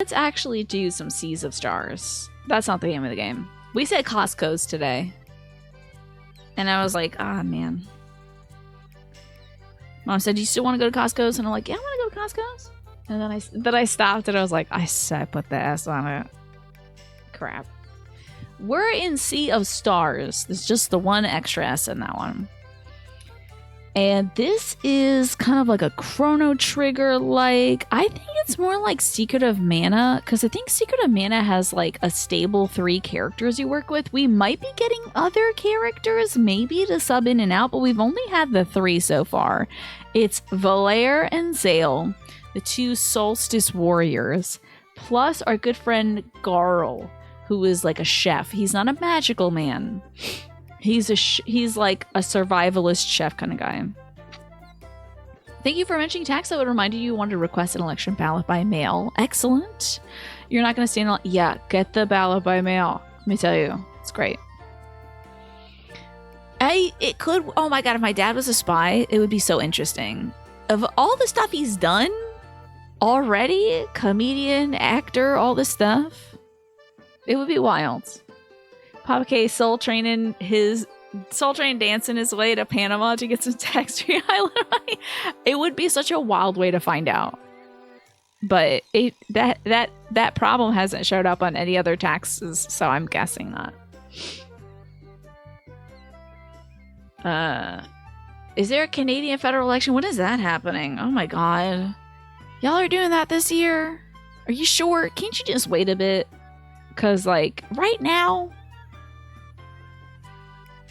Let's actually do some Seas of Stars. That's not the name of the game. We said Costco's today. And I was like, ah, man. Mom said, do you still want to go to Costco's? And I'm like, yeah, I want to go to Costco's. And then I stopped and I was like, I said put the S on it. Crap. We're in Sea of Stars. There's just the one extra S in that one. And this is kind of like a Chrono Trigger like. I think it's more like Secret of Mana, because I think Secret of Mana has like a stable 3 characters you work with. We might be getting other characters maybe to sub in and out, but we've only had the 3 so far. It's Valair and Zale, the 2 Solstice warriors, plus our good friend Garl, who is like a chef. He's not a magical man. He's like a survivalist chef kind of guy. Thank you for mentioning tax. That would remind you wanted to request an election ballot by mail. Excellent. You're not going to stand on. Yeah, get the ballot by mail. Let me tell you, it's great. It could. Oh my god, if my dad was a spy, it would be so interesting. Of all the stuff he's done already, comedian, actor, all this stuff, it would be wild. Papa K soul train dancing his way to Panama to get some tax-free island money. It would be such a wild way to find out. But that problem hasn't showed up on any other taxes, so I'm guessing not. Is there a Canadian federal election? When is that happening? Oh my god. Y'all are doing that this year? Are you sure? Can't you just wait a bit? Because, like, right now,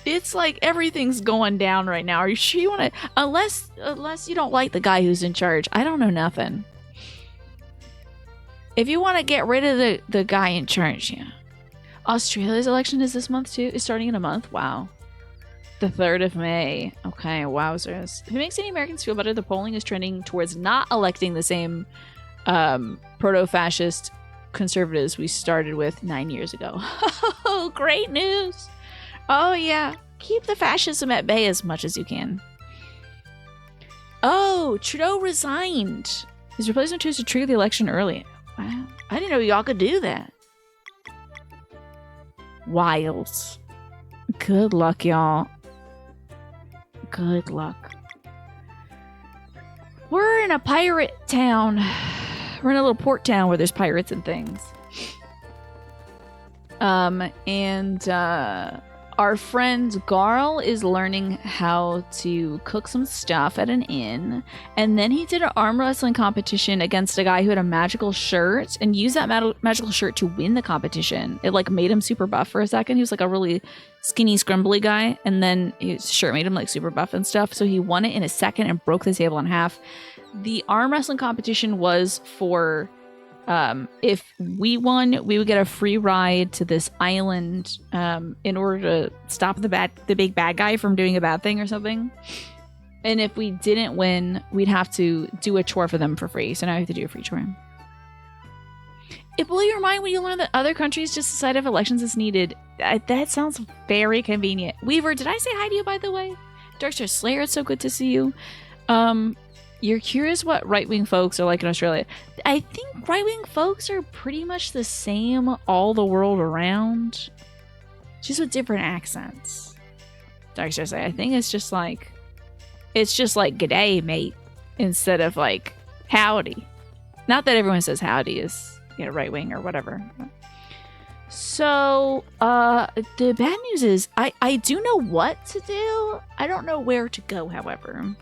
it's like everything's going down right now. Are you sure you want to? Unless you don't like the guy who's in charge. I don't know nothing. If you want to get rid of the guy in charge, yeah. Australia's election is this month too? It's starting in a month? Wow. The 3rd of May. Okay, wowzers. If it makes any Americans feel better, the polling is trending towards not electing the same proto-fascist conservatives we started with 9 years ago. Oh, great news. Oh, yeah. Keep the fascism at bay as much as you can. Oh, Trudeau resigned. His replacement chose to trigger the election early. Wow. I didn't know y'all could do that. Wild. Good luck, y'all. Good luck. We're in a pirate town. We're in a little port town where there's pirates and things. Our friend Garl is learning how to cook some stuff at an inn, and then he did an arm wrestling competition against a guy who had a magical shirt and used that magical shirt to win the competition. It like made him super buff for a second. He was like a really skinny, scrumbly guy, and then his shirt made him like super buff and stuff. So he won it in a second and broke the table in half. The arm wrestling competition was for if we won, we would get a free ride to this island in order to stop the big bad guy from doing a bad thing or something. And if we didn't win, we'd have to do a chore for them for free. So now we have to do a free chore. It blew your mind when you learn that other countries just decide if elections is needed. That sounds very convenient. Weaver, did I say hi to you, by the way? Darkstar Slayer, it's so good to see you. You're curious what right-wing folks are like in Australia. I think right-wing folks are pretty much the same all the world around, just with different accents. Darkstar Slayer, I think it's just like g'day, mate, instead of like howdy. Not that everyone says howdy is, you know, right-wing or whatever. So, the bad news is I do know what to do. I don't know where to go, however.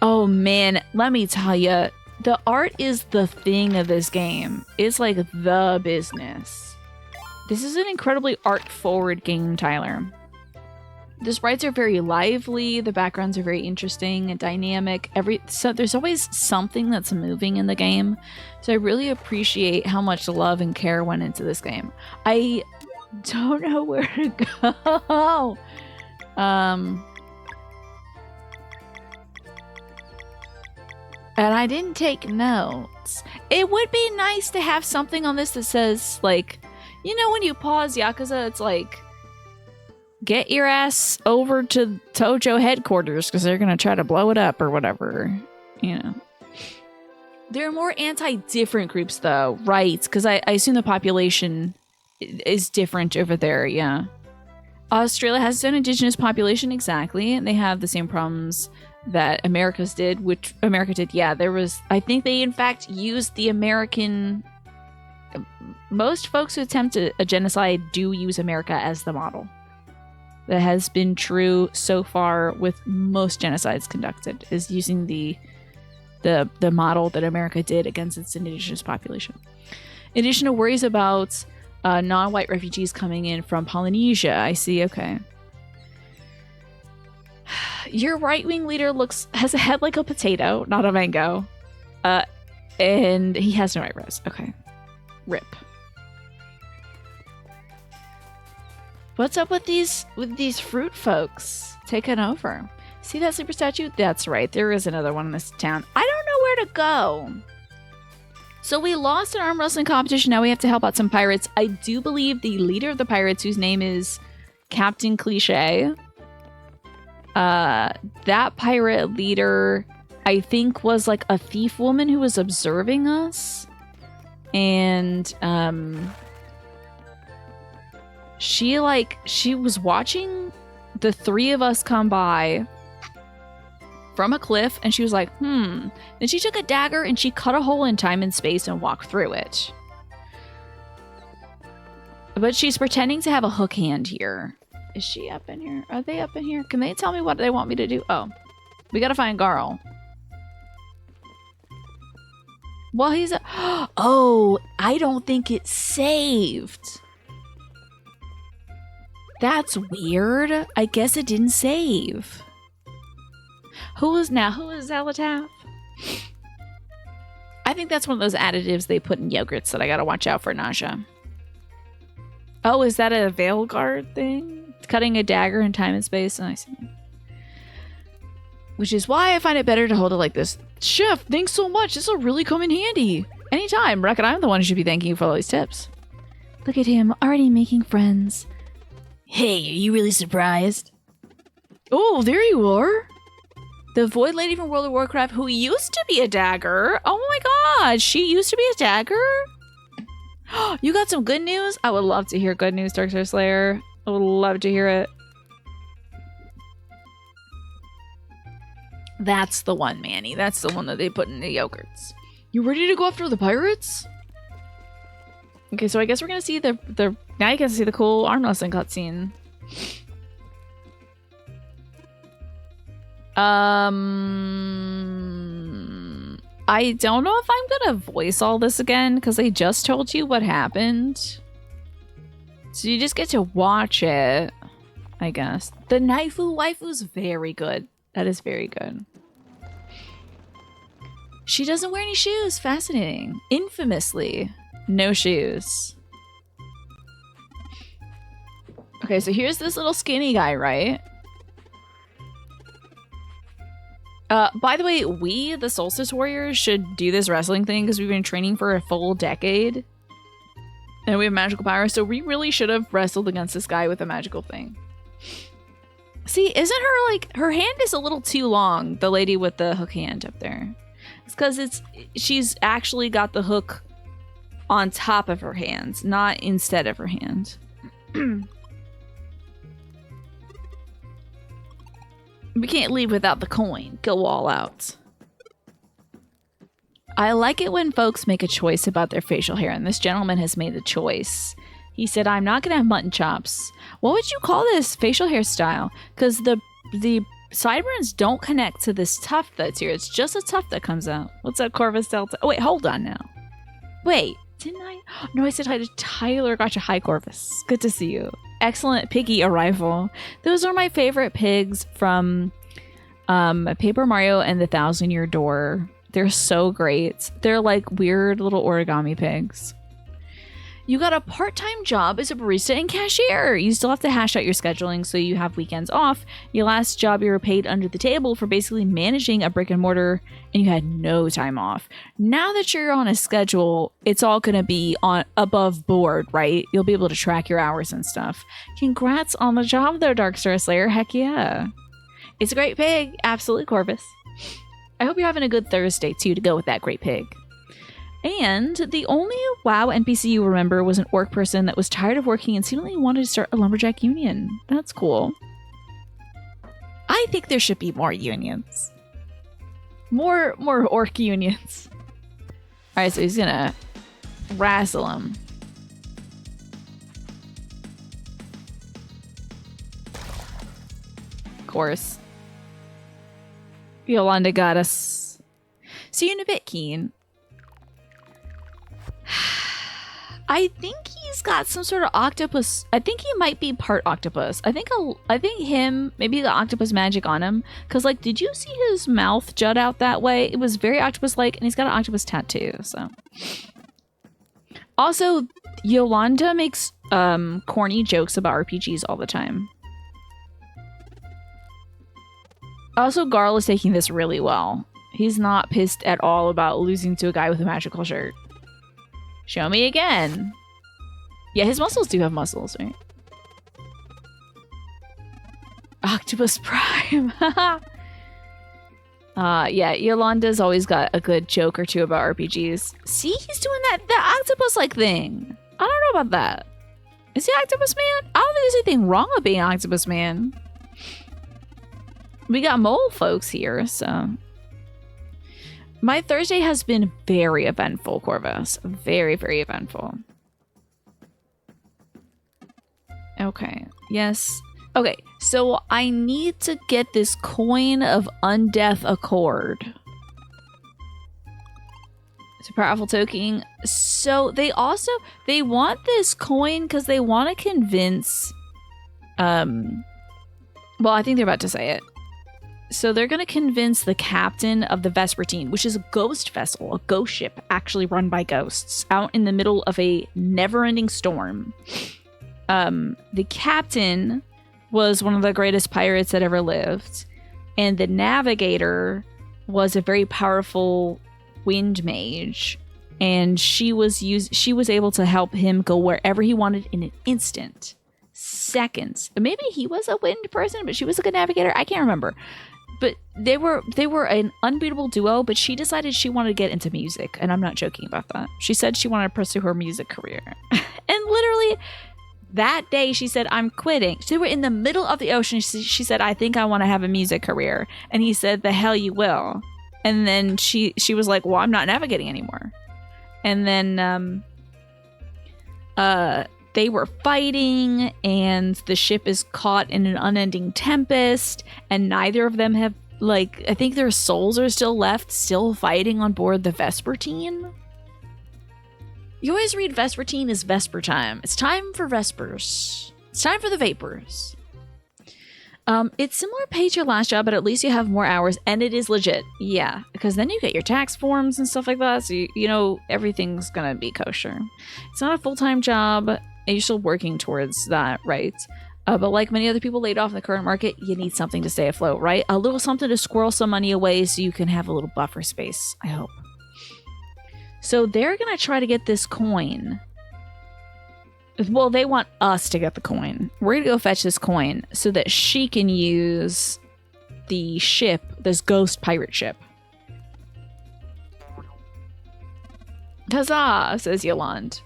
Oh man, let me tell you, the art is the thing of this game. It's like the business. This is an incredibly art-forward game, Tyler. The sprites are very lively, the backgrounds are very interesting and dynamic. So there's always something that's moving in the game. So I really appreciate how much love and care went into this game. I don't know where to go. And I didn't take notes. It would be nice to have something on this that says, like, you know, when you pause Yakuza, it's like, get your ass over to Tojo headquarters because they're going to try to blow it up or whatever, you know. There are more anti-different groups, though, right? Because I assume the population is different over there, yeah. Australia has its own indigenous population, exactly, and they have the same problems that America did. Yeah, there was, I think they in fact used the American, most folks who attempt a genocide do use America as the model. That has been true so far with most genocides conducted, is using the model that America did against its indigenous population. In addition to worries about non-white refugees coming in from Polynesia, I see, okay. Your right-wing leader has a head like a potato, not a mango. And he has no eyebrows. Okay. Rip. What's up with these fruit folks taking over? See that sleeper statue? That's right. There is another one in this town. I don't know where to go. So we lost an arm wrestling competition. Now we have to help out some pirates. I do believe the leader of the pirates, whose name is Captain Cliche, that pirate leader, I think, was like a thief woman who was observing us. And she was watching the three of us come by from a cliff, and she was like, Then she took a dagger and she cut a hole in time and space and walked through it. But she's pretending to have a hook hand here. Is she up in here? Are they up in here? Can they tell me what they want me to do? Oh, we gotta find Garl. Well, he's oh, I don't think it's saved. That's weird. I guess it didn't save. Who is Zalatath? I think that's one of those additives they put in yogurts that I gotta watch out for nausea. Oh, is that a veil guard thing? Cutting a dagger in time and space? Oh, I see. Which is why I find it better to hold it like this. Chef, thanks so much. This will really come in handy. Anytime. Reckon I'm the one who should be thanking you for all these tips. Look at him, already making friends. Hey, are you really surprised? Oh, there you are. The Void Lady from World of Warcraft, who used to be a dagger. Oh my god, she used to be a dagger? You got some good news? I would love to hear good news, Darkstar Slayer. I would love to hear it. That's the one, Manny. That's the one that they put in the yogurts. You ready to go after the pirates? Okay, so I guess we're gonna see the now you get to see the cool arm wrestling cutscene. I don't know if I'm gonna voice all this again because I just told you what happened. So you just get to watch it, I guess. The Naifu waifu's very good. That is very good. She doesn't wear any shoes. Fascinating. Infamously, no shoes. Okay, so here's this little skinny guy, right? By the way, we, the Solstice Warriors, should do this wrestling thing because we've been training for a full decade. And we have magical power, so we really should have wrestled against this guy with a magical thing. See, isn't her hand is a little too long, the lady with the hook hand up there. It's because she's actually got the hook on top of her hands, not instead of her hand. We can't leave without the coin. Go all out. I like it when folks make a choice about their facial hair, and this gentleman has made the choice. He said, I'm not going to have mutton chops. What would you call this facial hairstyle? Because the sideburns don't connect to this tuft that's here. It's just a tuft that comes out. What's up, Corvus Delta? Oh, wait, hold on now. Wait, didn't I? No, I said hi to Tyler. Gotcha. Hi, Corvus. Good to see you. Excellent piggy arrival. Those are my favorite pigs from Paper Mario and the Thousand Year Door. They're so great. They're like weird little origami pigs. You got a part-time job as a barista and cashier. You still have to hash out your scheduling so you have weekends off. Your last job, you were paid under the table for basically managing a brick and mortar, and you had no time off. Now that you're on a schedule, it's all going to be on above board, right? You'll be able to track your hours and stuff. Congrats on the job there, Darkstar Slayer. Heck yeah. It's a great pig. Absolutely, Corvus. I hope you're having a good Thursday, too, to go with that great pig. And the only WoW NPC you remember was an orc person that was tired of working and seemingly wanted to start a lumberjack union. That's cool. I think there should be more unions. More orc unions. Alright, so he's gonna wrestle him. Of course. Yolanda got us. See you in a bit, Keen. I think he's got some sort of octopus. I think he might be part octopus. I think him, maybe the octopus magic on him. Because, like, did you see his mouth jut out that way? It was very octopus-like, and he's got an octopus tattoo, so. Also, Yolanda makes corny jokes about RPGs all the time. Also, Garl is taking this really well. He's not pissed at all about losing to a guy with a magical shirt. Show me again. Yeah, his muscles do have muscles, right? Octopus Prime. Yeah, Yolanda's always got a good joke or two about RPGs. See, he's doing that octopus-like thing. I don't know about that. Is he Octopus Man? I don't think there's anything wrong with being Octopus Man. We got mole folks here, so... My Thursday has been very eventful, Corvus. Very, very eventful. Okay. Yes. Okay, so I need to get this coin of Undeath Accord. It's a powerful token. So they want this coin because they want to convince... Well, I think they're about to say it. So they're going to convince the captain of the Vespertine, which is a ghost vessel, a ghost ship actually run by ghosts, out in the middle of a never-ending storm. The captain was one of the greatest pirates that ever lived, and the navigator was a very powerful wind mage, and she was able to help him go wherever he wanted in an instant. Seconds. Maybe he was a wind person, but she was a good navigator. I can't remember. But they were an unbeatable duo, but she decided she wanted to get into music, and I'm not joking about that. She said she wanted to pursue her music career. And literally that day she said, I'm quitting. They were in the middle of the ocean. She said, I think I want to have a music career. And he said, the hell you will. And then she was like, well, I'm not navigating anymore. And then they were fighting, and the ship is caught in an unending tempest, and neither of them have, like, I think their souls are still left, still fighting on board the Vespertine. You always read Vespertine as Vesper time. It's time for Vespers. It's time for the Vapors. It's similar pay to your last job, but at least you have more hours, and it is legit. Yeah, because then you get your tax forms and stuff like that, so you know everything's gonna be kosher. It's not a full-time job, and you're still working towards that, right? But like many other people laid off in the current market, you need something to stay afloat, right? A little something to squirrel some money away so you can have a little buffer space, I hope. So they're gonna try to get this coin. Well, they want us to get the coin. We're gonna go fetch this coin so that she can use the ship, this ghost pirate ship. Huzzah, says Yolande.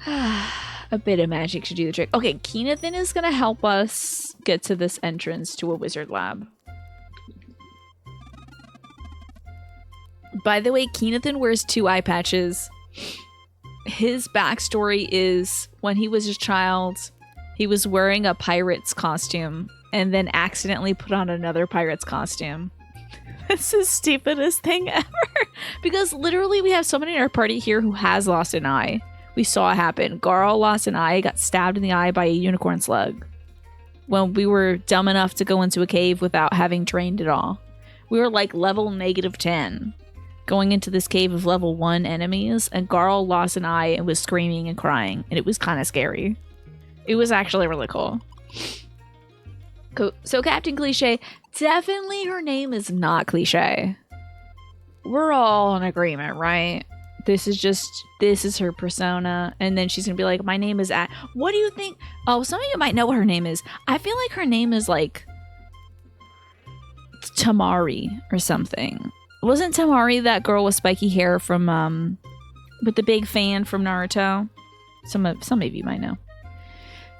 A bit of magic should do the trick. Okay, Keenathan is gonna help us get to this entrance to a wizard lab. By the way, Keenathan wears 2 eye patches. His backstory is when he was a child, he was wearing a pirate's costume and then accidentally put on another pirate's costume. It's the stupidest thing ever. Because literally we have somebody in our party here who has lost an eye. We saw it happen. Garl lost an eye, got stabbed in the eye by a unicorn slug. When we were dumb enough to go into a cave without having trained at all. We were like level -10. Going into this cave of level 1 enemies, and Garl lost an eye and was screaming and crying, and it was kind of scary. It was actually really cool. So Captain Cliche, definitely her name is not Cliche. We're all in agreement, right? This is her persona, and then she's gonna be like, my name is what do you think? Oh, some of you might know what her name is. I feel like her name is like Tamari or something. Wasn't Tamari that girl with spiky hair from, with the big fan from Naruto? Some of you might know.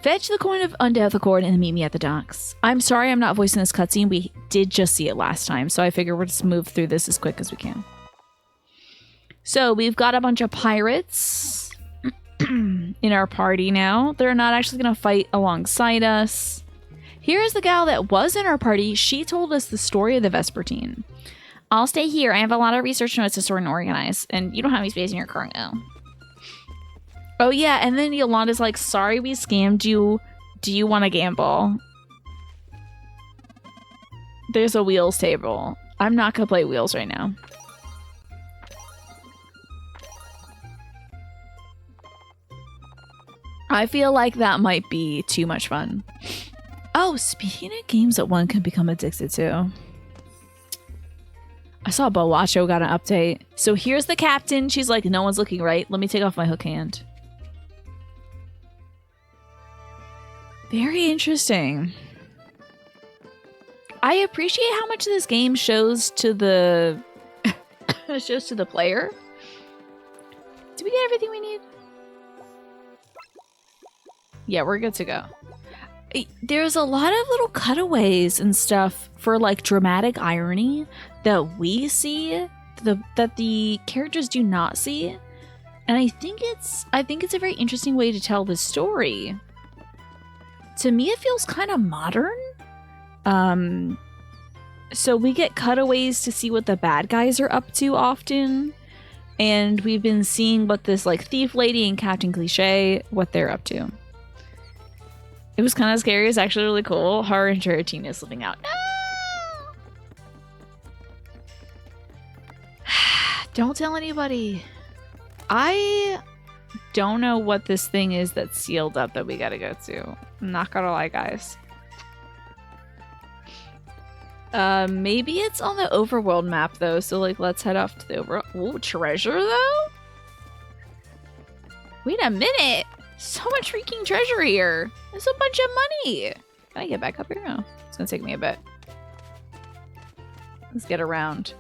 Fetch the coin of Undeath Accord and meet me at the docks. I'm sorry I'm not voicing this cutscene. We did just see it last time, so I figure we'll just move through this as quick as we can. So we've got a bunch of pirates in our party now. They're not actually going to fight alongside us. Here's the gal that was in our party. She told us the story of the Vespertine. I'll stay here. I have a lot of research notes to sort and organize, and you don't have any space in your cargo. Oh yeah, and then Yolanda's like, sorry we scammed you. Do you want to gamble? There's a wheels table. I'm not going to play wheels right now. I feel like that might be too much fun. Oh, speaking of games that one can become addicted to. I saw Bowacho got an update. So here's the captain. She's like, no one's looking right. Let me take off my hook hand. Very interesting. I appreciate how much this game shows to the player. Did we get everything we need? Yeah, we're good to go. There's a lot of little cutaways and stuff for like dramatic irony that we see that the characters do not see. And I think it's a very interesting way to tell the story. To me, it feels kind of modern. So we get cutaways to see what the bad guys are up to often. And we've been seeing what this like thief lady and Captain Cliche, what they're up to. It was kind of scary. It's actually really cool. Her and her teen is slipping out. No! Don't tell anybody. I don't know what this thing is that's sealed up that we gotta go to. I'm not gonna lie, guys. Maybe it's on the overworld map, though. So, like, let's head off to the overworld. Ooh, treasure, though? Wait a minute. So much freaking treasure here. There's a bunch of money. Can I get back up here? No. It's gonna take me a bit. Let's get around.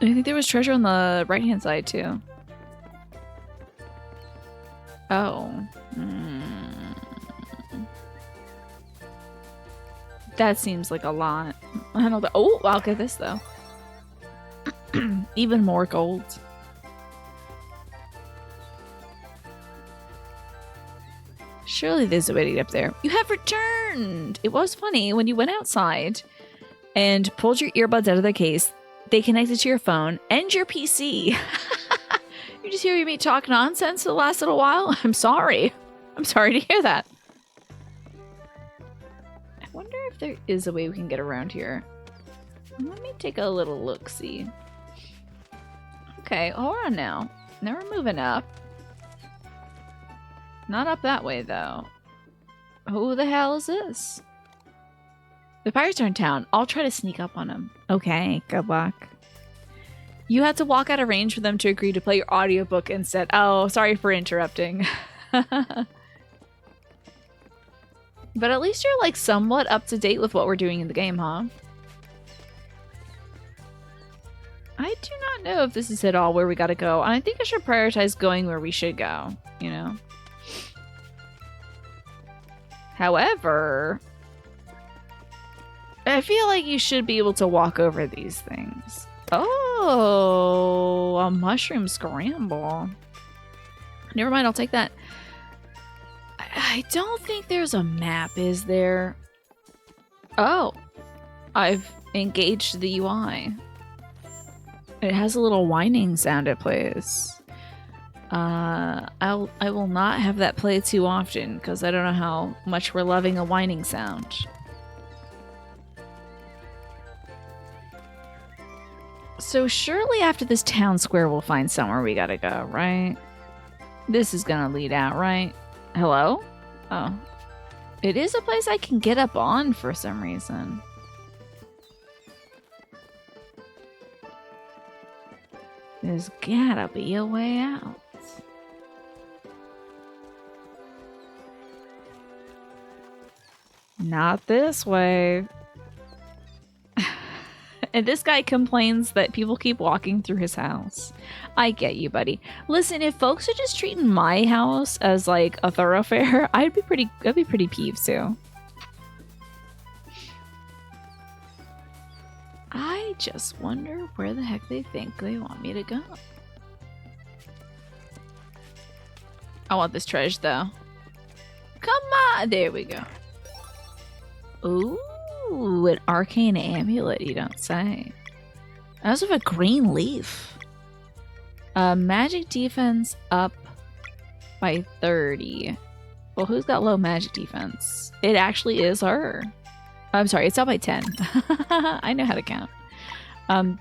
I think there was treasure on the right-hand side, too. Oh. That seems like a lot. I don't know. Oh, I'll get this, though. Even more gold. Surely there's a way to get up there. You have returned! It was funny when you went outside and pulled your earbuds out of the case. They connected to your phone and your PC. You just hear me talk nonsense for the last little while? I'm sorry. I'm sorry to hear that. I wonder if there is a way we can get around here. Let me take a little look-see. Okay, hold on now. Now we're moving up. Not up that way, though. Who the hell is this? The pirates are in town. I'll try to sneak up on them. Okay, good luck. You had to walk out of range for them to agree to play your audiobook instead. Oh, sorry for interrupting. But at least you're, like, somewhat up to date with what we're doing in the game, huh? I do not know if this is at all where we gotta go. And I think I should prioritize going where we should go, you know? However, I feel like you should be able to walk over these things. Oh, a mushroom scramble. Never mind, I'll take that. I don't think there's a map, is there? Oh, I've engaged the UI. It has a little whining sound it plays. I will not have that play too often because I don't know how much we're loving a whining sound. So surely after this town square we'll find somewhere we gotta go, right? This is gonna lead out, right? Hello? Oh. It is a place I can get up on for some reason. There's gotta be a way out. Not this way. And this guy complains that people keep walking through his house. I get you, buddy. Listen, if folks are just treating my house as like a thoroughfare, I'd be pretty peeved too. I just wonder where the heck they think they want me to go. I want this treasure though. Come on, there we go. Ooh, an arcane amulet, you don't say. I also have a green leaf. Magic defense up by 30. Well, who's got low magic defense? It actually is her. I'm sorry, it's up by 10. I know how to count.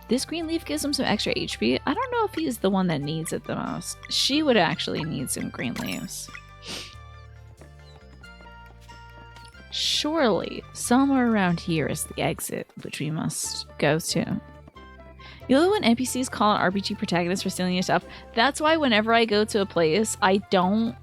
This green leaf gives him some extra HP. I don't know if he's the one that needs it the most. She would actually need some green leaves. Surely, somewhere around here is the exit, which we must go to. You know when NPCs call an RPG protagonist for stealing your stuff? That's why whenever I go to a place, I don't...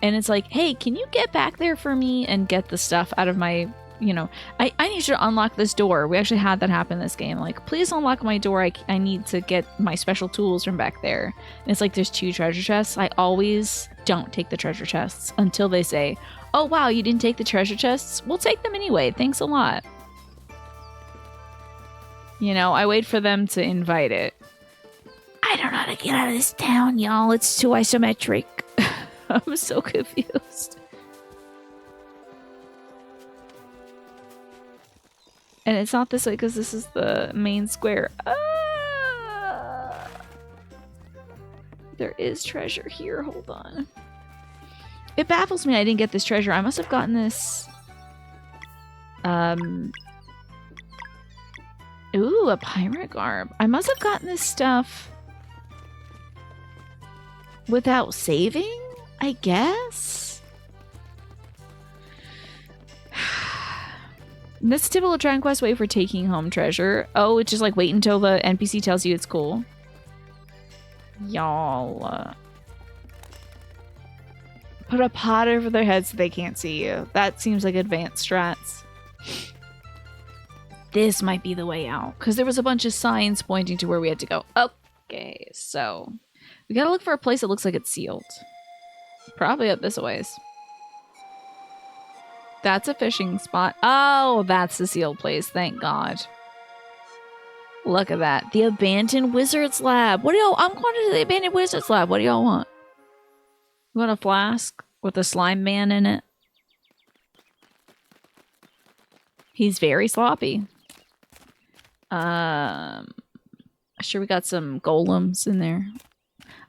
And it's like, hey, can you get back there for me and get the stuff out of my... You know, I need you to unlock this door. We actually had that happen in this game. Like, please unlock my door. I need to get my special tools from back there. And it's like there's 2 treasure chests. I always don't take the treasure chests until they say, oh, wow, you didn't take the treasure chests? We'll take them anyway. Thanks a lot. You know, I wait for them to invite it. I don't know how to get out of this town, y'all. It's too isometric. I'm so confused. And it's not this way because this is the main square. There is treasure here. Hold on. It baffles me I didn't get this treasure. I must have gotten this... Ooh, a pirate garb. I must have gotten this stuff without saving, I guess? This typical Dragon Quest way for taking home treasure. Oh, it's just like wait until the NPC tells you it's cool. Y'all. Put a pot over their head so they can't see you. That seems like advanced strats. This might be the way out. Because there was a bunch of signs pointing to where we had to go. Okay, so... We gotta look for a place that looks like it's sealed. Probably up this ways. That's a fishing spot. Oh, that's the sealed place. Thank God. Look at that. The abandoned wizard's lab. What do y'all... I'm going to the abandoned wizard's lab. What do y'all want? You want a flask with a slime man in it? He's very sloppy. Sure we got some golems in there.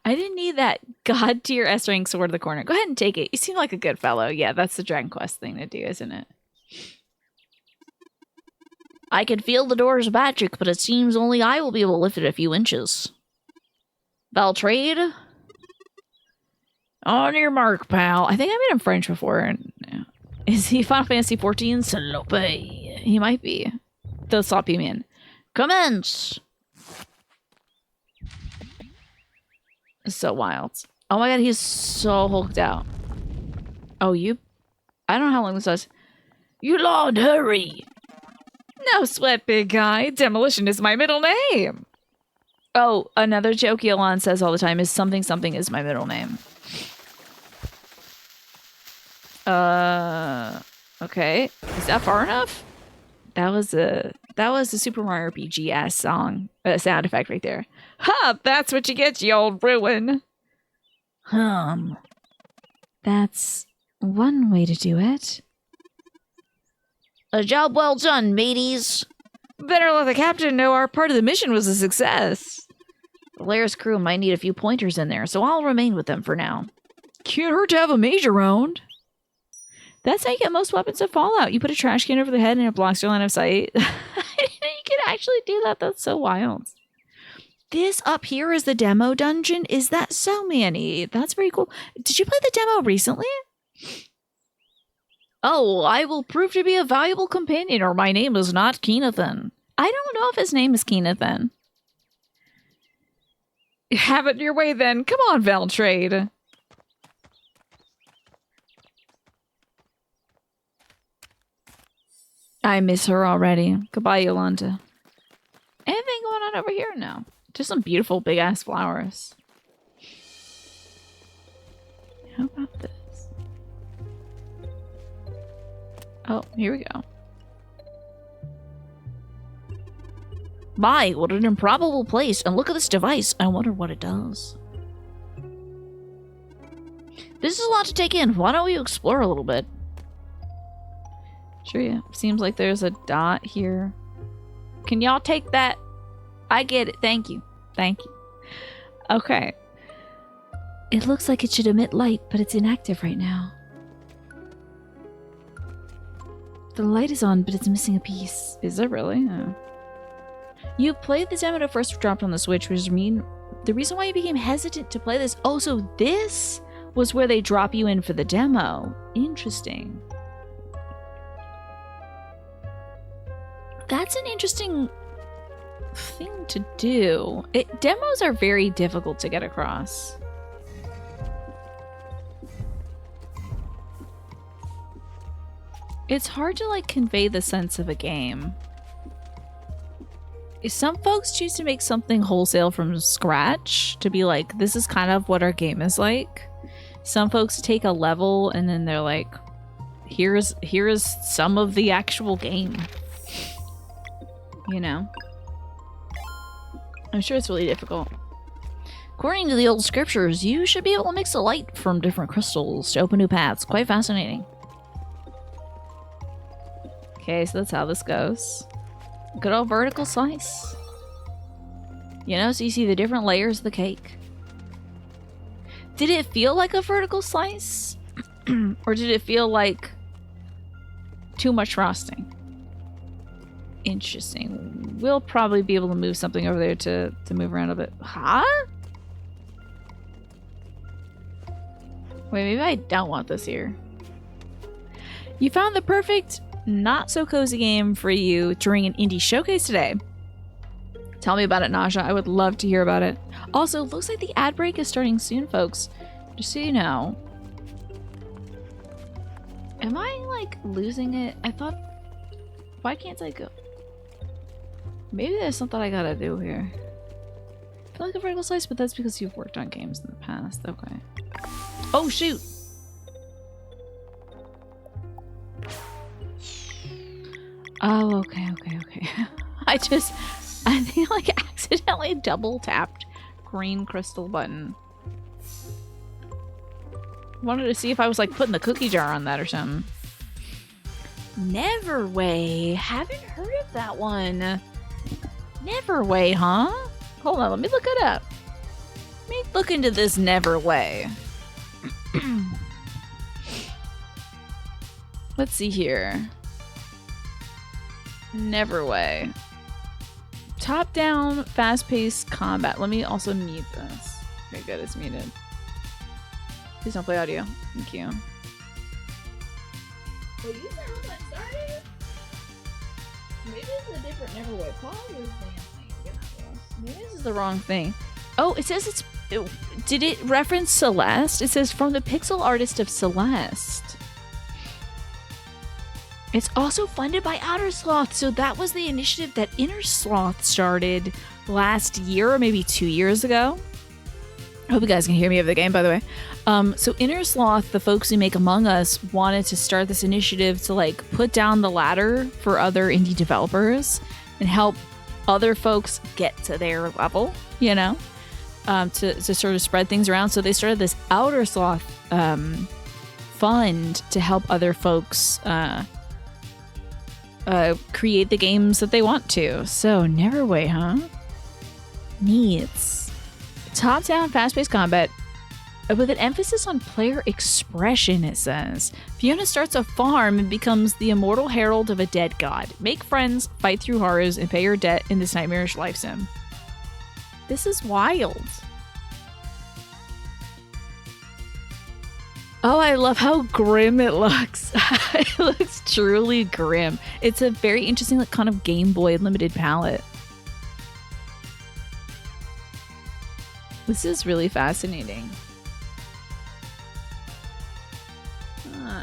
I didn't need that god tier S rank sword in the corner. Go ahead and take it. You seem like a good fellow. Yeah, that's the Dragon Quest thing to do, isn't it? I can feel the door's magic, but it seems only I will be able to lift it a few inches. Valtrade? On your mark, pal. I think I made him French before. Is he Final Fantasy 14? Slope. He might be. The sloppy man. Commence! So wild. Oh my god, he's so hulked out. Oh, you... I don't know how long this was. You Lord, hurry! No sweat, big guy. Demolition is my middle name. Oh, another joke Yolan says all the time is something something is my middle name. Okay. Is that far enough? That was a Super Mario RPG ass song. Sound effect right there. Ha! That's what you get, you old ruin. That's one way to do it. A job well done, mateys. Better let the captain know our part of the mission was a success. The Lair's crew might need a few pointers in there, so I'll remain with them for now. Can't hurt to have a mage around. That's how you get most weapons of Fallout. You put a trash can over the head and it blocks your line of sight. You can actually do that. That's so wild. This up here is the demo dungeon. Is that so, Manny? That's very cool. Did you play the demo recently? Oh, I will prove to be a valuable companion, or my name is not Keenathan. I don't know if his name is Keenathan. Have it your way then. Come on, Valtrade. I miss her already. Goodbye, Yolanda. on over here? No. Just some beautiful big ass flowers. How about this? Oh, here we go. My, what an improbable place. And look at this device. I wonder what it does. This is a lot to take in. Why don't we explore a little bit? Sure, yeah. Seems like there's a dot here. Can y'all take that? I get it. Thank you. Thank you. Okay. It looks like it should emit light, but it's inactive right now. The light is on, but it's missing a piece. Is it really? Oh. You played the demo when it first dropped on the Switch, which means the reason why you became hesitant to play this. Oh, so this was where they drop you in for the demo. Interesting. That's an interesting thing to do. Demos are very difficult to get across. It's hard to like convey the sense of a game. Some folks choose to make something wholesale from scratch to be like, this is kind of what our game is like. Some folks take a level and then they're like, here is some of the actual game. You know? I'm sure it's really difficult. According to the old scriptures, you should be able to mix the light from different crystals to open new paths. Quite fascinating. Okay, so that's how this goes. Good old vertical slice. You know, so you see the different layers of the cake. Did it feel like a vertical slice? Or did it feel like too much frosting? Interesting. We'll probably be able to move something over there to move around a bit. Huh? Wait, maybe I don't want this here. You found the perfect not so cozy game for you during an indie showcase today. Tell me about it, Naja. I would love to hear about it. Also, looks like the ad break is starting soon, folks. Just so you know. Am I, like, losing it? I thought... Why can't I go? Maybe there's something I gotta do here. I feel like a vertical slice, but that's because you've worked on games in the past. Okay. Oh, shoot! Oh, okay. I think I like accidentally double tapped green crystal button. Wanted to see if I was like putting the cookie jar on that or something. Neverway. Haven't heard of that one. Neverway, huh? Hold on, let me look it up. Let me look into this Neverway. Let's see here. Neverway. Top-down, fast-paced combat. Let me also mute this. Okay, good, it's muted. Please don't play audio. Thank you. Well, you said how much started? Maybe this is a different Neverway. Maybe this is the wrong thing. Oh, it says it's... Did it reference Celeste? It says, from the pixel artist of Celeste. It's also funded by Outer Sloth, so that was the initiative that Inner Sloth started last year or maybe 2 years ago. I hope you guys can hear me over the game, by the way. So Inner Sloth, the folks who make Among Us, wanted to start this initiative to like put down the ladder for other indie developers and help other folks get to their level, you know, to sort of spread things around. So they started this Outer Sloth fund to help other folks create the games that they want to. So Neverway, huh? Needs. Top-down, fast-paced combat with an emphasis on player expression, it says. Fiona starts a farm and becomes the immortal herald of a dead god. Make friends, fight through horrors, and pay your debt in this nightmarish life sim. This is wild. Oh, I love how grim it looks. It looks truly grim. It's a very interesting like, kind of Game Boy limited palette. This is really fascinating.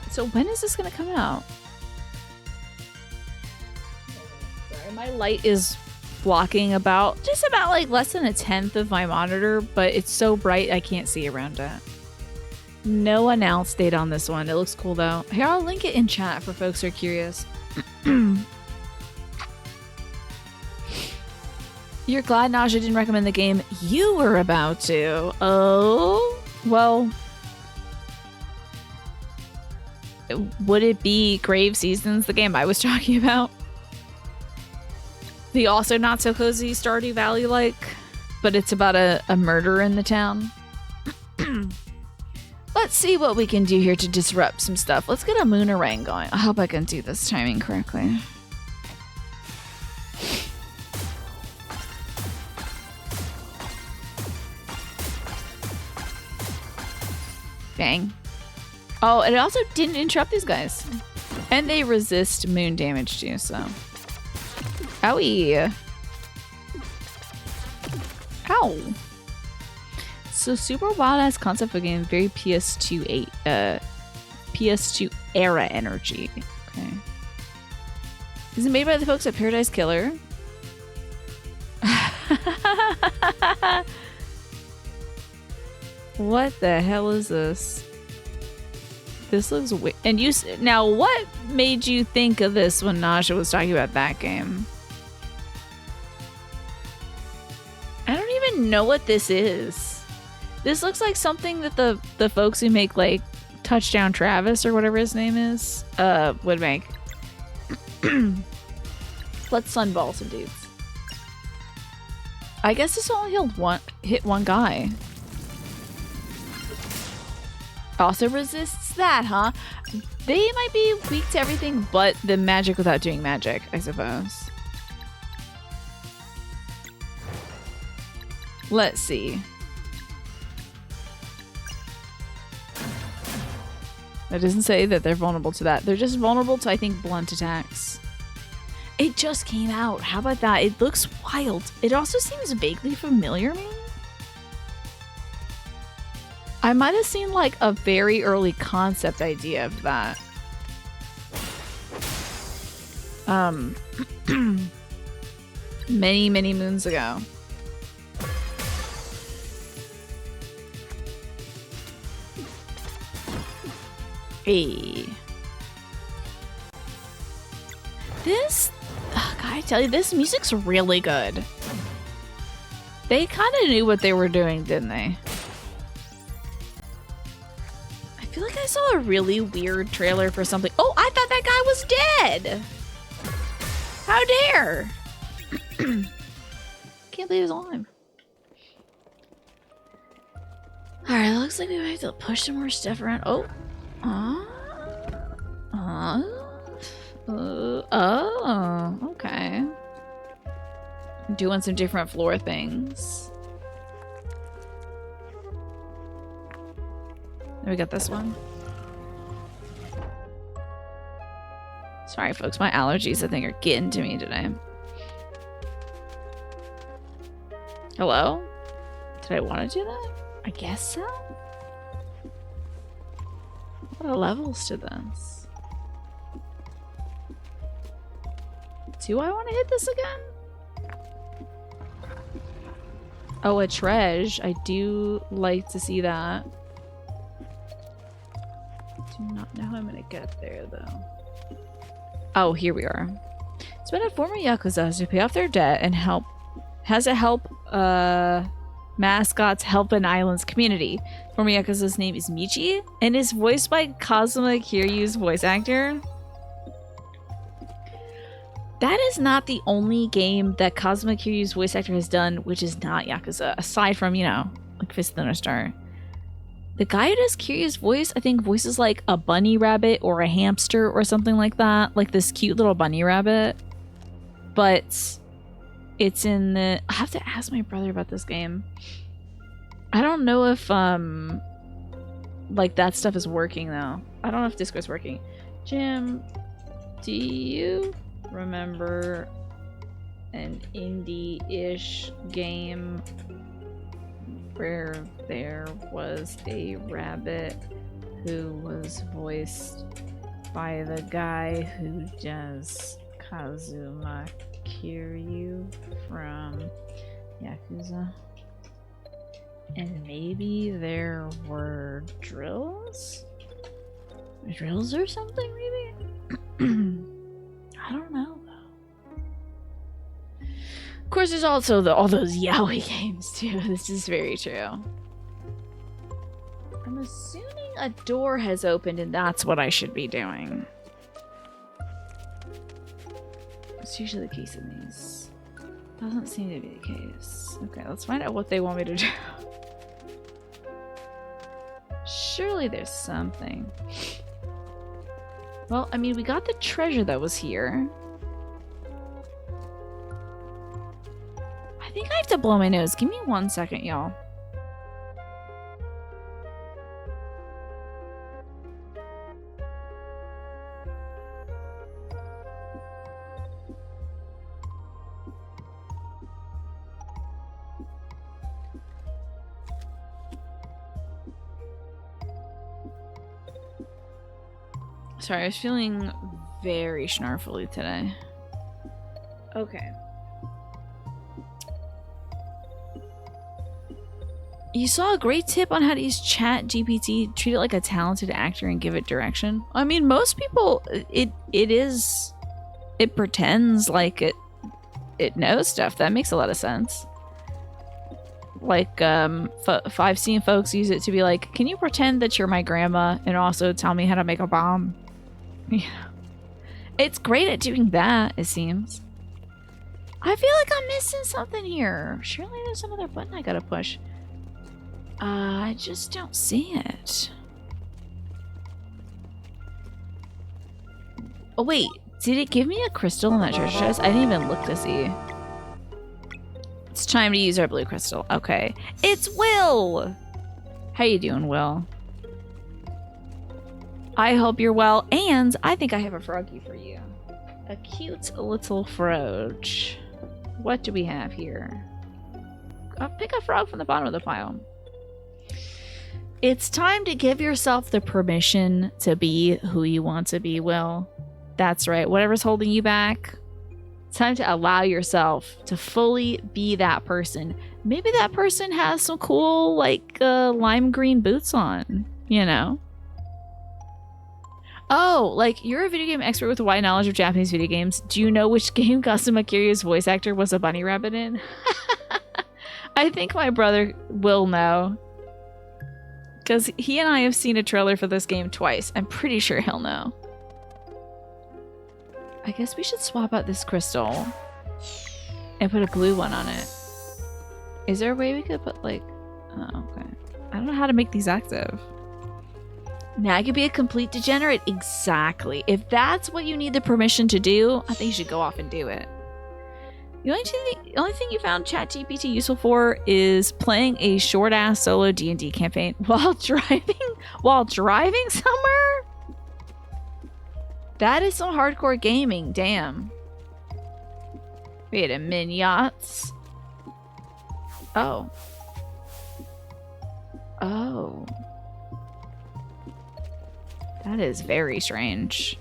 So when is this going to come out? Sorry, my light is blocking about just about like less than 1/10 of my monitor, but it's so bright I can't see around it. No announce date on this one. It looks cool though. Here, I'll link it in chat for folks who are curious. You're glad Naja didn't recommend the game you were about to. Oh, well. Would it be Grave Seasons, the game I was talking about? The also not so cozy Stardew Valley like, but it's about a murder in the town. Let's see what we can do here to disrupt some stuff. Let's get a Moonerang going. I hope I can do this timing correctly. Dang. Oh, it also didn't interrupt these guys. And they resist moon damage too, so. Owie. Ow. So super wild ass concept of game, very PS2 era energy. Okay. Is it made by the folks at Paradise Killer? What the hell is this? This looks weird. And you now, what made you think of this when Naja was talking about that game? I don't even know what this is. This looks like something that the folks who make like Touchdown Travis or whatever his name is would make. Let's sunball some dudes. I guess this only hit one guy. Also resists that, huh? They might be weak to everything but the magic without doing magic, I suppose. Let's see. That doesn't say that they're vulnerable to that. They're just vulnerable to, I think, blunt attacks. It just came out. How about that? It looks wild. It also seems vaguely familiar, maybe? I might have seen like a very early concept idea of that. Many, many moons ago. Hey. This, gotta tell you, this music's really good. They kind of knew what they were doing, didn't they? I feel like I saw a really weird trailer for something. Oh, I thought that guy was dead. How dare. Can't believe he's alive. Alright, looks like we might have to push some more stuff around. Oh. Oh, okay. Doing some different floor things. We got this one. Sorry, folks. My allergies, I think, are getting to me today. Hello? Did I want to do that? I guess so. What are levels to this? Do I want to hit this again? Oh, a treasure. I do like to see that. Do not know how I'm gonna get there though. Oh, here we are. It's been a former Yakuza to pay off their debt and help mascots help an island's community. Former Yakuza's name is Michi and is voiced by Kazuma Kiryu's voice actor. That is not the only game that Kazuma Kiryu's voice actor has done which is not Yakuza, aside from, you know, like Fist of the North Star. The guy who does Kiryu's voice, I think, voices like a bunny rabbit or a hamster or something like that. Like this cute little bunny rabbit. But it's in the... I have to ask my brother about this game. I don't know if, like, that stuff is working, though. I don't know if Discord's working. Jim, do you remember an indie-ish game where there was a rabbit who was voiced by the guy who does Kazuma Kiryu from Yakuza. And maybe there were drills? Drills or something, maybe? I don't know, though. Of course, there's also all those yaoi games, too. This is very true. I'm assuming a door has opened and that's what I should be doing. It's usually the case in these. Doesn't seem to be the case. Okay, let's find out what they want me to do. Surely there's something. Well, I mean, we got the treasure that was here. I think I have to blow my nose. Give me 1 second, y'all. Sorry, I was feeling very snarfly today. Okay. You saw a great tip on how to use Chat GPT. Treat it like a talented actor and give it direction. I mean, most people, it pretends like it knows stuff. That makes a lot of sense. Like, I've seen folks use it to be like, can you pretend that you're my grandma and also tell me how to make a bomb? Yeah. It's great at doing that, it seems. I feel like I'm missing something here. Surely there's some other button I gotta push. I just don't see it. Oh wait, did it give me a crystal in that treasure chest? I didn't even look to see. It's time to use our blue crystal. Okay. It's Will! How you doing, Will? I hope you're well, and I think I have a froggy for you. A cute little froge. What do we have here? I'll pick a frog from the bottom of the pile. It's time to give yourself the permission to be who you want to be, Will. That's right. Whatever's holding you back, it's time to allow yourself to fully be that person. Maybe that person has some cool, like, lime green boots on, you know? Oh, like, you're a video game expert with a wide knowledge of Japanese video games. Do you know which game Kazuma Kiryu's voice actor was a bunny rabbit in? I think my brother will know. Because he and I have seen a trailer for this game twice. I'm pretty sure he'll know. I guess we should swap out this crystal and put a blue one on it. Is there a way we could put, like... Oh, okay. I don't know how to make these active. Now I could be a complete degenerate. Exactly. If that's what you need the permission to do, I think you should go off and do it. The only thing you found ChatGPT useful for is playing a short-ass solo D&D campaign while driving somewhere? That is some hardcore gaming, damn. Wait a minute, yachts. Oh. Oh. That is very strange.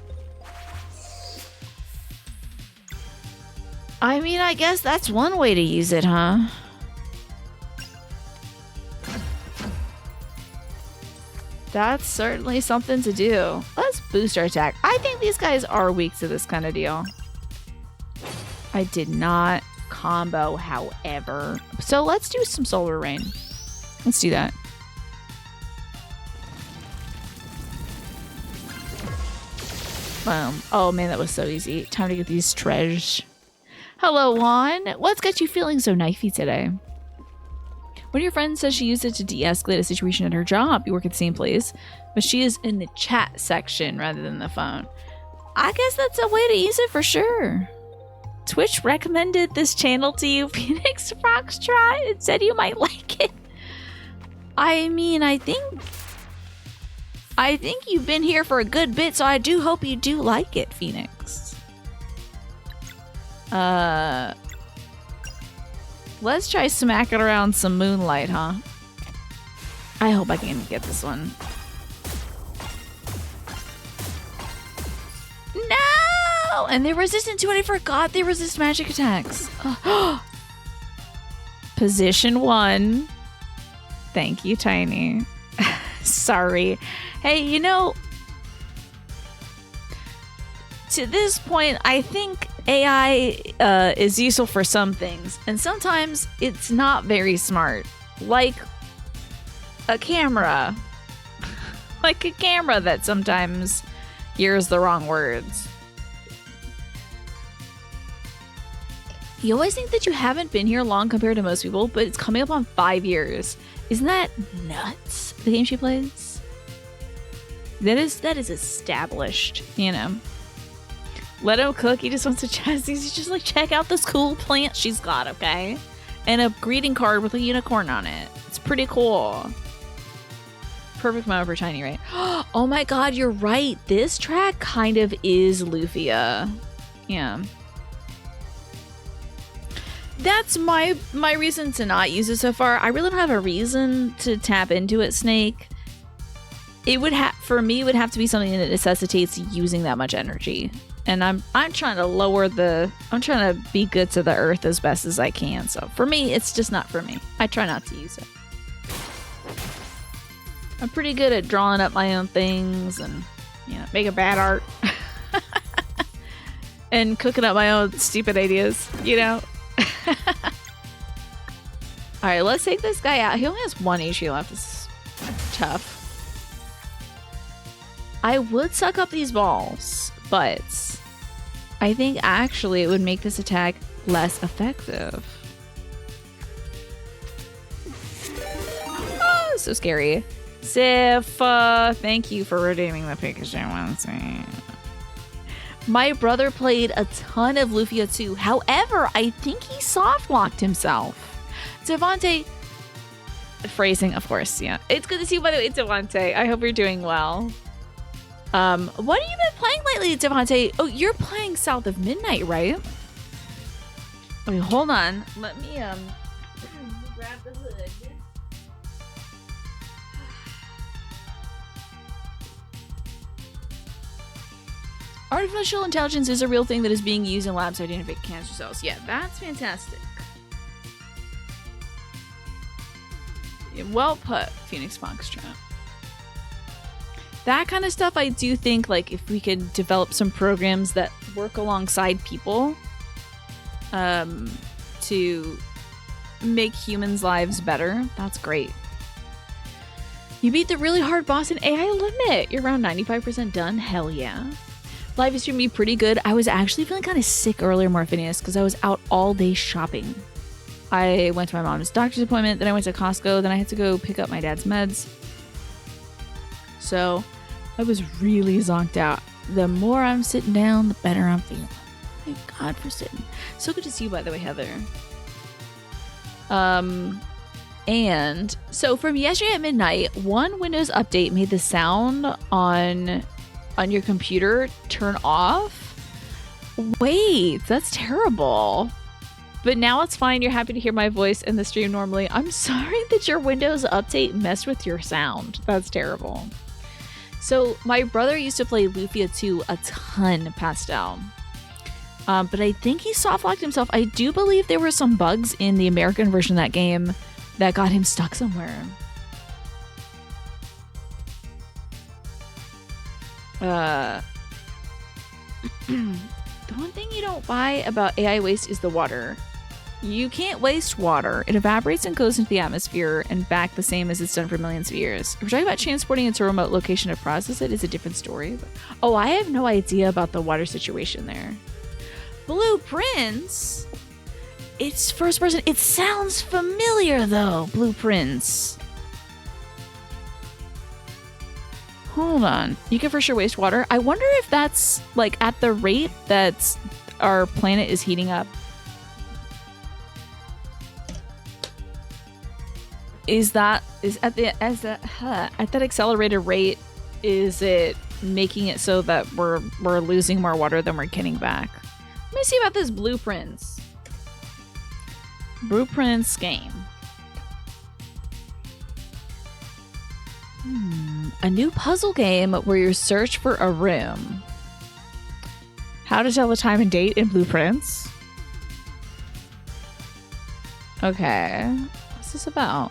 I mean, I guess that's one way to use it, huh? That's certainly something to do. Let's boost our attack. I think these guys are weak to this kind of deal. I did not combo, however. So let's do some solar rain. Let's do that. Oh man, that was so easy. Time to get these treasures. Hello, Juan. What's got you feeling so knifey today? One of your friends says she used it to de-escalate a situation at her job. You work at the same place, but she is in the chat section rather than the phone. I guess that's a way to use it for sure. Twitch recommended this channel to you, Phoenix Foxtrot, and said you might like it. I mean, I think you've been here for a good bit, so I do hope you do like it, Phoenix. Let's try smacking around some moonlight, huh? I hope I can get this one. No! Oh, and they're resistant to it. I forgot they resist magic attacks. Position 1. Thank you, Tiny. Sorry. Hey, you know, to this point, I think AI is useful for some things, and sometimes it's not very smart. Like a camera. Like a camera that sometimes hears the wrong words. You always think that you haven't been here long compared to most people, but it's coming up on 5 years. Isn't that nuts? The game she plays? That is established, you know. Let him cook. He just wants to he's just like, check out this cool plant she's got, okay? And a greeting card with a unicorn on it. It's pretty cool. Perfect moment for Tiny, right? Oh my god, you're right. This track kind of is Lufia. Yeah. That's my reason to not use it so far. I really don't have a reason to tap into it, Snake. It would for me, it would have to be something that necessitates using that much energy. And I'm trying to I'm trying to be good to the earth as best as I can. So for me, it's just not for me. I try not to use it. I'm pretty good at drawing up my own things and, you know, making bad art. And cooking up my own stupid ideas, you know? Alright, let's take this guy out. He only has 1 HP left. This is tough. I would suck up these balls, but I think actually it would make this attack less effective. Oh, so scary. Sif, thank you for redeeming the Pikachu Wednesday. My brother played a ton of Lufia too. However, I think he soft-locked himself. Devontae, phrasing, of course, yeah. It's good to see you, by the way, Devontae. I hope you're doing well. What have you been playing lately, Devontae? Oh, you're playing South of Midnight, right? Okay, hold on. Let me grab the hood. Artificial intelligence is a real thing that is being used in labs to identify cancer cells. Yeah, that's fantastic. Yeah, well put, Phoenix Foxtrot. That kind of stuff, I do think, like, if we could develop some programs that work alongside people to make humans' lives better, that's great. You beat the really hard boss in AI Limit. You're around 95% done. Hell yeah. Life is treating me pretty good. I was actually feeling kind of sick earlier, Morphinius, because I was out all day shopping. I went to my mom's doctor's appointment, then I went to Costco, then I had to go pick up my dad's meds. So I was really zonked out. The more I'm sitting down, the better I'm feeling. Thank God for sitting. So good to see you, by the way, Heather. And so from yesterday at midnight, one Windows update made the sound on your computer turn off. Wait, that's terrible. But now it's fine. You're happy to hear my voice in the stream normally. I'm sorry that your Windows update messed with your sound. That's terrible. So my brother used to play Lufia 2 a ton, Pastel. But I think he soft-locked himself. I do believe there were some bugs in the American version of that game that got him stuck somewhere. The one thing you don't buy about AI waste is the water. You can't waste water. It evaporates and goes into the atmosphere and back the same as it's done for millions of years. If we're talking about transporting it to a remote location to process it, is a different story. But, oh, I have no idea about the water situation there. Blueprints? It's first person. It sounds familiar though, Blueprints. Hold on. You can for sure waste water. I wonder if that's like at the rate that our planet is heating up. At that accelerated rate, is it making it so that we're losing more water than we're getting back? Let me see about this Blueprints. Blueprints game. A new puzzle game where you search for a room. How to tell the time and date in blueprints. Okay. What's this about?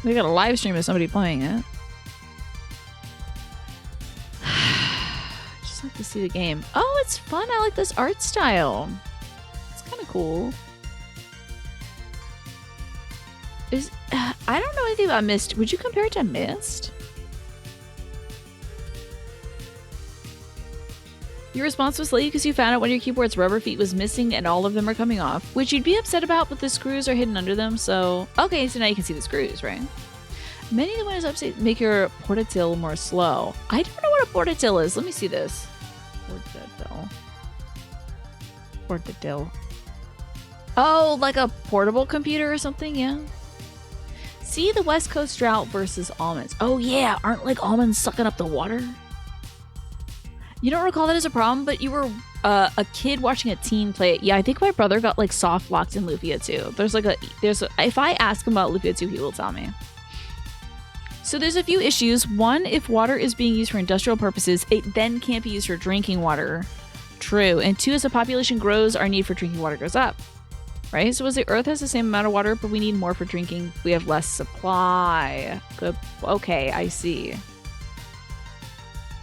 We got a live stream of somebody playing it. Just like to see the game. Oh, it's fun. I like this art style. It's kind of cool. I don't know anything about Myst. Would you compare it to Myst? Your response was late because you found out one of your keyboard's rubber feet was missing and all of them are coming off, which you'd be upset about, but the screws are hidden under them, so... Okay, so now you can see the screws, right? Many of the Windows updates make your portatil more slow. I don't know what a portatil is. Let me see this. Portatil. Oh, like a portable computer or something, yeah. See the West Coast drought versus almonds. Oh yeah, aren't like almonds sucking up the water? You don't recall that as a problem, but you were a kid watching a teen play it. Yeah, I think my brother got like soft locked in Lufia 2. If I ask him about Lufia 2, he will tell me. So there's a few issues. One, if water is being used for industrial purposes, it then can't be used for drinking water. True. And two, as the population grows, our need for drinking water goes up. Right? So as the Earth has the same amount of water, but we need more for drinking, we have less supply. Good. Okay, I see.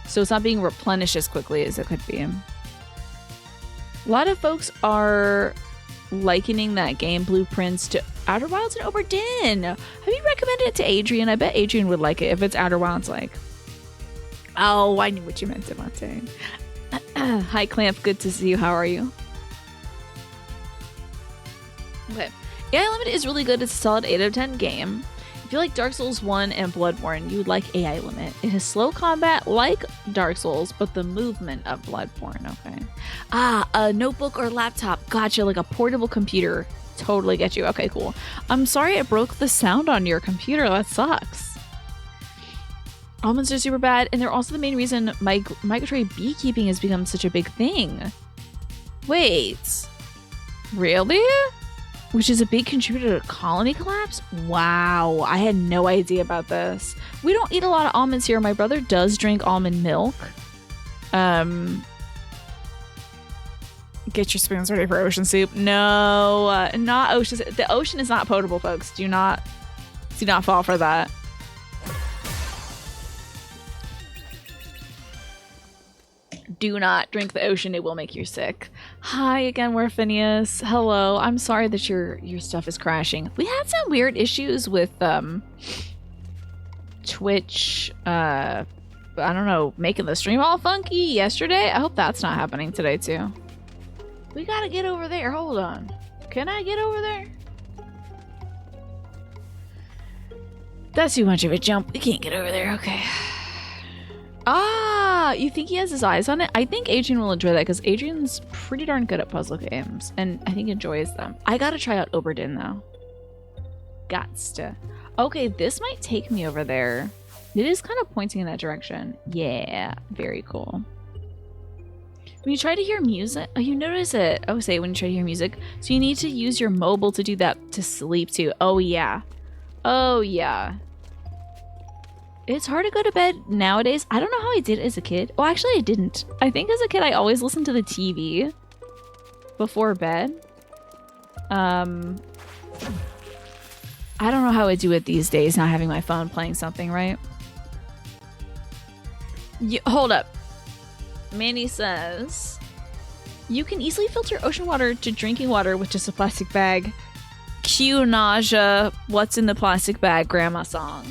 So it's not being replenished as quickly as it could be. A lot of folks are likening that game Blueprints to Outer Wilds and Oberdin. Have you recommended it to Adrian? I bet Adrian would like it if it's Outer Wilds like. Oh, I knew what you meant, Devontae. Hi, Clamp. Good to see you. How are you? Okay. AI Limited is really good. It's a solid 8 out of 10 game. If you like Dark Souls 1 and Bloodborne, you would like AI Limit. It has slow combat like Dark Souls, but the movement of Bloodborne, okay. Ah, a notebook or laptop. Gotcha, like a portable computer. Totally get you. Okay, cool. I'm sorry it broke the sound on your computer. That sucks. Almonds are super bad, and they're also the main reason migratory beekeeping has become such a big thing. Wait. Really? Which is a big contributor to colony collapse? Wow, I had no idea about this. We don't eat a lot of almonds here. My brother does drink almond milk. Get your spoons ready for ocean soup. No, not ocean. The ocean is not potable, folks. Do not fall for that. Do not drink the ocean. It will make you sick. Hi again, we're Phineas. Hello. I'm sorry that your stuff is crashing. We had some weird issues with Twitch. I don't know, making the stream all funky yesterday. I hope that's not happening today too. We gotta get over there. Hold on. Can I get over there? That's too much of a jump. We can't get over there. Okay. Ah, you think he has his eyes on it? I think Adrian will enjoy that because Adrian's pretty darn good at puzzle games and I think enjoys them. I gotta try out Oberdin though. Gots to. Okay, this might take me over there. It is kind of pointing in that direction. Yeah, very cool. When you try to hear music, oh, you notice it. Oh, say when you try to hear music. So you need to use your mobile to do that to sleep too. Oh, yeah. Oh, yeah. It's hard to go to bed nowadays. I don't know how I did as a kid. Oh, actually, I didn't. I think as a kid, I always listened to the TV before bed. I don't know how I do it these days, not having my phone playing something, right? Hold up. Manny says, you can easily filter ocean water to drinking water with just a plastic bag. Cue nausea. What's in the plastic bag? Grandma song.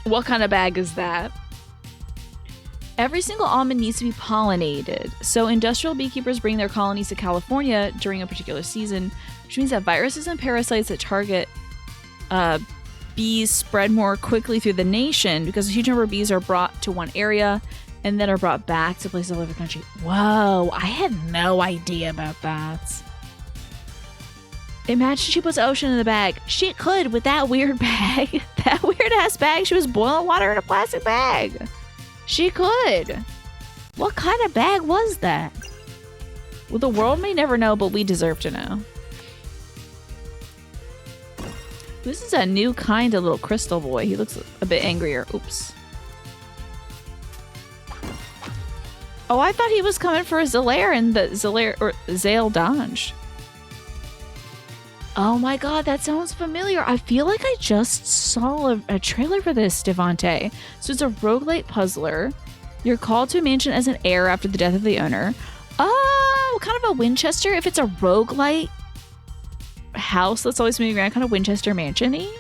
What kind of bag is that? Every single almond needs to be pollinated. So industrial beekeepers bring their colonies to California during a particular season, which means that viruses and parasites that target bees spread more quickly through the nation because a huge number of bees are brought to one area and then are brought back to places all over the country. Whoa, I had no idea about that. Imagine she puts ocean in the bag. She could with that weird bag. That weird ass bag. She was boiling water in a plastic bag. She could. What kind of bag was that? Well, the world may never know, but we deserve to know. This is a new kind of little crystal boy. He looks a bit angrier. Oops. Oh, I thought he was coming for a Zalaire and the Zale dodged. Oh my god, that sounds familiar. I feel like I just saw a trailer for this, Devante. So it's a roguelite puzzler. You're called to a mansion as an heir after the death of the owner. Oh, kind of a Winchester. If it's a roguelite house that's always moving around, kind of Winchester mansion-y.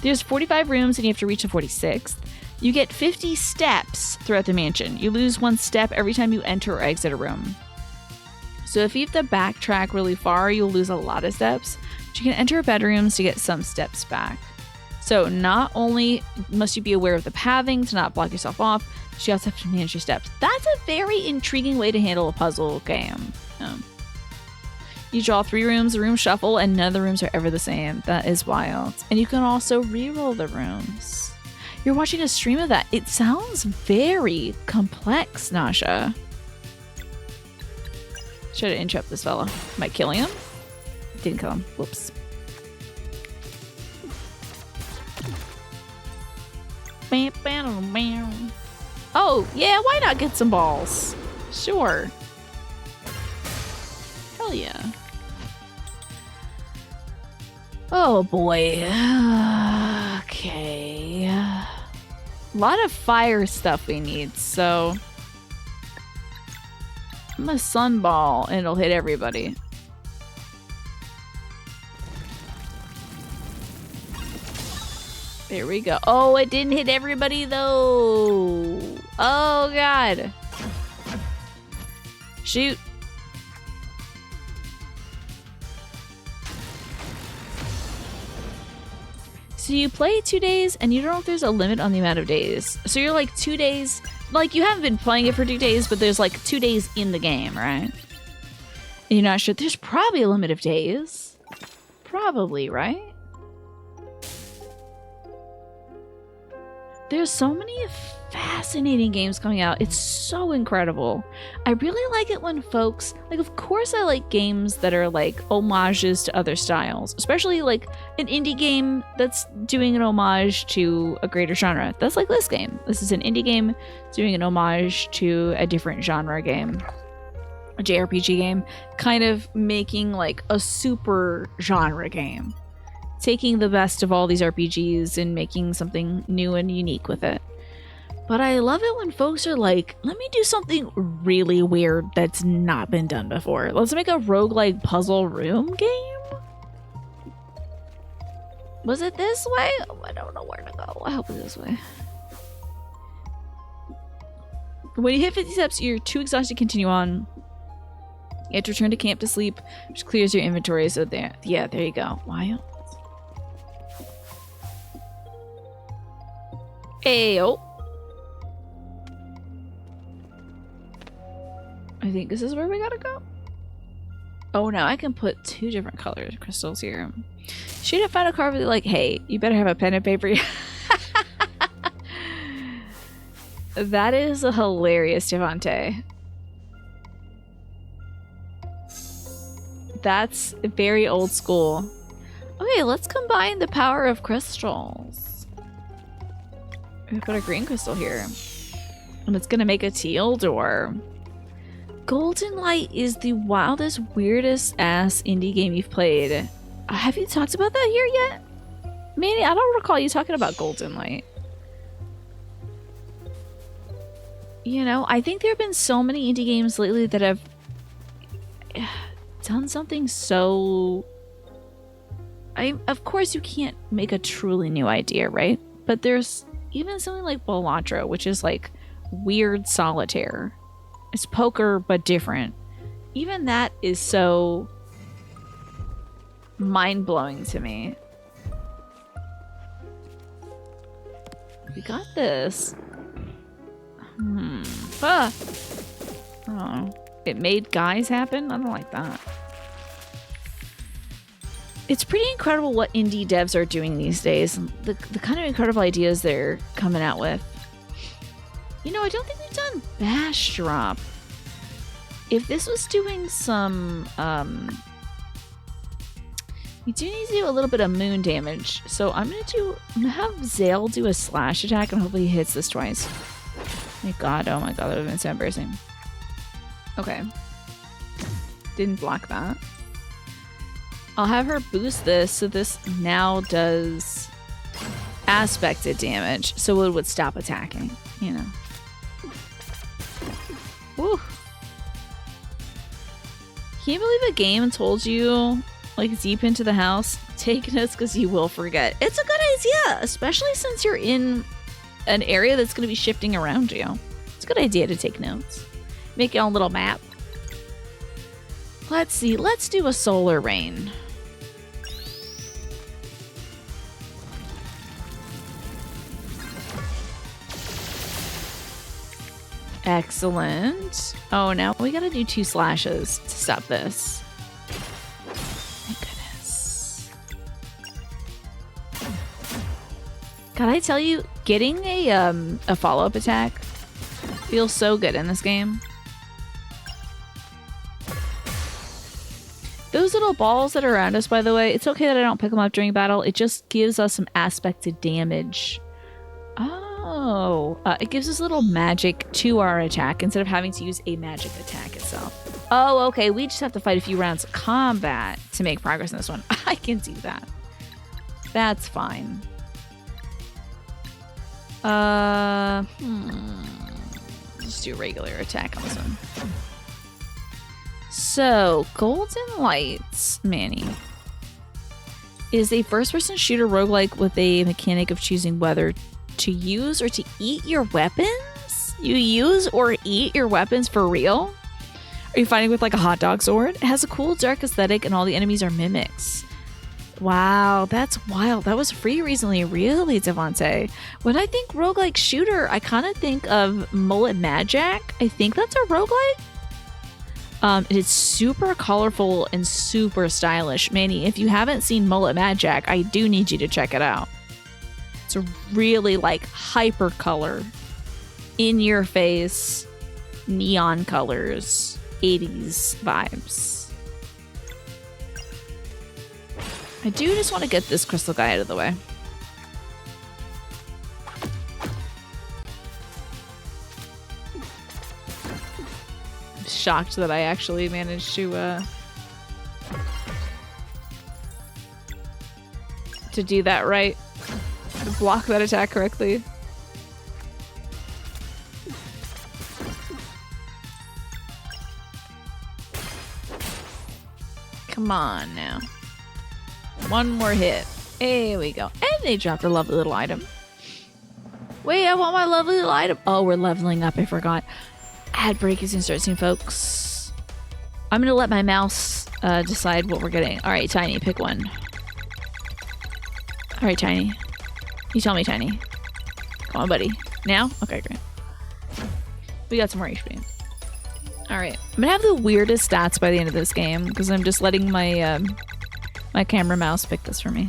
There's 45 rooms and you have to reach the 46th. You get 50 steps throughout the mansion. You lose 1 step every time you enter or exit a room. So if you have to backtrack really far, you'll lose a lot of steps. But you can enter bedrooms to get some steps back. So not only must you be aware of the pathing to not block yourself off, but you also have to manage your steps. That's a very intriguing way to handle a puzzle game. You draw 3 rooms, a room shuffle, and none of the rooms are ever the same. That is wild. And you can also re-roll the rooms. You're watching a stream of that. It sounds very complex, Nasha. Should have interrupted this fella. Am I killing him? Didn't kill him. Whoops. Oh, yeah, why not get some balls? Sure. Hell yeah. Oh boy. Okay. A lot of fire stuff we need, so I'm a sunball and it'll hit everybody. There we go. Oh, it didn't hit everybody though. Oh god. Shoot. So you play 2 days and you don't know if there's a limit on the amount of days. So you're like 2 days, like you haven't been playing it for 2 days, but there's like 2 days in the game, right? And you're not sure. There's probably a limit of days. Probably, right? There's so many fascinating games coming out. It's so incredible. I really like it when folks, like, of course I like games that are like homages to other styles, especially like an indie game that's doing an homage to a greater genre. That's like this game. This is an indie game doing an homage to a different genre game, a JRPG game, kind of making like a super genre game. Taking the best of all these RPGs and making something new and unique with it. But I love it when folks are like, let me do something really weird that's not been done before. Let's make a roguelike puzzle room game? Was it this way? Oh, I don't know where to go. I hope it's this way. When you hit 50 steps, you're too exhausted to continue on. You have to return to camp to sleep, which clears your inventory. So there, yeah, there you go. Wild. Ayo. I think this is where we gotta go. Oh no, I can put 2 different colored crystals here. Should have found a card with like, hey, you better have a pen and paper. That is a hilarious, Devante. That's very old school. Okay, let's combine the power of crystals. We put a green crystal here. And it's gonna make a teal door. Golden Light is the wildest, weirdest ass indie game you've played. Have you talked about that here yet? Manny, I don't recall you talking about Golden Light. You know, I think there have been so many indie games lately that have done something so... Of course you can't make a truly new idea, right? But there's even something like Balatro, which is like weird solitaire. It's poker, but different. Even that is so mind-blowing to me. We got this. Ah. Oh. It made guys happen? I don't like that. It's pretty incredible what indie devs are doing these days. The kind of incredible ideas they're coming out with. You know, I don't think we've done Bash Drop. If this was doing some, we do need to do a little bit of moon damage. So I'm gonna have Zale do a slash attack and hopefully he hits this twice. Oh my god, that would have been so embarrassing. Okay. Didn't block that. I'll have her boost this, so this now does aspected damage, so it would stop attacking, you know. Woo. Can you believe a game told you, like, deep into the house, take notes because you will forget? It's a good idea, especially since you're in an area that's going to be shifting around you. It's a good idea to take notes. Make your own little map. Let's see. Let's do a solar rain. Excellent. Oh, now we gotta do 2 slashes to stop this. Thank goodness. God, I tell you, getting a follow-up attack feels so good in this game. Those little balls that are around us, by the way, it's okay that I don't pick them up during battle. It just gives us some aspected damage. Oh, it gives us little magic to our attack instead of having to use a magic attack itself. Oh, okay. We just have to fight a few rounds of combat to make progress in this one. I can do that. That's fine. Just do regular attack on this one. So, Golden Lights, Manny, is a first-person shooter roguelike with a mechanic of choosing whether to use or to eat your weapons? You use or eat your weapons for real? Are you fighting with like a hot dog sword? It has a cool dark aesthetic and all the enemies are mimics. Wow, that's wild. That was free recently, really, Devante. When I think roguelike shooter, I kind of think of Mullet Magic. I think that's a roguelike. It's super colorful and super stylish. Manny, if you haven't seen Mullet Magic, I do need you to check it out. It's a really like hyper color, in your face, neon colors, 80s vibes. I do just want to get this crystal guy out of the way. I'm shocked that I actually managed to do that right. To block that attack correctly. Come on now. One more hit. There we go. And they dropped a lovely little item. Wait, I want my lovely little item. Oh, we're leveling up. I forgot. Ad break is gonna start soon, folks. I'm gonna let my mouse decide what we're getting. All right, Tiny, pick one. All right, Tiny. You tell me, Tiny. Come on, buddy. Now? Okay, great. We got some more HP. Alright. I'm gonna have the weirdest stats by the end of this game because I'm just letting my my camera mouse pick this for me.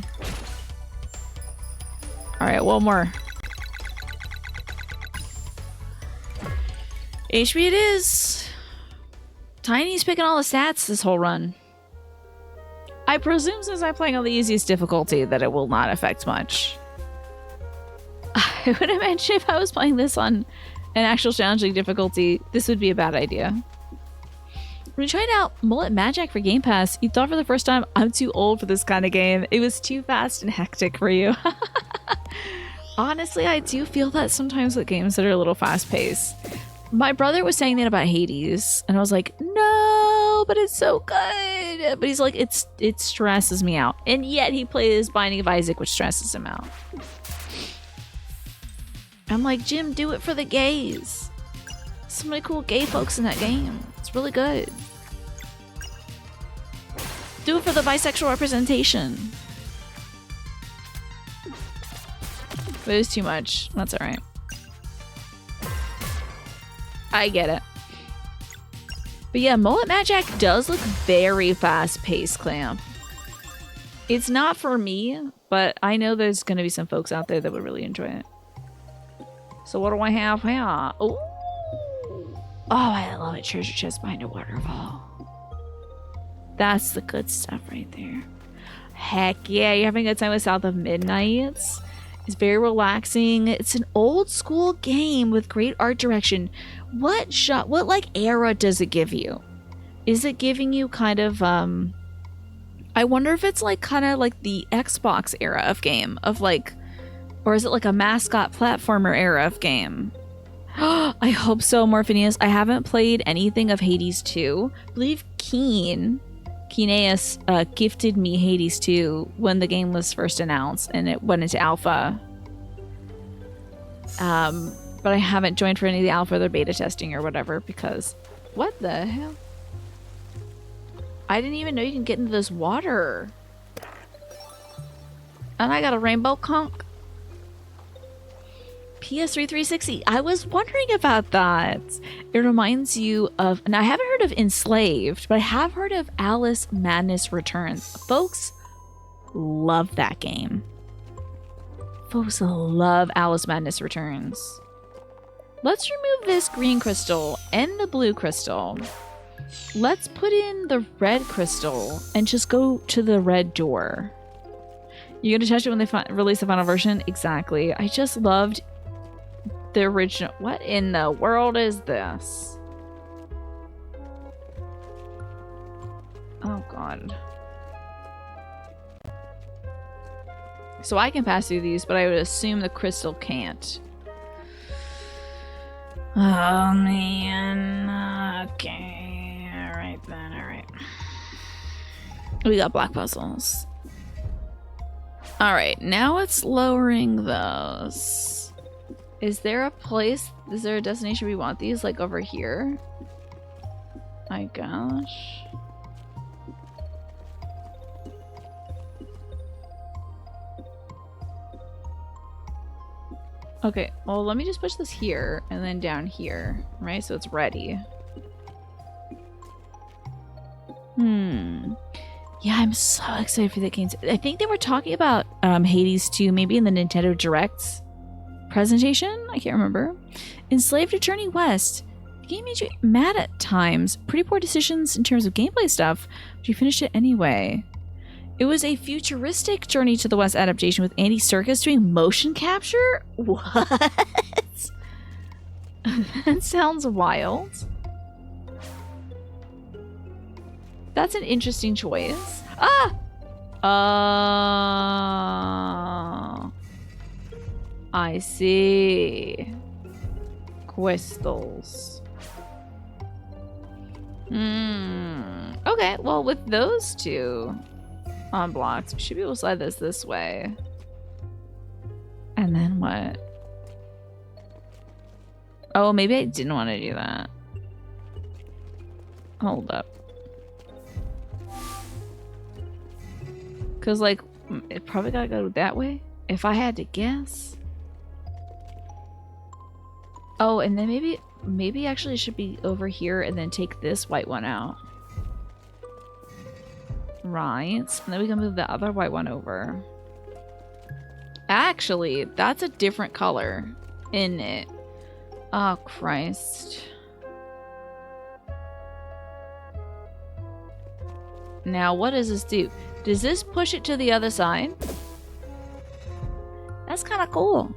Alright, one more. HP it is. Tiny's picking all the stats this whole run. I presume since I'm playing on the easiest difficulty that it will not affect much. I would imagine if I was playing this on an actual challenging difficulty, this would be a bad idea. When you tried out Mullet Magic for Game Pass, you thought for the first time, I'm too old for this kind of game. It was too fast and hectic for you. Honestly, I do feel that sometimes with games that are a little fast-paced. My brother was saying that about Hades, and I was like, no, but it's so good. But he's like, it stresses me out. And yet he plays Binding of Isaac, which stresses him out. I'm like, Jim, do it for the gays. So many cool gay folks in that game. It's really good. Do it for the bisexual representation. But it was too much. That's alright. I get it. But yeah, Mullet Magic does look very fast-paced, Clamp. It's not for me, but I know there's going to be some folks out there that would really enjoy it. So what do I have here? Oh, I love it. Treasure chest behind a waterfall. That's the good stuff right there. Heck yeah, you're having a good time with South of Midnight. It's very relaxing. It's an old school game with great art direction. what like era does it give you? Is it giving you kind of I wonder if it's like kind of like the Xbox era of game of like, or is it like a mascot platformer era of game? I hope so, Morphinius. I haven't played anything of Hades 2. I believe Keeneus gifted me Hades 2 when the game was first announced and it went into alpha. But I haven't joined for any of the alpha or beta testing or whatever because what the hell? I didn't even know you can get into this water. And I got a rainbow conch. PS3 360. I was wondering about that. It reminds you of, and I haven't heard of Enslaved, but I have heard of Alice Madness Returns. Folks love that game. Folks love Alice Madness Returns. Let's remove this green crystal and the blue crystal. Let's put in the red crystal and just go to the red door. You're gonna touch it when they release the final version? Exactly. I just loved the original. What in the world is this? Oh god. So I can pass through these, but I would assume the crystal can't. Oh man. Okay. Alright then, alright. We got black puzzles. Alright, now it's lowering those. Is there a place? Is there a destination we want these? Like over here? My gosh. Okay, well let me just push this here and then down here, right? So it's ready. Yeah, I'm so excited for the games. I think they were talking about Hades 2 maybe in the Nintendo Directs presentation? I can't remember. Enslaved to Journey West. The game made you mad at times. Pretty poor decisions in terms of gameplay stuff, but you finished it anyway. It was a futuristic Journey to the West adaptation with Andy Serkis doing motion capture? What? That sounds wild. That's an interesting choice. Ah! I see. Crystals. Okay, well with those two unblocked, we should be able to slide this way. And then what? Oh, maybe I didn't want to do that. Hold up. Because, like, it probably gotta go that way, if I had to guess. Oh, and then maybe actually it should be over here and then take this white one out. Right. And then we can move the other white one over. Actually, that's a different color, isn't it? Oh, Christ. Now, what does this do? Does this push it to the other side? That's kind of cool.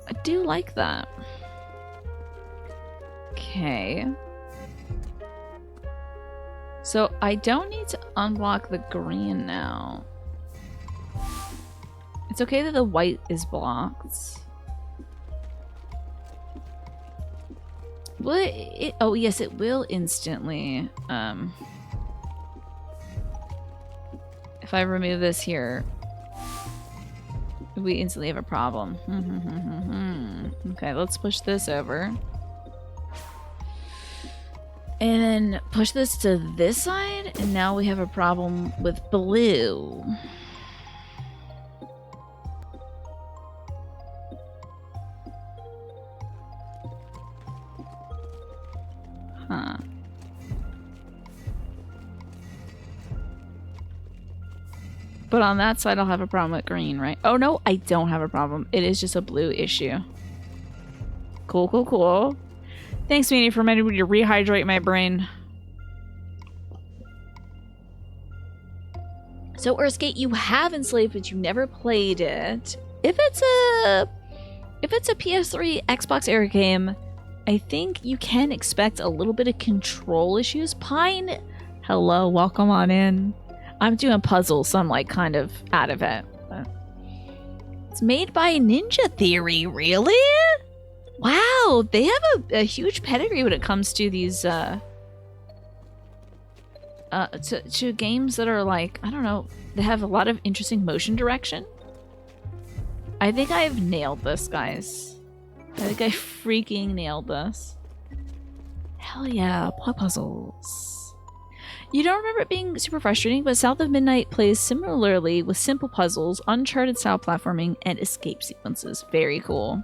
I do like that. Okay. So I don't need to unblock the green now. It's okay that the white is blocked. Will it, oh yes, it will instantly. If I remove this here, we instantly have a problem. Okay, let's push this over. And then push this to this side, and now we have a problem with blue. Huh. But on that side, I'll have a problem with green, right? Oh, no, I don't have a problem. It is just a blue issue. Cool, cool, cool. Thanks, Meanie, for reminding me to rehydrate my brain. So, Earthgate, you have Enslaved, but you never played it. If it's a If it's a PS3 Xbox era game, I think you can expect a little bit of control issues. Pine, hello, welcome on in. I'm doing puzzles, so I'm like kind of out of it. But it's made by Ninja Theory, really? Wow, they have a huge pedigree when it comes to these to games that are like, I don't know, they have a lot of interesting motion direction. I think I've nailed this, guys. I think I freaking nailed this. Hell yeah, plot puzzles. You don't remember it being super frustrating, but South of Midnight plays similarly with simple puzzles, Uncharted style platforming, and escape sequences. Very cool.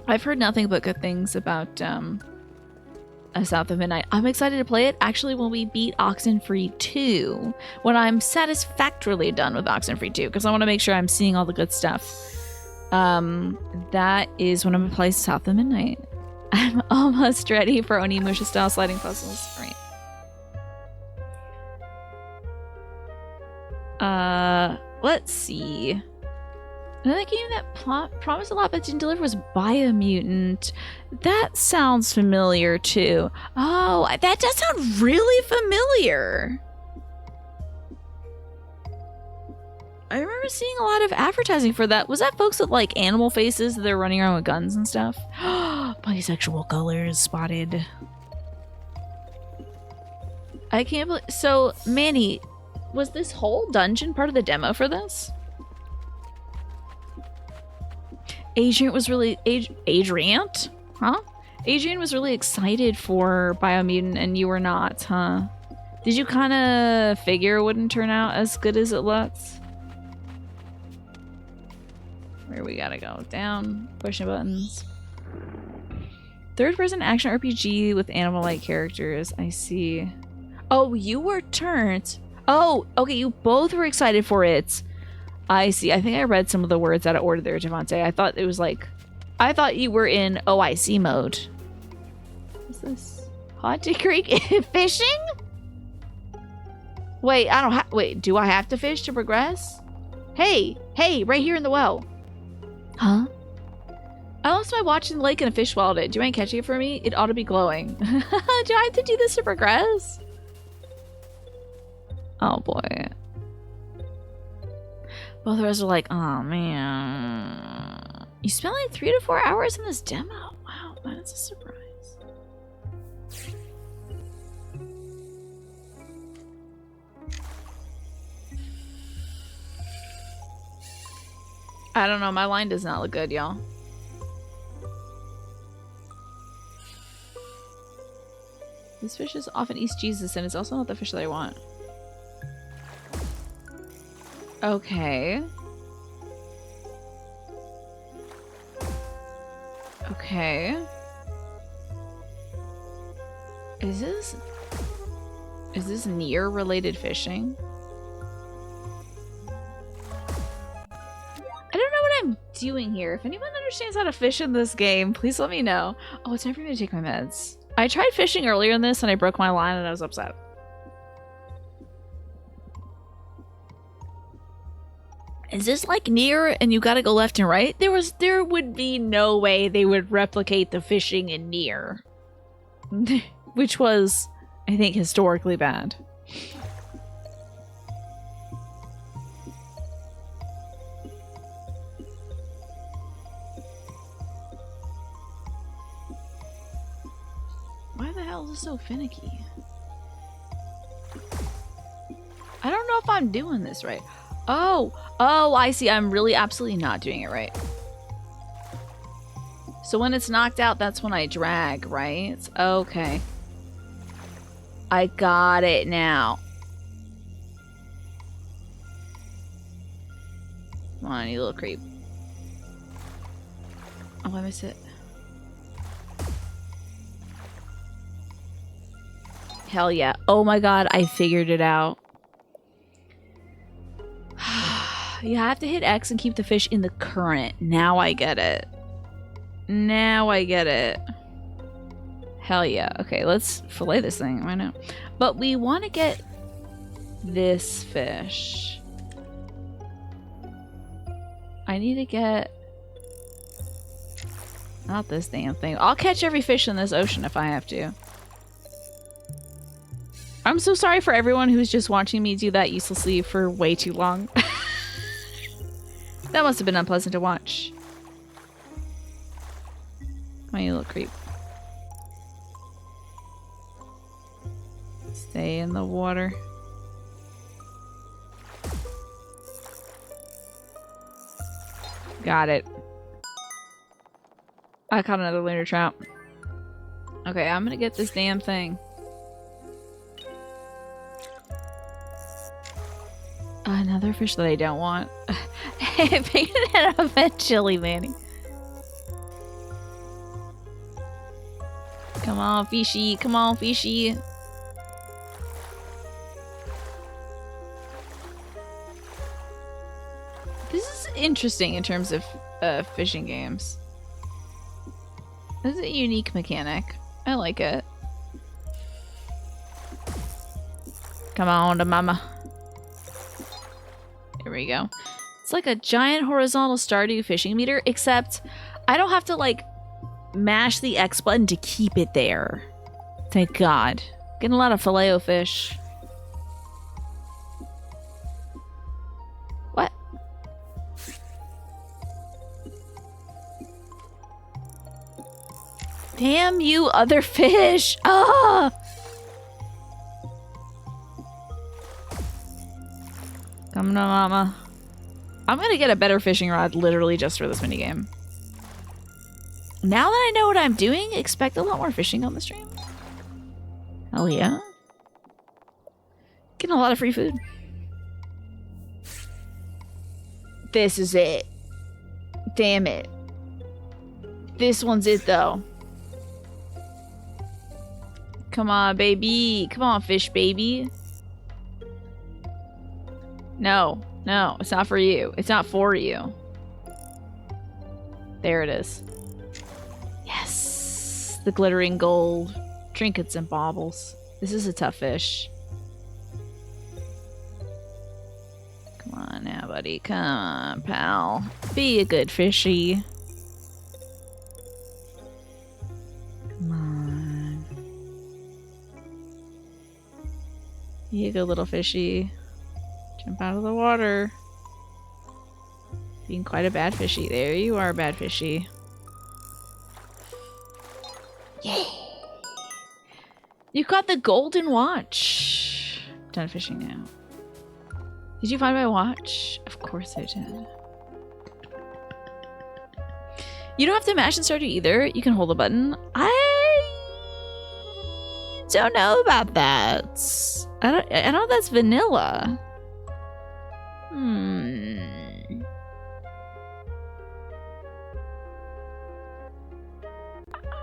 I've heard nothing but good things about South of Midnight. I'm excited to play it actually when we beat Oxenfree 2, when I'm satisfactorily done with Oxenfree 2, because I want to make sure I'm seeing all the good stuff. That is when I'm going to play South of Midnight. I'm almost ready for Onimusha style sliding puzzles. Great. Let's see. Another game that promised a lot but didn't deliver was Biomutant. That sounds familiar too. Oh, that does sound really familiar. I remember seeing a lot of advertising for that. Was that folks with like animal faces that they're running around with guns and stuff? Bisexual colors spotted. I can't believe. So, Manny, was this whole dungeon part of the demo for this? Adrian was really Adrian was really excited for Biomutant and you were not, huh? Did you kind of figure it wouldn't turn out as good as it looks? Where we gotta go? Down, pushing buttons. Third-person action RPG with animal-like characters. I see. Oh, you were turned. Oh, okay. You both were excited for it. I see. I think I read some of the words out of order there, Javante. I thought it was like, I thought you were in OIC mode. What's this? Haunted Creek fishing? Wait, wait, do I have to fish to progress? Hey, right here in the well. Huh? I lost my watch in the lake and a fish swallowed it. Do you mind catching it for me? It ought to be glowing. Do I have to do this to progress? Oh boy. Both of us are like, oh man. You spent like 3 to 4 hours in this demo. Wow, that's a surprise. I don't know, my line does not look good, y'all. This fish is often East Jesus, and it's also not the fish that I want. Okay. Okay. Is this near related fishing? I don't know what I'm doing here. If anyone understands how to fish in this game, please let me know. Oh, it's time for me to take my meds. I tried fishing earlier in this and I broke my line and I was upset. Is this like near and you gotta go left and right? There would be no way they would replicate the fishing in near. Which was, I think, historically bad. Why the hell is this so finicky? I don't know if I'm doing this right. Oh, I see. I'm really absolutely not doing it right. So when it's knocked out, that's when I drag, right? Okay. I got it now. Come on, you little creep. Oh, I missed it. Hell yeah. Oh my god, I figured it out. You have to hit X and keep the fish in the current. Now I get it. Now I get it. Hell yeah. Okay, let's fillet this thing. Why not? But we want to get this fish. I need to get Not this damn thing. I'll catch every fish in this ocean if I have to. I'm so sorry for everyone who's just watching me do that uselessly for way too long. That must have been unpleasant to watch. Come on, you little creep. Stay in the water. Got it. I caught another lunar trout. Okay, I'm gonna get this damn thing. Another fish that I don't want. I figured it out eventually, Manny. Come on, fishy. Come on, fishy. This is interesting in terms of fishing games. This is a unique mechanic. I like it. Come on to mama. Here we go. It's like a giant horizontal Stardew fishing meter, except I don't have to, like, mash the X button to keep it there. Thank God. Getting a lot of filet-o fish. What? Damn you, other fish! Ah! Come on, mama. I'm gonna get a better fishing rod literally just for this minigame. Now that I know what I'm doing, expect a lot more fishing on the stream. Hell yeah. Getting a lot of free food. This is it. Damn it. This one's it, though. Come on, baby. Come on, fish baby. No. No, it's not for you. It's not for you. There it is. Yes! The glittering gold. Trinkets and baubles. This is a tough fish. Come on now, buddy. Come on, pal. Be a good fishy. Come on. Be a good little fishy. Jump out of the water. Being quite a bad fishy. There you are, bad fishy. Yay! You caught the golden watch. Done fishing now. Did you find my watch? Of course I did. You don't have to mash and start it either. You can hold the button. I don't know about that. I know that's vanilla.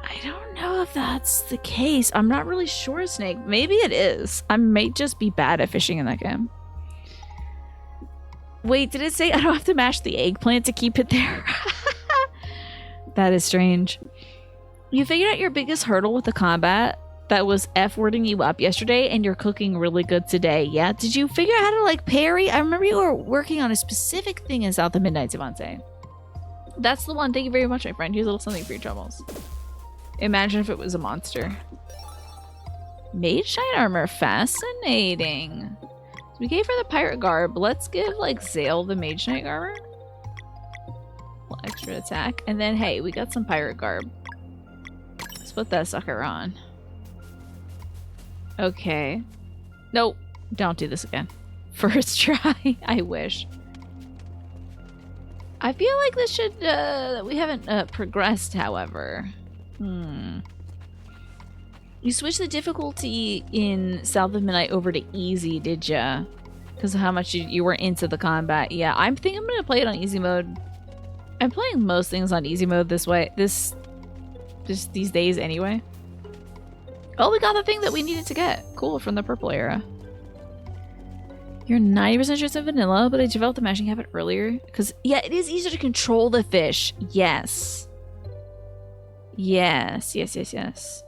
I don't know if that's the case. I'm not really sure, Snake. Maybe it is. I might just be bad at fishing in that game. Wait, did it say I don't have to mash the eggplant to keep it there? That is strange. You figured out your biggest hurdle with the combat that was F-wording you up yesterday, and you're cooking really good today. Yeah? Did you figure out how to, like, parry? I remember you were working on a specific thing in South of Midnight, Devontae. That's the one. Thank you very much, my friend. Here's a little something for your troubles. Imagine if it was a monster. Mage Knight armor. Fascinating. So we gave her the pirate garb. Let's give, like, Zale the Mage Knight armor. Well, extra attack. And then, hey, we got some pirate garb. Let's put that sucker on. Okay. Nope. Don't do this again. First try. I wish. I feel like this should, we haven't progressed, however. You switched the difficulty in South of Midnight over to easy, did ya? Because of how much you were into the combat. Yeah, I think I'm gonna play it on easy mode. I'm playing most things on easy mode this way. Just these days anyway. Oh, we got the thing that we needed to get. Cool, from the purple era. You're 90% sure it's a vanilla, but I developed the mashing habit earlier. Because, yeah, it is easier to control the fish. Yes. Yes, yes, yes, yes.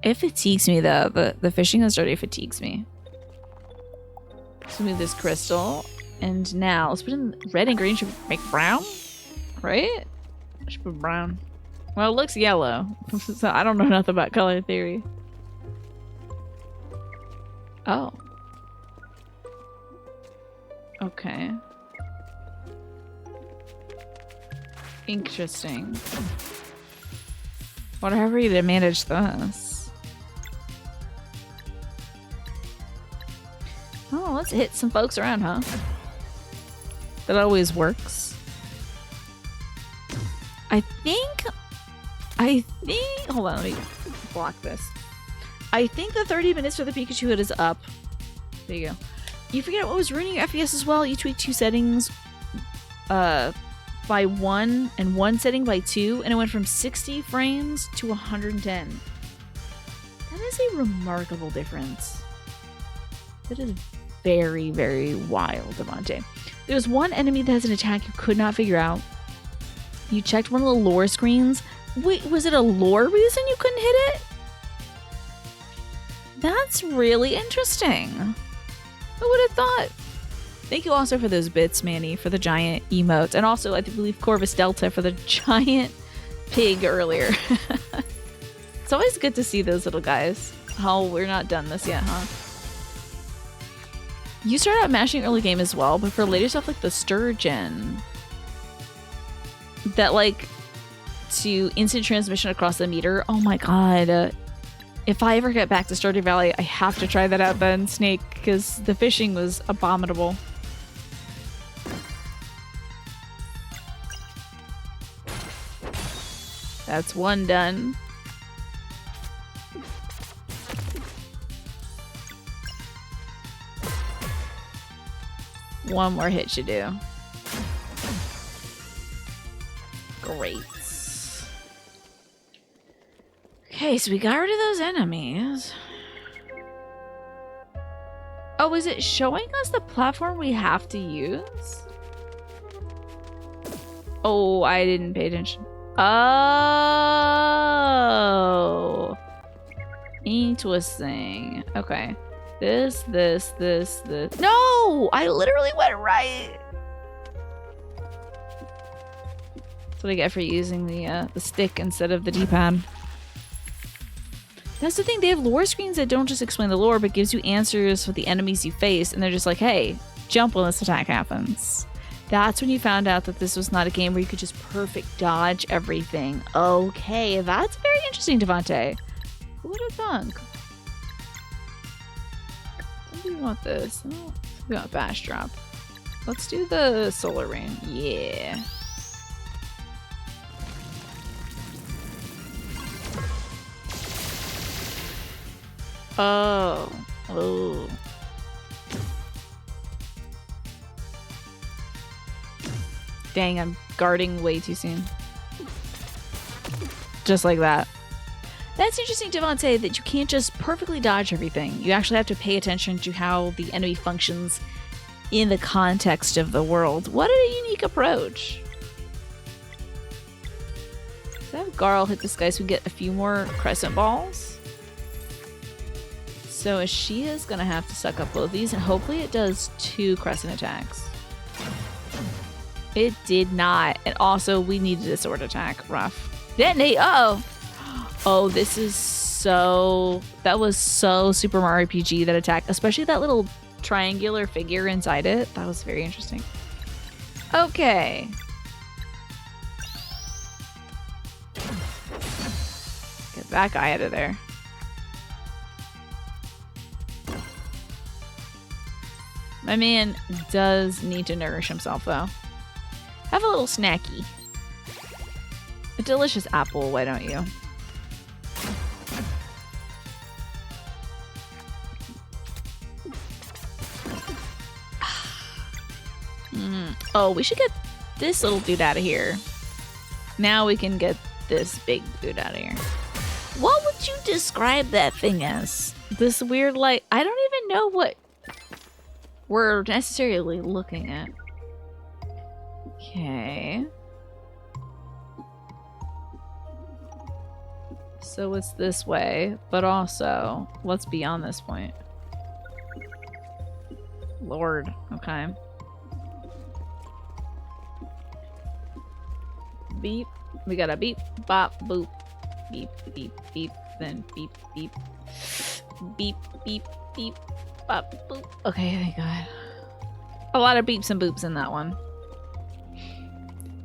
It fatigues me, though. The fishing has already fatigues me. Let's move this crystal. And now, let's put in red and green. Should we make brown? Right? Should put brown. Well, it looks yellow. So I don't know nothing about color theory. Oh. Okay. Interesting. Wonder how we to manage this. Oh, let's hit some folks around, huh? That always works. I think, hold on, let me block this. I think the 30 minutes for the Pikachu hood is up. There you go. You forget what was ruining your FPS as well? You tweaked 2 settings by 1 and 1 setting by 2, and it went from 60 frames to 110. That is a remarkable difference. That is very, very wild, Devontae. There's one enemy that has an attack you could not figure out. You checked one of the lore screens. Wait, was it a lore reason you couldn't hit it? That's really interesting. Who would have thought? Thank you also for those bits, Manny, for the giant emotes. And also, I believe Corvus Delta for the giant pig earlier. It's always good to see those little guys. Oh, we're not done this yet, huh? You started out mashing early game as well, but for later stuff like the Sturgeon, that like to instant transmission across the meter. Oh my god. If I ever get back to Stardew Valley, I have to try that out then, Snake, because the fishing was abominable. That's one done. One more hit should do. Great. Okay, so we got rid of those enemies. Oh, is it showing us the platform we have to use? Oh, I didn't pay attention. Oh. Interesting. Okay. This. No! I literally went right. That's what I get for using the stick instead of the D-pad. That's the thing, they have lore screens that don't just explain the lore, but gives you answers for the enemies you face, and they're just like, hey, jump when this attack happens. That's when you found out that this was not a game where you could just perfect dodge everything. Okay, that's very interesting, Devontae. Who would have thunk? What do we want this? Oh, we want fast drop. Let's do the solar rain. Yeah. Oh. Oh. Dang, I'm guarding way too soon. Just like that. That's interesting, Devontae, that you can't just perfectly dodge everything. You actually have to pay attention to how the enemy functions in the context of the world. What a unique approach. Let's have Garl hit this guy so we get a few more crescent balls. So she is going to have to suck up both these, and hopefully it does 2 crescent attacks. It did not. And also, we needed a sword attack. Rough. Detonate! Uh-oh! Oh, this is so... That was so Super Mario RPG, that attack. Especially that little triangular figure inside it. That was very interesting. Okay. Get that guy out of there. My man does need to nourish himself, though. Have a little snacky. A delicious apple, why don't you? Oh, we should get this little dude out of here. Now we can get this big dude out of here. What would you describe that thing as? This weird, like, I don't even know what we're necessarily looking at. Okay. So it's this way, but also, what's beyond this point? Lord, okay. Beep, We got a beep, bop, boop, beep, beep, beep, then beep, beep, beep, beep, beep, bop, boop. Okay, thank God. A lot of beeps and boops in that one.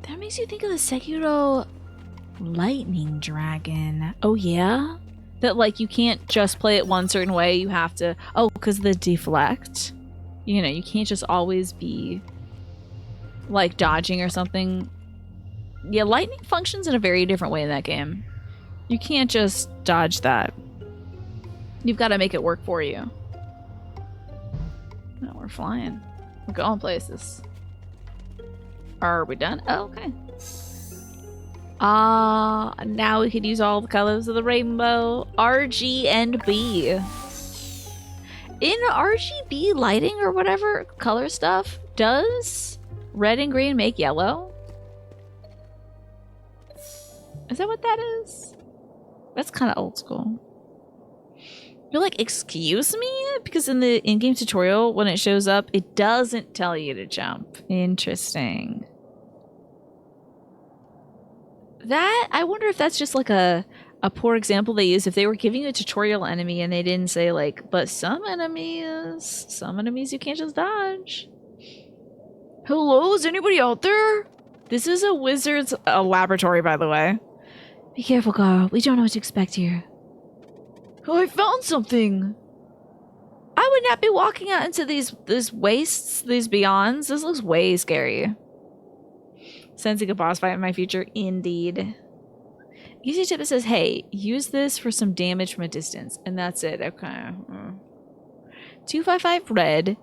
That makes you think of the Sekiro lightning dragon. Oh yeah? That like you can't just play it one certain way, you have to... Oh, because the deflect. You know, you can't just always be like dodging or something. Yeah, lightning functions in a very different way in that game. You can't just dodge that. You've got to make it work for you. No, we're flying. We're going places. Are we done? Oh, okay. Now we could use all the colors of the rainbow. R, G, and B. In RGB lighting or whatever color stuff, does red and green make yellow? Is that what that is? That's kind of old school. You're like, excuse me? Because in the in-game tutorial, when it shows up, it doesn't tell you to jump. Interesting. That, I wonder if that's just like a poor example they use. If they were giving you a tutorial enemy and they didn't say like, but some enemies you can't just dodge. Hello, is anybody out there? This is a wizard's laboratory, by the way. Be careful, Carl. We don't know what to expect here. Oh, I found something. I would not be walking out into these wastes, these beyonds. This looks way scary. Sensing a boss fight in my future, indeed. Easy tip that says, hey, use this for some damage from a distance. And that's it. Okay. 255 red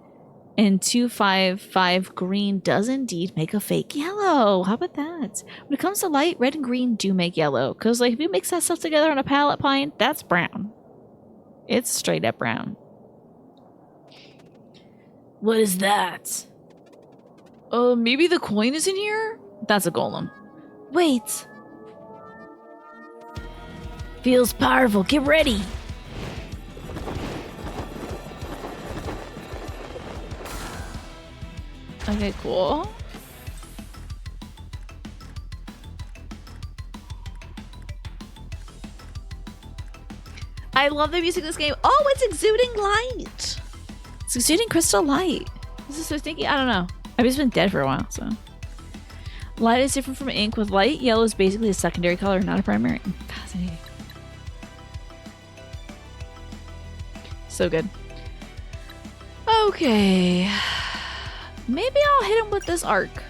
and 255 green does indeed make a fake yellow. How about that? When it comes to light, red and green do make yellow. Because like if you mix that stuff together on a palette pine, that's brown. It's straight up brown. What is that? Maybe the coin is in here? That's a golem. Wait. Feels powerful. Get ready. Okay, cool. I love the music of this game. Oh, it's exuding light. It's exuding crystal light. This is so stinky. I don't know. I've just been dead for a while, so. Light is different from ink. With light, yellow is basically a secondary color, not a primary. Fascinating. So good. Okay. Maybe I'll hit him with this arc.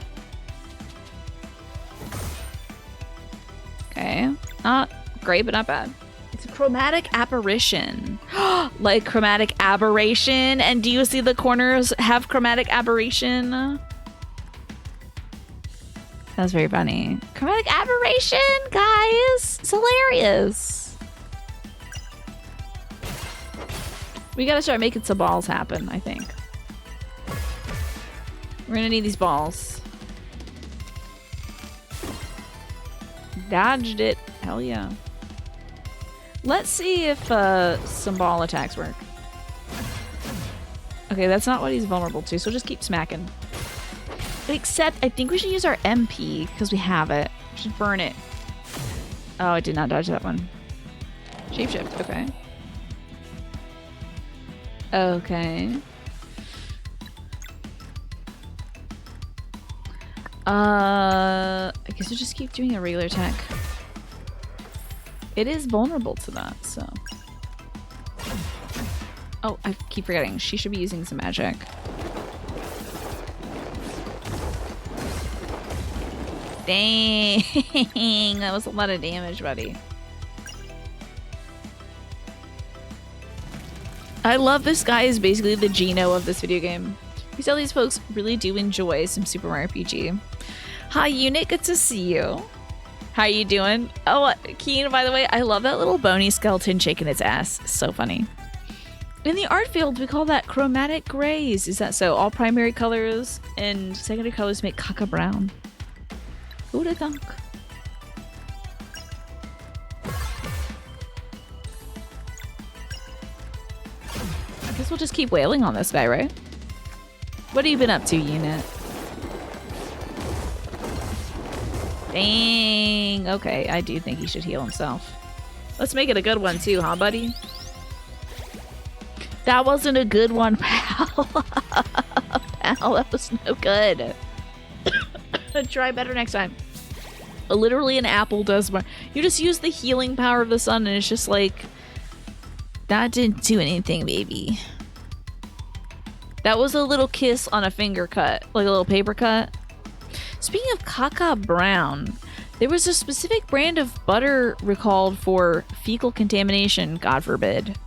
Okay. Not great, but not bad. It's a chromatic apparition. Like chromatic aberration. And do you see the corners have chromatic aberration? That's very funny. Chromatic aberration, guys. It's hilarious. We gotta start making some balls happen, I think. We're gonna need these balls. Dodged it. Hell yeah. Let's see if some ball attacks work. Okay, that's not what he's vulnerable to, so just keep smacking. Except, I think we should use our MP, because we have it. We should burn it. Oh, I did not dodge that one. Shapeshift, okay. Okay. I guess we'll just keep doing a regular attack. It is vulnerable to that, so. Oh, I keep forgetting. She should be using some magic. Dang, that was a lot of damage, buddy. I love this guy is basically the Geno of this video game. You tell these folks really do enjoy some Super Mario RPG. Hi, Unit, good to see you. How you doing? Oh, Keen, by the way, I love that little bony skeleton shaking its ass. So funny. In the art field, we call that chromatic grays. Is that so? All primary colors and secondary colors make caca brown. Who'd have thunk? I guess we'll just keep wailing on this guy, right? What have you been up to, Unit? Dang. Okay, I do think he should heal himself. Let's make it a good one too, huh, buddy? That wasn't a good one, pal. Pal, that was no good. Try better next time. Literally an apple does more. You just use the healing power of the sun and it's just like... That didn't do anything, baby. That was a little kiss on a finger cut. Like a little paper cut. Speaking of caca brown, there was a specific brand of butter recalled for fecal contamination, God forbid.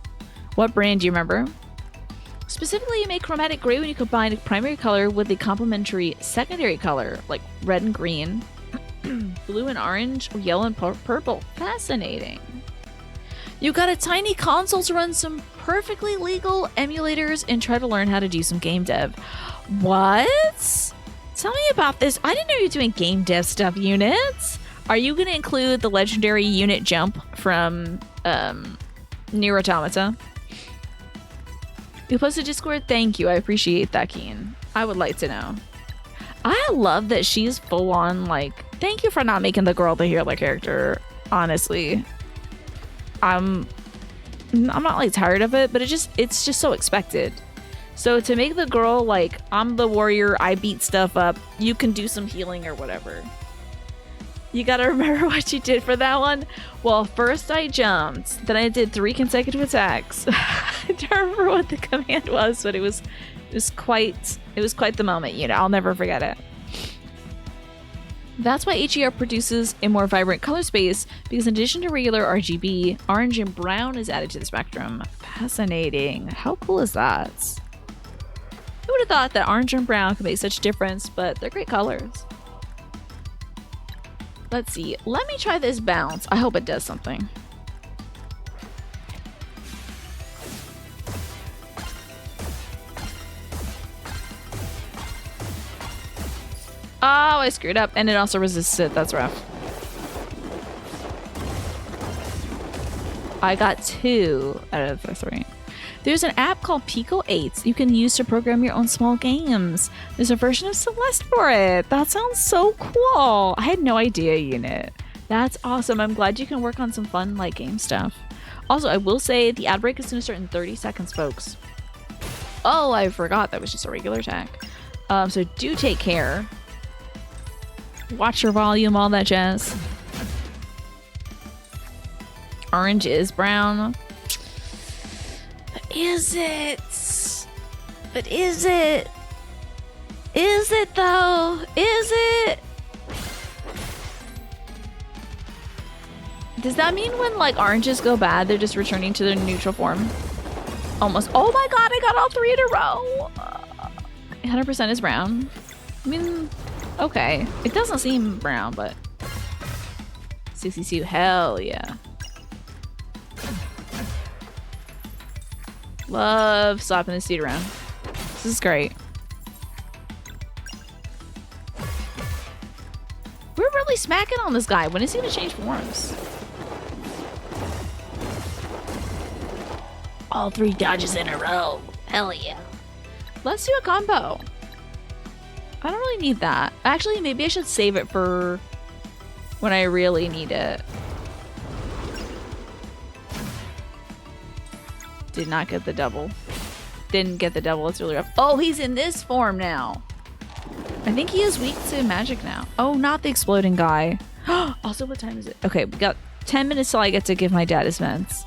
What brand do you remember? Specifically, you make chromatic gray when you combine a primary color with a complementary secondary color, like red and green, blue and orange, or yellow and purple. Fascinating. You got a tiny console to run some perfectly legal emulators and try to learn how to do some game dev. What? Tell me about this. I didn't know you were doing game dev stuff, units. Are you going to include the legendary unit jump from Nier Automata? You posted Discord? Thank you. I appreciate that, Keen. I would like to know. I love that she's full on like, thank you for not making the girl the healer character, honestly. I'm not like tired of it, but it's just so expected. So to make the girl like, I'm the warrior, I beat stuff up, you can do some healing or whatever. You gotta remember what you did for that one. Well, first I jumped, then I did 3 consecutive attacks. I don't remember what the command was, but it was quite the moment, you know, I'll never forget it. That's why HER produces a more vibrant color space, because in addition to regular RGB, orange and brown is added to the spectrum. Fascinating. How cool is that? Who would have thought that orange and brown could make such a difference, but they're great colors. Let's see. Let me try this bounce. I hope it does something. Oh, I screwed up. And it also resists it. That's rough. I got 2 out of the 3. There's an app called Pico 8 you can use to program your own small games. There's a version of Celeste for it. That sounds so cool. I had no idea, Unit. That's awesome. I'm glad you can work on some fun like game stuff. Also, I will say the ad break is going to start in 30 seconds, folks. Oh, I forgot that was just a regular attack. So do take care. Watch your volume, all that jazz. Orange is brown. But is it? But is it? Is it though? Is it? Does that mean when like oranges go bad, they're just returning to their neutral form? Almost. Oh my god, I got all 3 in a row. 100% is brown. I mean, okay. It doesn't seem brown, but 62. Hell yeah. Love slapping the seat around. This is great. We're really smacking on this guy. When is he gonna change forms? All 3 dodges in a row. Hell yeah. Let's do a combo. I don't really need that. Actually, maybe I should save it for when I really need it. Did not get the double. Didn't get the double. It's really rough. Oh, he's in this form now. I think he is weak to magic now. Oh, not the exploding guy. Also, what time is it? Okay, we got 10 minutes till I get to give my dad his meds.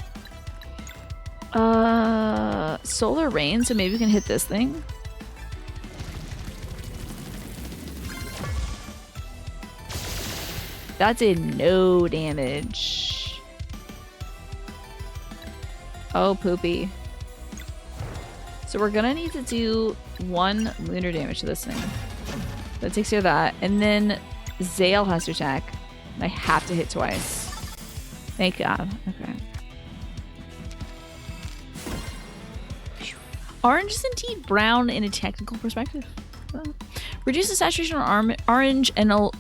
Solar rain, so maybe we can hit this thing. That did no damage. Oh, poopy. So we're gonna need to do 1 lunar damage to this thing. That takes care of that. And then Zale has to attack. And I have to hit twice. Thank God. Okay. Orange is indeed brown in a technical perspective. Reduce the saturation on orange and it'll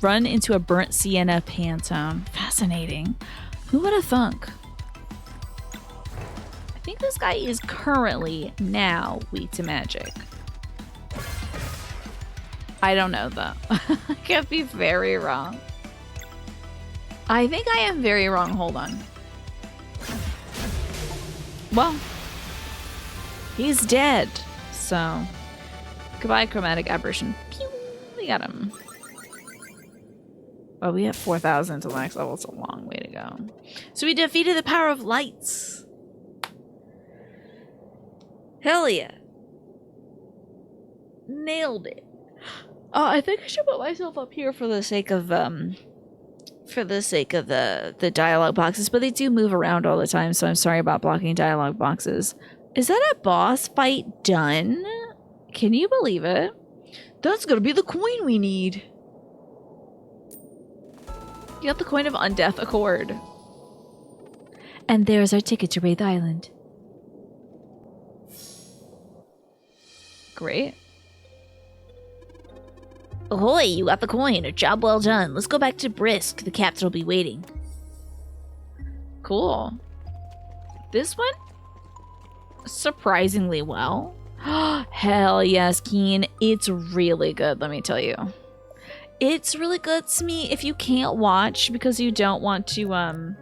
run into a burnt sienna Pantone. Fascinating. Who would have thunk? I think this guy is currently now weak to magic. I don't know though. I could be very wrong. I think I am very wrong. Hold on. Well, he's dead. So, goodbye, chromatic apparition. Pew! We got him. Oh, we have 4,000 to the next level. It's a long way to go. So we defeated the power of lights. Hell yeah. Nailed it. Oh, I think I should put myself up here for the sake of the dialogue boxes, but they do move around all the time, so I'm sorry about blocking dialogue boxes. Is that a boss fight done? Can you believe it? That's gonna be the coin we need. You got the coin of Undeath Accord. And there's our ticket to Wraith Island. Great. Ahoy, you got the coin. A job well done. Let's go back to Brisk. The captain will be waiting. Cool. This one? Surprisingly well. Hell yes, Keen. It's really good, let me tell you. It's really good, Smee. If you can't watch because you don't want to, you don't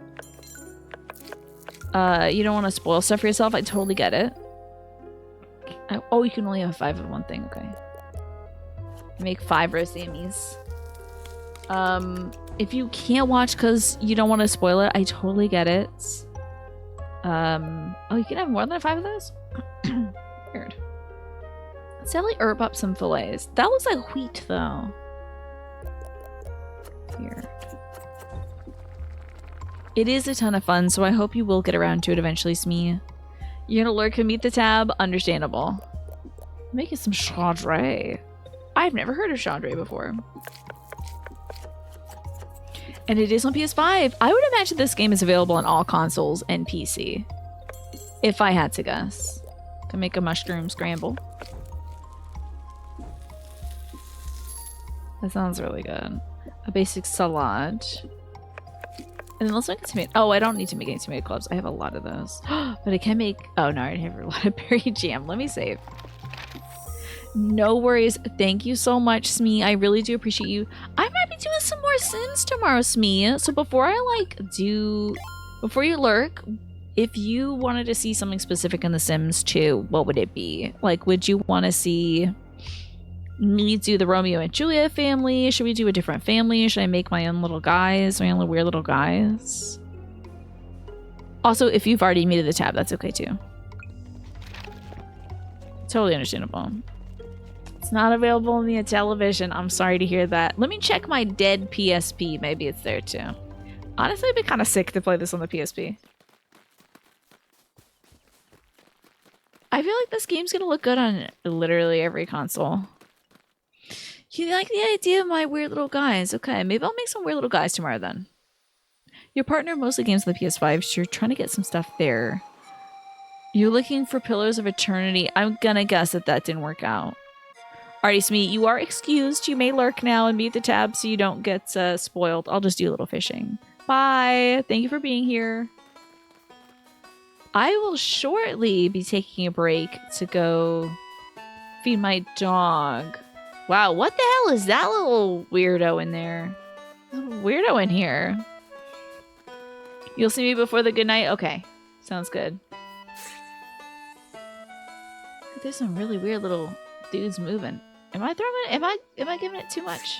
want to spoil stuff for yourself, I totally get it. Oh, you can only have 5 of one thing. Okay. Make 5 roast Amy's. If you can't watch because you don't want to spoil it, I totally get it. Oh, you can have more than 5 of those? Weird. Let's definitely herb up some fillets. That looks like wheat, though. Here. It is a ton of fun, so I hope you will get around to it eventually, Smee. You're gonna lurk and meet the tab? Understandable. Making some Chandray. I've never heard of Chandray before. And it is on PS5. I would imagine this game is available on all consoles and PC. If I had to guess. Can make a mushroom scramble. That sounds really good. A basic salad. And then let's make a tomato. Oh, I don't need to make any tomato clubs. I have a lot of those. But I can make... Oh, no, I have a lot of berry jam. Let me save. No worries. Thank you so much, Smee. I really do appreciate you. I might be doing some more Sims tomorrow, Smee. So before before you lurk, if you wanted to see something specific in The Sims 2, what would it be? Like, would you want to see me do the Romeo and Juliet family? Should we do a different family? Should I make my own little guys? My own little weird little guys? Also, if you've already muted the tab, that's okay too. Totally understandable. It's not available on the television. I'm sorry to hear that. Let me check my dead PSP. Maybe it's there too. Honestly, I'd be kind of sick to play this on the PSP. I feel like this game's gonna look good on literally every console. You like the idea of my weird little guys? Okay, maybe I'll make some weird little guys tomorrow then. Your partner mostly games on the PS5, so you're trying to get some stuff there. You're looking for Pillars of Eternity. I'm gonna guess that didn't work out. Alrighty, Smee, you are excused. You may lurk now and mute the tab so you don't get spoiled. I'll just do a little fishing. Bye. Thank you for being here. I will shortly be taking a break to go feed my dog. Wow, what the hell is that little weirdo in there? Little weirdo in here. You'll see me before the good night? Okay, sounds good. There's some really weird little dudes moving. Am I giving it too much?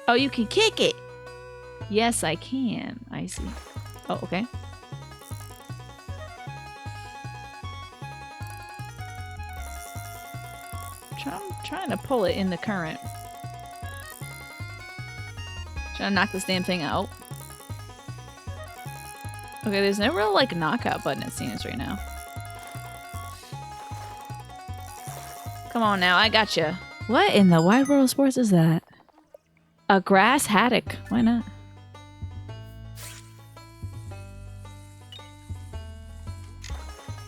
Oh, you can kick it. Yes, I can. I see. Oh, okay. I'm trying to pull it in the current. Trying to knock this damn thing out. Okay, there's no real like knockout button it seems right now. Come on now, I gotcha. What in the wide world of sports is that? A grass haddock. Why not?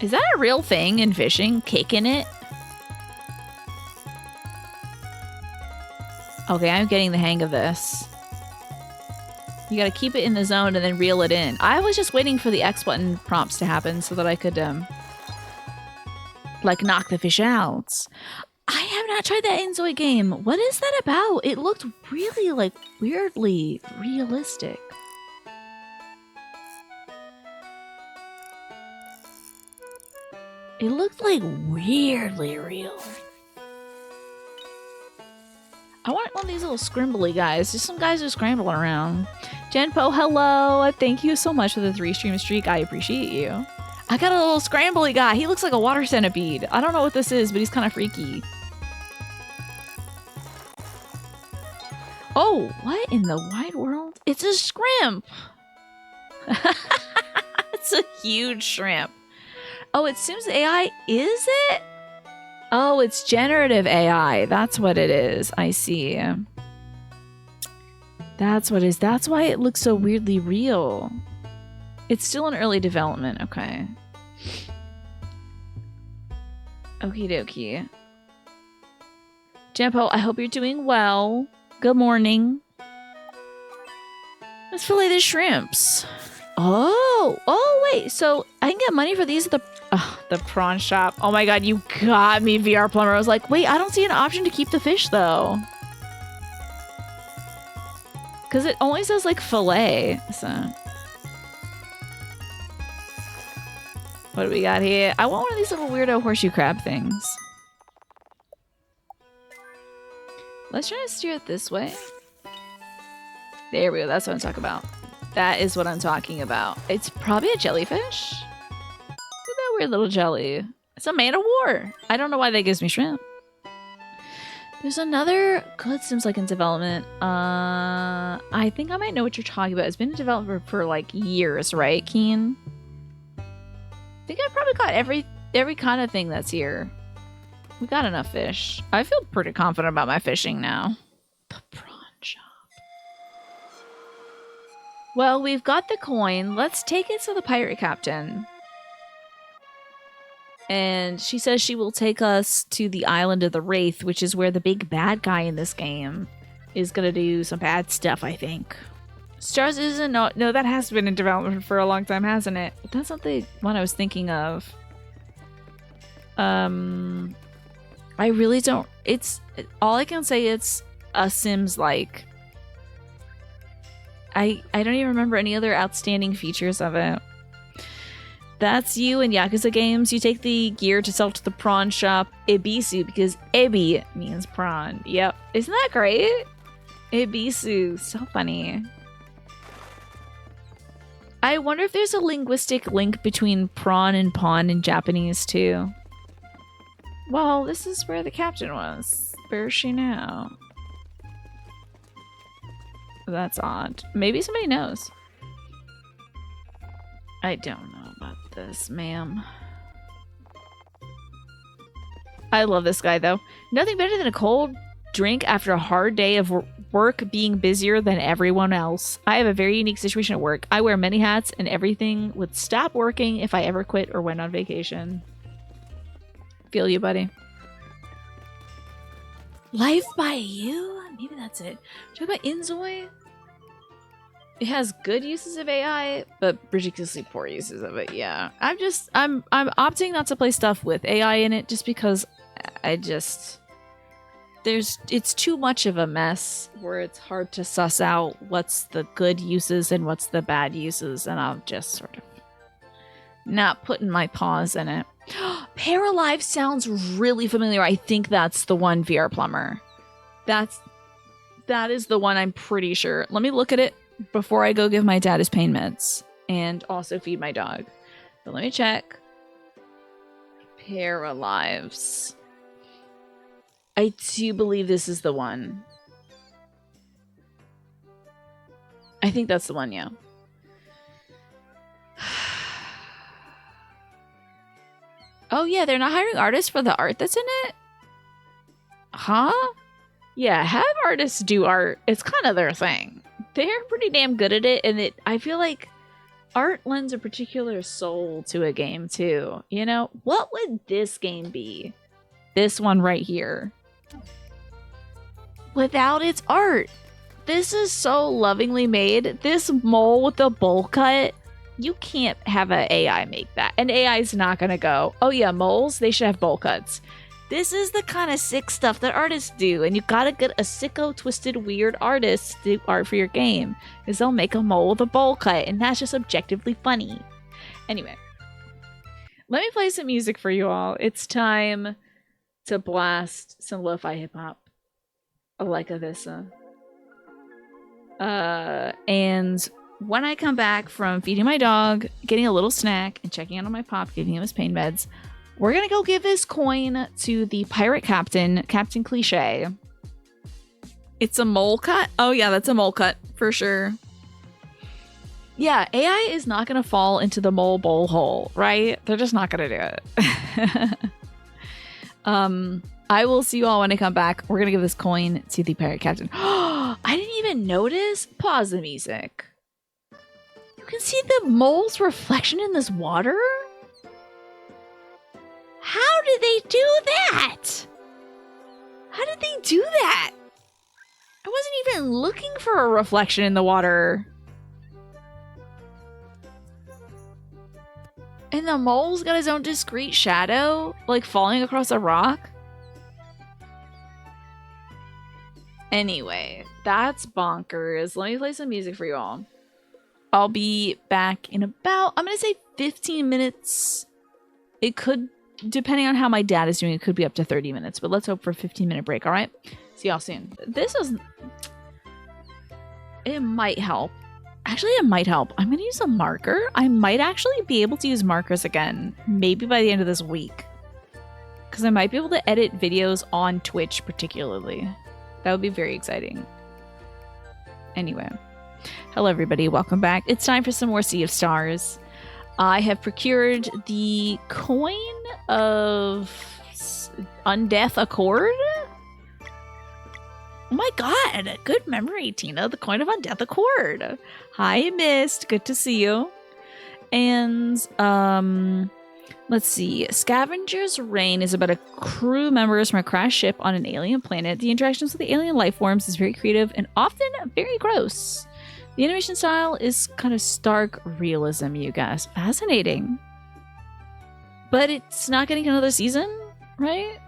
Is that a real thing in fishing? Kicking it? Okay, I'm getting the hang of this. You gotta keep it in the zone and then reel it in. I was just waiting for the X button prompts to happen so that I could, like, knock the fish out. I have not tried that Inzoi game. What is that about? It looked really, like, weirdly realistic. It looked, like, weirdly real. I want one of these little scrimbly guys. Just some guys who are scrambling around. Genpo, hello. Thank you so much for the 3-stream streak. I appreciate you. I got a little scrambly guy. He looks like a water centipede. I don't know what this is, but he's kind of freaky. Oh, what in the wide world? It's a shrimp. It's a huge shrimp. Oh, it seems AI, is it? Oh, it's generative AI. That's what it is. I see. That's what it is. That's why it looks so weirdly real. It's still in early development. Okay. Okie dokie. Jampo, I hope you're doing well. Good morning. Let's fillet the shrimps. Oh, wait. So I can get money for these at the prawn shop. Oh my god, you got me, VR Plumber. I was like, wait, I don't see an option to keep the fish though. Because it only says like fillet. So what do we got here? I want one of these little weirdo horseshoe crab things. Let's try to steer it this way. There we go. That's what I'm talking about. That is what I'm talking about. It's probably a jellyfish. Look at that weird little jelly. It's a man of war. I don't know why that gives me shrimp. There's another good Sims like in development. I think I might know what you're talking about. It's been in development for like years, right, Keen? I think I probably got every kind of thing that's here. We got enough fish. I feel pretty confident about my fishing now. The prawn shop. Well, we've got the coin. Let's take it to the pirate captain. And she says she will take us to the island of the Wraith, which is where the big bad guy in this game is going to do some bad stuff, I think. Stars isn't... No, that has been in development for a long time, hasn't it? That's not the one I was thinking of. I really don't... It's... All I can say, it's a Sims-like. I don't even remember any other outstanding features of it. That's you in Yakuza games. You take the gear to sell to the prawn shop, Ebisu, because Ebi means prawn. Yep. Isn't that great? Ebisu. So funny. I wonder if there's a linguistic link between prawn and pawn in Japanese, too. Well, this is where the captain was. Where is she now? That's odd. Maybe somebody knows. I don't know about this, ma'am. I love this guy, though. Nothing better than a cold drink after a hard day of work being busier than everyone else. I have a very unique situation at work. I wear many hats and everything would stop working if I ever quit or went on vacation. Feel you, buddy. Life by You? Maybe that's it. Talk about Inzoi. It has good uses of AI, but ridiculously poor uses of it. Yeah, I'm opting not to play stuff with AI in it just because it's too much of a mess where it's hard to suss out what's the good uses and what's the bad uses, and I'll just sort of not putting my paws in it. Paralive sounds really familiar. I think that's the one, VR Plumber. That is the one, I'm pretty sure. Let me look at it before I go give my dad his pain meds and also feed my dog. But let me check. Paralives. I do believe this is the one. I think that's the one, yeah. Oh yeah, they're not hiring artists for the art that's in it? Huh? Yeah, have artists do art. It's kind of their thing. They're pretty damn good at it, and I feel like art lends a particular soul to a game too. You know, what would this game be? This one right here. Without its art. This is so lovingly made. This mole with the bowl cut. You can't have an AI make that. And AI is not going to go, oh yeah, moles, they should have bowl cuts. This is the kind of sick stuff that artists do, and you gotta get a sicko, twisted, weird artist to do art for your game, because they'll make a mole with a bowl cut, and that's just objectively funny. Anyway, let me play some music for you all. It's time to blast some lo-fi hip-hop. Like this. And when I come back from feeding my dog, getting a little snack, and checking in on my pop, giving him his pain meds, we're gonna go give this coin to the pirate captain, Captain Cliche. It's a mole cut? Oh yeah, that's a mole cut, for sure. Yeah, AI is not gonna fall into the mole bowl hole, right? They're just not gonna do it. I will see you all when I come back. We're gonna give this coin to the pirate captain. I didn't even notice. Pause the music. You can see the mole's reflection in this water? How did they do that? How did they do that? I wasn't even looking for a reflection in the water. And the mole's got his own discreet shadow, like falling across a rock. Anyway, that's bonkers. Let me play some music for you all. I'll be back in about, I'm going to say 15 minutes. It could, depending on how my dad is doing, it could be up to 30 minutes. But let's hope for a 15-minute break, all right? See y'all soon. This is, it might help. Actually, it might help. I'm going to use a marker. I might actually be able to use markers again, maybe by the end of this week. Because I might be able to edit videos on Twitch particularly. That would be very exciting. Anyway. Hello, everybody. Welcome back. It's time for some more Sea of Stars. I have procured the coin of Undeath Accord. Oh my god. Good memory, Tina. The coin of Undeath Accord. Hi, Mist. Good to see you. And, let's see. Scavenger's Reign is about a crew members from a crashed ship on an alien planet. The interactions with the alien life forms is very creative and often very gross. The animation style is kind of stark realism, you guys. Fascinating. But it's not getting another season, right?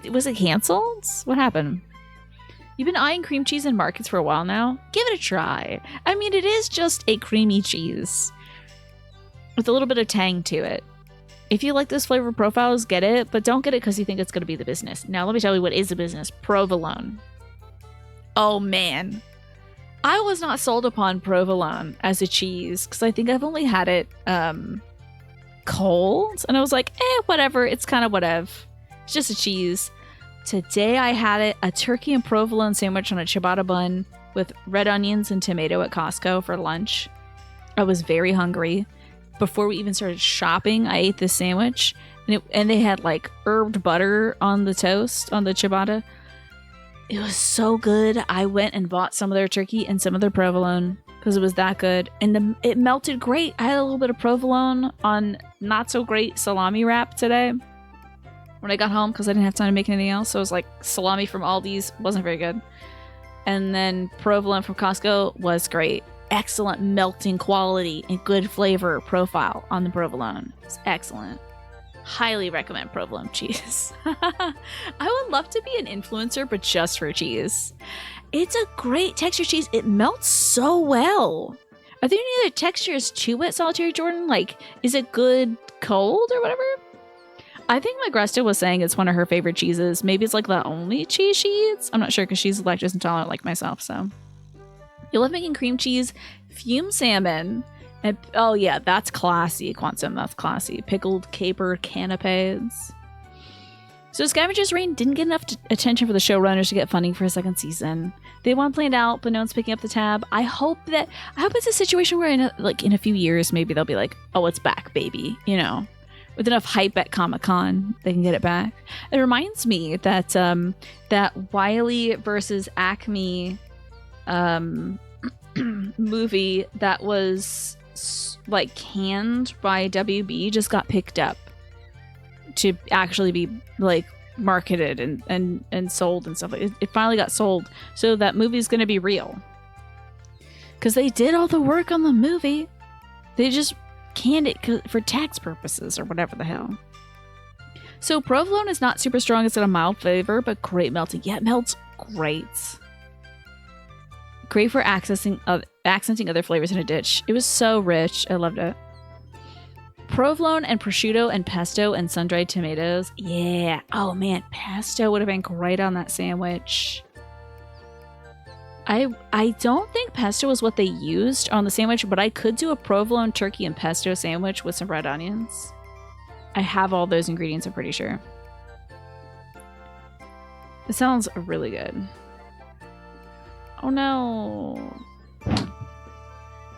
Was it canceled? What happened? You've been eyeing cream cheese in markets for a while now? Give it a try. I mean, it is just a creamy cheese with a little bit of tang to it. If you like those flavor profiles, get it, but don't get it because you think it's going to be the business. Now, let me tell you what is the business. Provolone. Oh, man. I was not sold upon provolone as a cheese because I think I've only had it cold. And I was like, whatever. It's kind of whatever. It's just a cheese. Today I had it, a turkey and provolone sandwich on a ciabatta bun with red onions and tomato at Costco for lunch. I was very hungry. Before we even started shopping, I ate this sandwich. And they had like herbed butter on the toast, on the ciabatta. It was so good. I went and bought some of their turkey and some of their provolone because it was that good. And it melted great. I had a little bit of provolone on not so great salami wrap today when I got home because I didn't have time to make anything else. So it was like salami from Aldi's. Wasn't very good. And then provolone from Costco was great. Excellent melting quality and good flavor profile on the provolone. It's excellent. Highly recommend provolone cheese. I would love to be an influencer, but just for cheese. It's a great texture cheese. It melts so well. Are there any other textures to it, Solitary Jordan? Like, is it good cold or whatever? I think my Gresta was saying it's one of her favorite cheeses. Maybe it's like the only cheese she eats. I'm not sure because she's lactose intolerant like myself, so. You love making cream cheese, fume salmon, and oh yeah, that's classy, Quantum, that's classy. Pickled caper canapes. So Scavenger's Reign didn't get enough attention for the showrunners to get funding for a second season. They want planned out, but no one's picking up the tab. I hope it's a situation where in a few years, maybe they'll be like, oh, it's back, baby, you know. With enough hype at Comic-Con, they can get it back. It reminds me that that Wiley versus Acme movie that was like canned by WB just got picked up to actually be like marketed and sold and stuff. It finally got sold, so that movie's gonna be real because they did all the work on the movie. They just canned it for tax purposes or whatever the hell. So provolone is not super strong. It's got a mild flavor, but great melting. Yeah, it melts great. Great for accenting other flavors in a dish. It was so rich. I loved it. Provolone and prosciutto and pesto and sun-dried tomatoes. Yeah. Oh man, pesto would have been great on that sandwich. I don't think pesto was what they used on the sandwich, but I could do a provolone turkey and pesto sandwich with some red onions. I have all those ingredients, I'm pretty sure. It sounds really good. Oh no.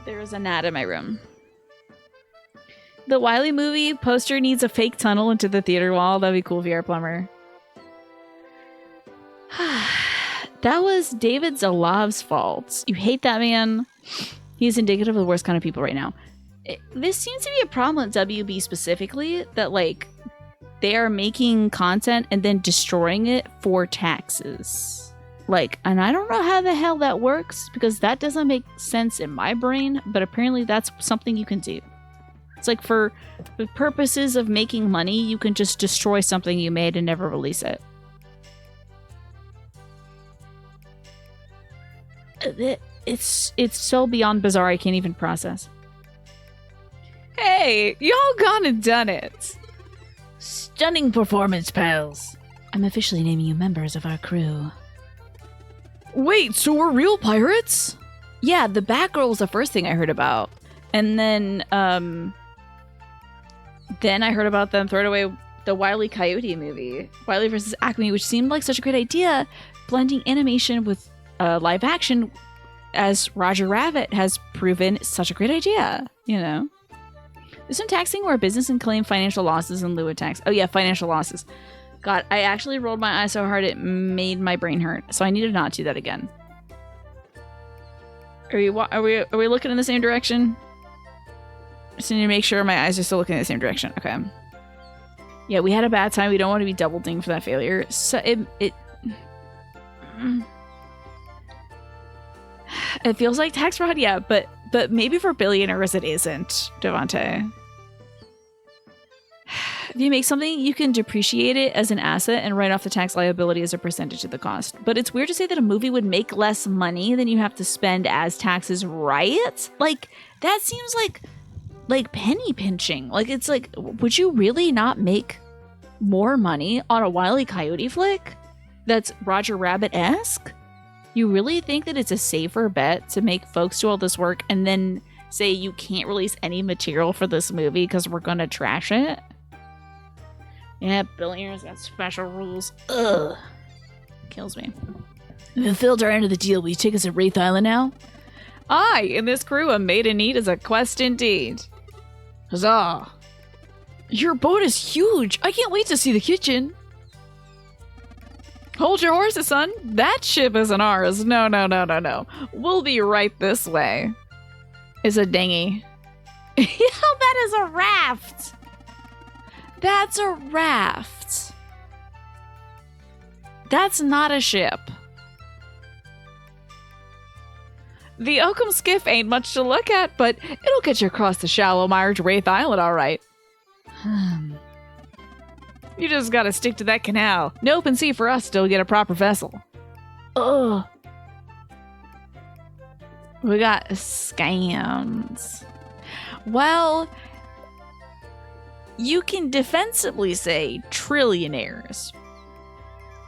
There's a gnat in my room. The Wile E. movie poster needs a fake tunnel into the theater wall. That'd be cool, VR Plumber. That was David Zalav's fault. You hate that man. He's indicative of the worst kind of people right now. This seems to be a problem with WB specifically, that like they are making content and then destroying it for taxes. Like, and I don't know how the hell that works because that doesn't make sense in my brain, but apparently that's something you can do. It's like for the purposes of making money, you can just destroy something you made and never release it. It's so beyond bizarre I can't even process. Hey, y'all gone and done it. Stunning performance, pals. I'm officially naming you members of our crew. Wait, so we're real pirates? Yeah, the Batgirl was the first thing I heard about. And then I heard about them throwing away the Wile E. Coyote movie, Wile E. vs. Acme, which seemed like such a great idea, blending animation with live action, as Roger Rabbit has proven such a great idea, you know? There's some taxing where a business can claim financial losses in lieu of tax. Oh yeah, financial losses. God, I actually rolled my eyes so hard it made my brain hurt, so I need to not do that again. Are we looking in the same direction? Just need to make sure my eyes are still looking in the same direction. Okay. Yeah, we had a bad time. We don't want to be double dinged for that failure. So it feels like tax fraud, yeah, but maybe for billionaires it isn't, Devante. If you make something, you can depreciate it as an asset and write off the tax liability as a percentage of the cost. But it's weird to say that a movie would make less money than you have to spend as taxes, right? Like, that seems like penny pinching. Like, it's like, would you really not make more money on a Wile E. Coyote flick that's Roger Rabbit-esque? You really think that it's a safer bet to make folks do all this work and then say you can't release any material for this movie because we're gonna trash it? Yeah, billionaires got special rules. Ugh. Kills me. We fulfilled our end of the deal. Will you take us to Wraith Island now? Aye, in this crew, a maiden need is a quest indeed. Huzzah! Your boat is huge! I can't wait to see the kitchen! Hold your horses, son! That ship isn't ours! No. We'll be right this way. It's a dinghy. Yeah, that is a raft! That's a raft! That's not a ship. The Oakham skiff ain't much to look at, but it'll get you across the shallow mire to Wraith Island, all right. You just gotta stick to that canal. No open sea for us till we get a proper vessel. Ugh. We got scams. Well, you can defensively say trillionaires.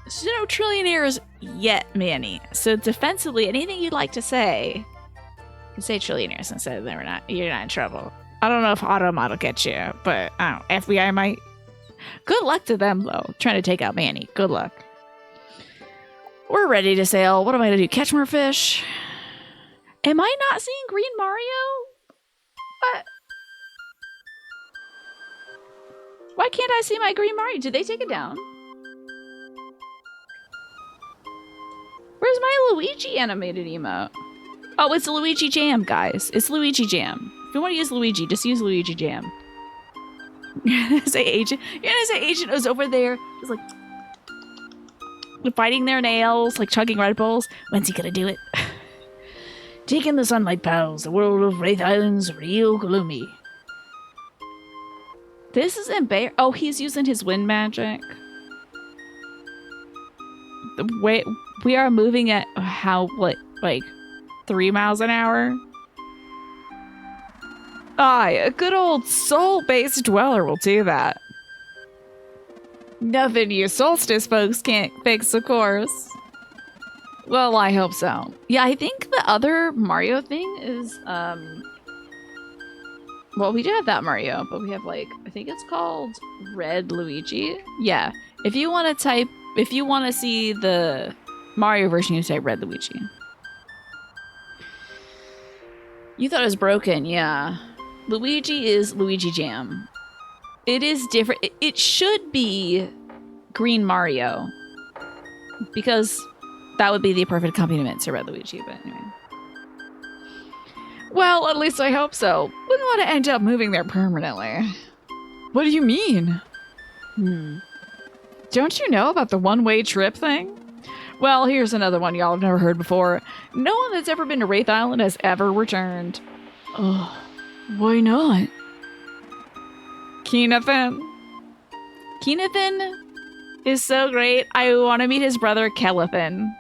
So no trillionaires yet, Manny. So defensively, anything you'd like to say, you can say trillionaires and say you're not in trouble. I don't know if Automod will get you, but I don't know, FBI might. Good luck to them, though, trying to take out Manny. Good luck. We're ready to sail. What am I going to do? Catch more fish? Am I not seeing Green Mario? What? Why can't I see my Green Mario? Did they take it down? Where's my Luigi animated emote? Oh, it's Luigi Jam, guys. It's Luigi Jam. If you want to use Luigi, just use Luigi Jam. You're gonna say Agent was over there, just like biting their nails, like chugging Red Bulls. When's he gonna do it? Take in the sunlight, pals. The world of Wraith Island's real gloomy. This is embarrassing. Oh, he's using his wind magic. Wait, we are moving at how, like 3 miles an hour? Aye, a good old soul-based dweller will do that. Nothing you solstice folks can't fix, of course. Well, I hope so. Yeah, I think the other Mario thing is, well, we do have that Mario, but we have, like, I think it's called Red Luigi. Yeah, if you want to see the Mario version, you type Red Luigi. You thought it was broken, yeah. Luigi is Luigi Jam. It is different. It should be Green Mario, because that would be the perfect accompaniment to Red Luigi, but anyway. Well, at least I hope so. Wouldn't want to end up moving there permanently. What do you mean? Don't you know about the one-way trip thing? Well, here's another one y'all have never heard before. No one that's ever been to Wraith Island has ever returned. Oh, why not? Keenathan. Keenathan is so great. I want to meet his brother, Kelathan.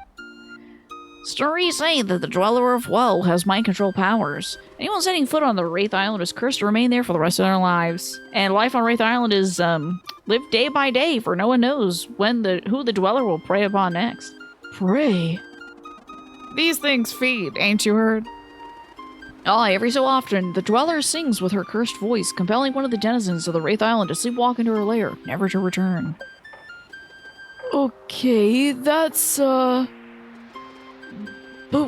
Stories say that the Dweller of Woe has mind control powers. Anyone setting foot on the Wraith Island is cursed to remain there for the rest of their lives. And life on Wraith Island is lived day by day, for no one knows who the Dweller will prey upon next. Prey? These things feed, ain't you heard? Aye, every so often, the Dweller sings with her cursed voice, compelling one of the denizens of the Wraith Island to sleepwalk into her lair, never to return. Okay, that's, But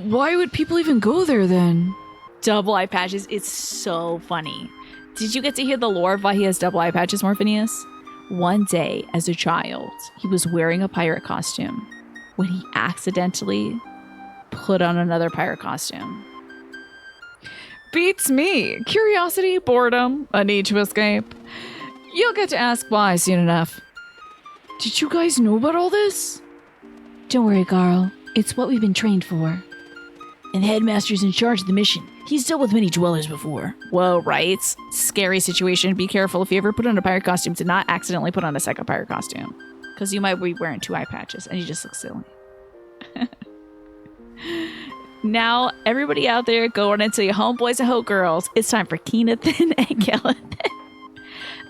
why would people even go there then? Double eye patches, it's so funny. Did you get to hear the lore of why he has double eye patches, Morphinius? One day, as a child, he was wearing a pirate costume when he accidentally put on another pirate costume. Beats me. Curiosity, boredom, a need to escape. You'll get to ask why soon enough. Did you guys know about all this? Don't worry, Carl. It's what we've been trained for. And the headmaster's in charge of the mission. He's dealt with many dwellers before. Whoa, right? Scary situation. Be careful if you ever put on a pirate costume to not accidentally put on a second pirate costume. Because you might be wearing 2 eye patches and you just look silly. Now, everybody out there going into your homeboys and hoe girls, it's time for Keenathan and Kelathan.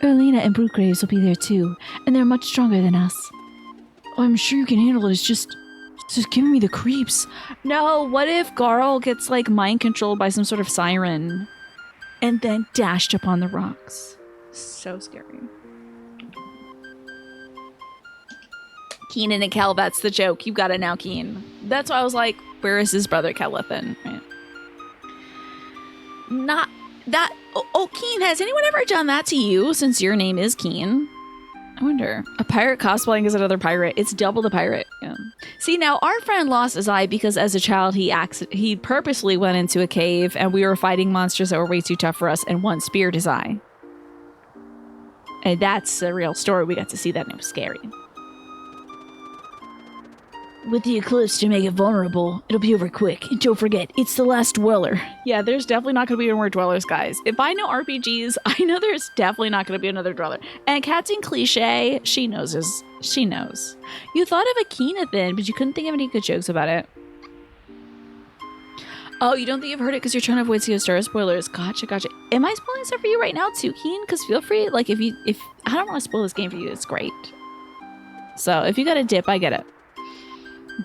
Erlina and Brookgraves will be there too, and they're much stronger than us. I'm sure you can handle it. It's just giving me the creeps. No, what if Garl gets like mind controlled by some sort of siren and then dashed upon the rocks? So scary. Keenan and Kel, that's the joke. You got it now, Keen. That's why I was like, where is his brother Kelathan? Right. Not that. Oh, Keen, has anyone ever done that to you since your name is Keen? I wonder. A pirate cosplaying as another pirate. It's double the pirate. Yeah. See, now our friend lost his eye because as a child he purposely went into a cave and we were fighting monsters that were way too tough for us and one speared his eye. And that's a real story. We got to see that and it was scary. With the eclipse to make it vulnerable, it'll be over quick. And don't forget, it's the last dweller. Yeah, there's definitely not going to be any more dwellers, guys. If I know RPGs, I know there's definitely not going to be another dweller. And Captain Cliche, she knows. She knows. You thought of a Keenathan, but you couldn't think of any good jokes about it. Oh, you don't think you've heard it because you're trying to avoid Star spoilers. Gotcha. Am I spoiling stuff for you right now too, Keen? Because feel free. Like, if I don't want to spoil this game for you, it's great. So if you got a dip, I get it.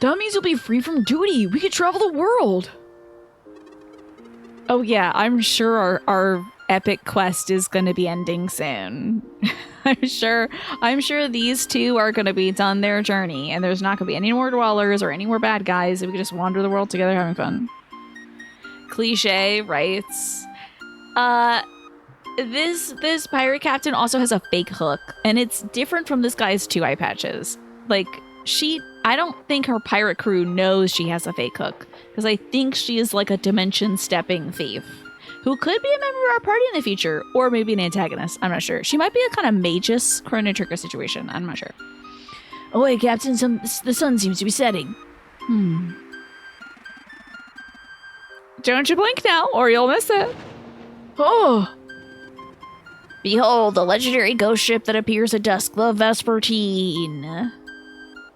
That means you'll be free from duty. We could travel the world. Oh yeah, I'm sure our epic quest is going to be ending soon. I'm sure these two are going to be done their journey, and there's not going to be any more dwellers or any more bad guys. We can just wander the world together having fun. Cliche, writes. This pirate captain also has a fake hook, and it's different from this guy's 2 eye patches. Like, I don't think her pirate crew knows she has a fake hook, because I think she is like a dimension stepping thief who could be a member of our party in the future, or maybe an antagonist. I'm not sure. She might be a kind of magus Chrono Trigger situation. I'm not sure. Oh wait, Captain, the sun seems to be setting. Don't you blink now, or you'll miss it. Oh! Behold, the legendary ghost ship that appears at dusk, the Vespertine.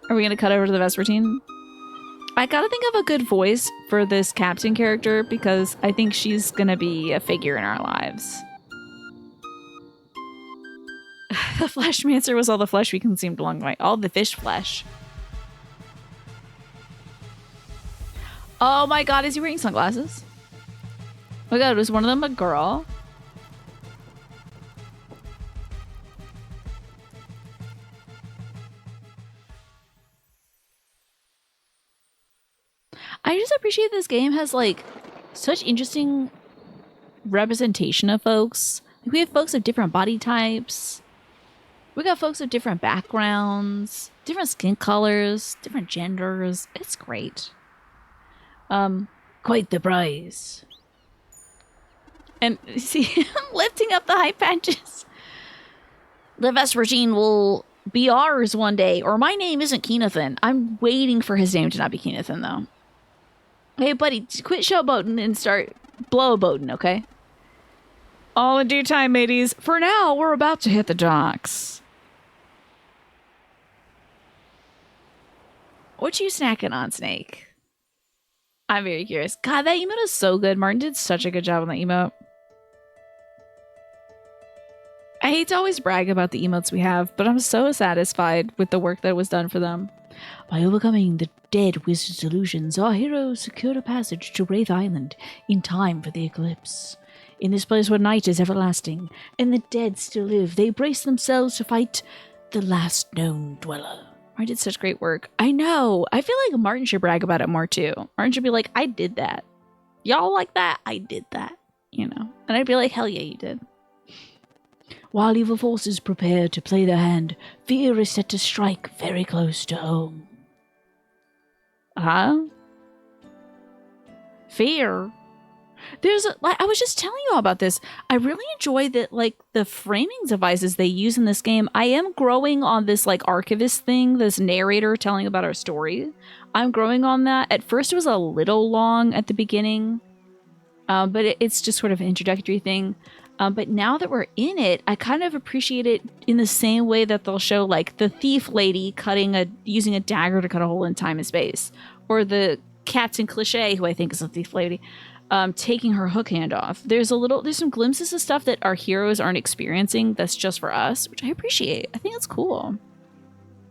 Are we gonna cut over to the Vespertine? I gotta think of a good voice for this captain character because I think she's gonna be a figure in our lives. The Fleshmancer was all the flesh we consumed along the way. All the fish flesh. Oh my god, is he wearing sunglasses? Oh my god, was one of them a girl? I just appreciate this game has like such interesting representation of folks. Like, we have folks of different body types. We got folks of different backgrounds, different skin colors, different genders. It's great. Quite the prize. And see, I'm lifting up the high patches. The Vespertine will be ours one day, or my name isn't Keenathan. I'm waiting for his name to not be Keenathan, though. Hey, buddy, quit showboating and start blowboating, okay? All in due time, mateys. For now, we're about to hit the docks. What you snacking on, Snake? I'm very curious. God, that emote is so good. Martin did such a good job on that emote. I hate to always brag about the emotes we have, but I'm so satisfied with the work that was done for them. By overcoming the dead wizard's illusions, our heroes secured a passage to Wraith Island in time for the eclipse. In this place where night is everlasting, and the dead still live, they brace themselves to fight the last known dweller. Martin did such great work. I know. I feel like Martin should brag about it more too. Martin should be like, I did that. Y'all like that? I did that. You know? And I'd be like, hell yeah, you did. While evil forces prepare to play their hand, fear is set to strike very close to home. Huh? Fear? I was just telling you all about this. I really enjoy that, like, the framing devices they use in this game. I am growing on this, like, archivist thing, this narrator telling about our story. I'm growing on that. At first, it was a little long at the beginning, but it's just sort of an introductory thing. But now that we're in it, I kind of appreciate it in the same way that they'll show, like, the thief lady using a dagger to cut a hole in time and space, or the Captain Cliche, who I think is a thief lady, taking her hook hand off. There's some glimpses of stuff that our heroes aren't experiencing that's just for us, which I appreciate. I think it's cool.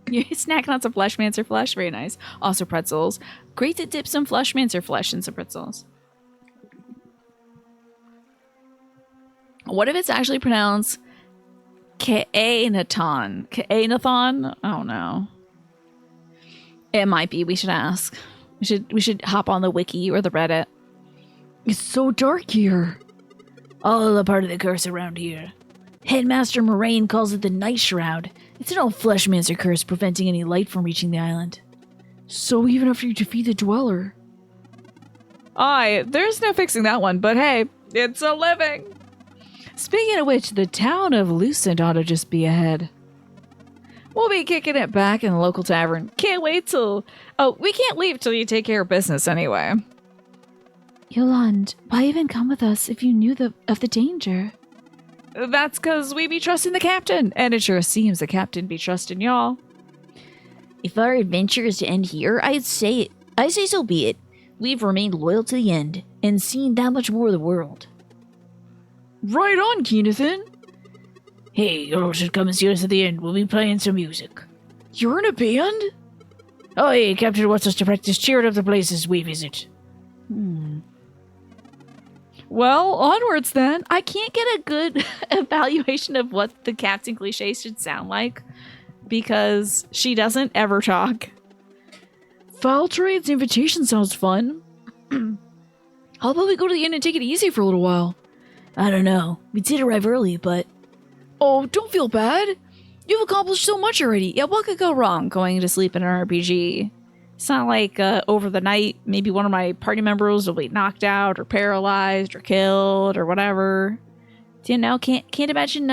You're snacking on some Fleshmancer flesh. Very nice. Also pretzels. Great to dip some Fleshmancer flesh in some pretzels. What if it's actually pronounced Ke'anathon? Ke'anathon? I don't know. It might be. We should ask. We should hop on the wiki or the Reddit. It's so dark here. All a part of the curse around here. Headmaster Moraine calls it the Night Shroud. It's an old Fleshmancer curse preventing any light from reaching the island. So even after you defeat the Dweller? Aye, there's no fixing that one, but hey, it's a living. Speaking of which, the town of Lucent ought to just be ahead. We'll be kicking it back in the local tavern. Can't wait till... Oh, we can't leave till you take care of business anyway. Yolande, why even come with us if you knew of the danger? That's because we be trusting the captain, and it sure seems the captain be trusting y'all. If our adventure is to end here, I say so be it. We've remained loyal to the end, and seen that much more of the world. Right on, Keenathan. Hey, you should come and see us at the end. We'll be playing some music. You're in a band? Oh, hey, Captain wants us to practice cheering up the places we visit. Well, onwards then. I can't get a good evaluation of what the Captain Cliche should sound like because she doesn't ever talk. Foul Trade's invitation sounds fun. How about we go to the inn and take it easy for a little while? I don't know. We did arrive early, but... Oh, don't feel bad. You've accomplished so much already. Yeah, what could go wrong going to sleep in an RPG? It's not like over the night, maybe one of my party members will be knocked out or paralyzed or killed or whatever. You know, can't imagine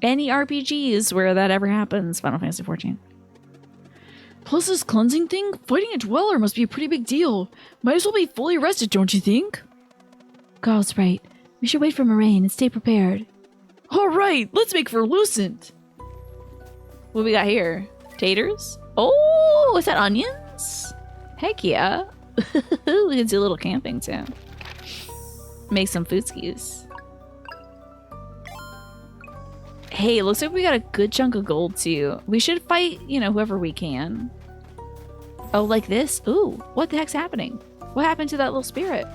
any RPGs where that ever happens. Final Fantasy XIV. Plus this cleansing thing, fighting a Dweller must be a pretty big deal. Might as well be fully rested, don't you think? Carl's right. We should wait for Moraine and stay prepared. All right, let's make for Lucent. What we got here? Taters? Oh, is that onions? Heck yeah. We can do a little camping too. Make some food skis. Hey, it looks like we got a good chunk of gold too. We should fight, you know, whoever we can. Oh, like this? Ooh, what the heck's happening? What happened to that little spirit?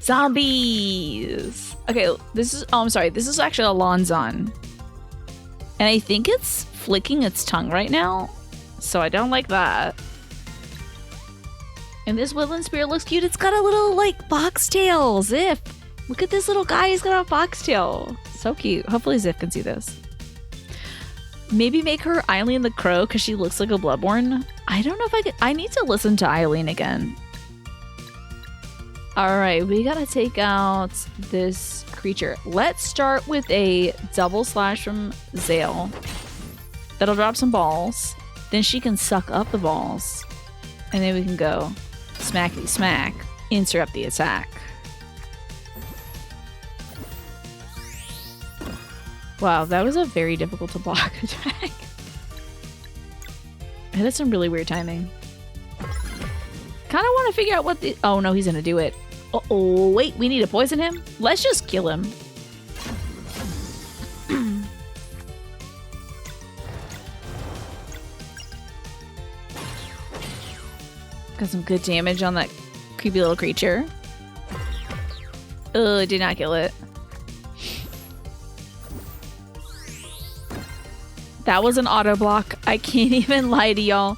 Zombies! Okay, this is, oh, I'm sorry. This is actually a Lonzon. And I think it's flicking its tongue right now. So I don't like that. And this woodland spirit looks cute. It's got a little, like, foxtail. Zip. Look at this little guy. He's got a foxtail. So cute. Hopefully Ziff can see this. Maybe make her Eileen the Crow because she looks like a Bloodborne. I don't know if I could. I need to listen to Eileen again. Alright, we gotta take out this creature. Let's start with a double slash from Zale. That'll drop some balls. Then she can suck up the balls. And then we can go smackety smack. Interrupt the attack. Wow, that was a very difficult to block attack. I had some really weird timing. Kind of want to figure out what the... Oh, no, he's going to do it. Uh-oh, wait, we need to poison him? Let's just kill him. Got some good damage on that creepy little creature. Oh, did not kill it. That was an auto block. I can't even lie to y'all.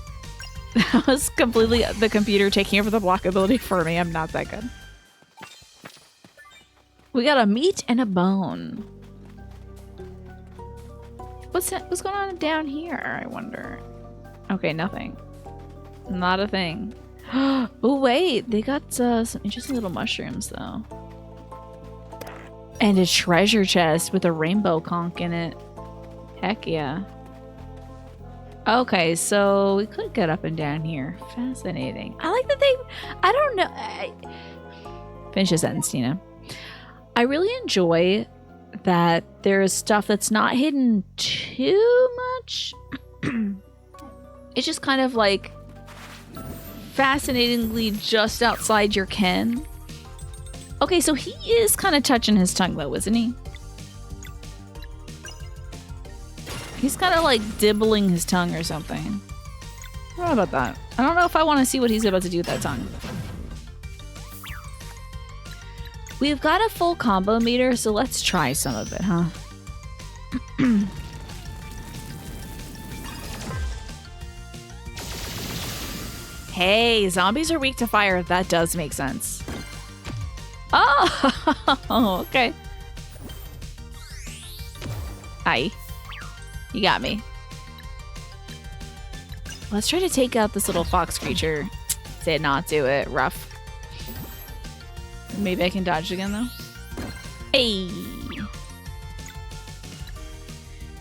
That was completely the computer taking over the block ability for me. I'm not that good. We got a meat and a bone. What's going on down here, I wonder? Okay, nothing. Not a thing. Oh, wait. They got some interesting little mushrooms, though. And a treasure chest with a rainbow conch in it. Heck yeah. Okay, so we could get up and down here. Fascinating. I like that they... I don't know. Finish the sentence, Tina. I really enjoy that there's stuff that's not hidden too much. It's just kind of like fascinatingly just outside your ken. Okay, so he is kind of touching his tongue though, isn't he? He's kind of like dibbling his tongue or something. I don't know about that. I don't know if I want to see what he's about to do with that tongue. We've got a full combo meter, so let's try some of it, huh? Hey, zombies are weak to fire. That does make sense. Oh, okay. Hi. You got me. Let's try to take out this little fox creature. Did not do it. Rough. Maybe I can dodge again, though. Hey!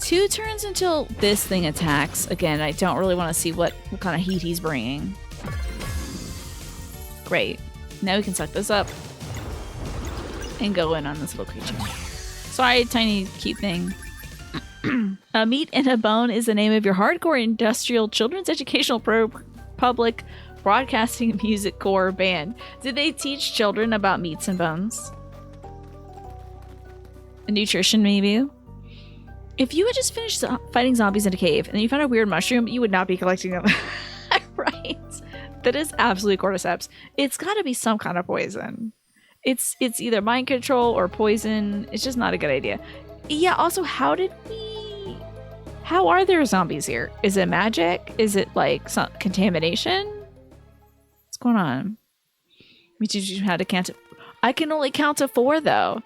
2 turns until this thing attacks. Again, I don't really want to see what kind of heat he's bringing. Great. Now we can suck this up. And go in on this little creature. Sorry, tiny cute thing. A Meat and a Bone is the name of your hardcore industrial children's educational public broadcasting music corps band. Did they teach children about meats and bones? Nutrition, maybe? If you had just finished fighting zombies in a cave and you found a weird mushroom, you would not be collecting them. Right? That is absolutely cordyceps. It's got to be some kind of poison. It's either mind control or poison. It's just not a good idea. Yeah, also, how are there zombies here? Is it magic? Is it like some contamination? What's going on? We teach you how to count to... I can only count to 4 though.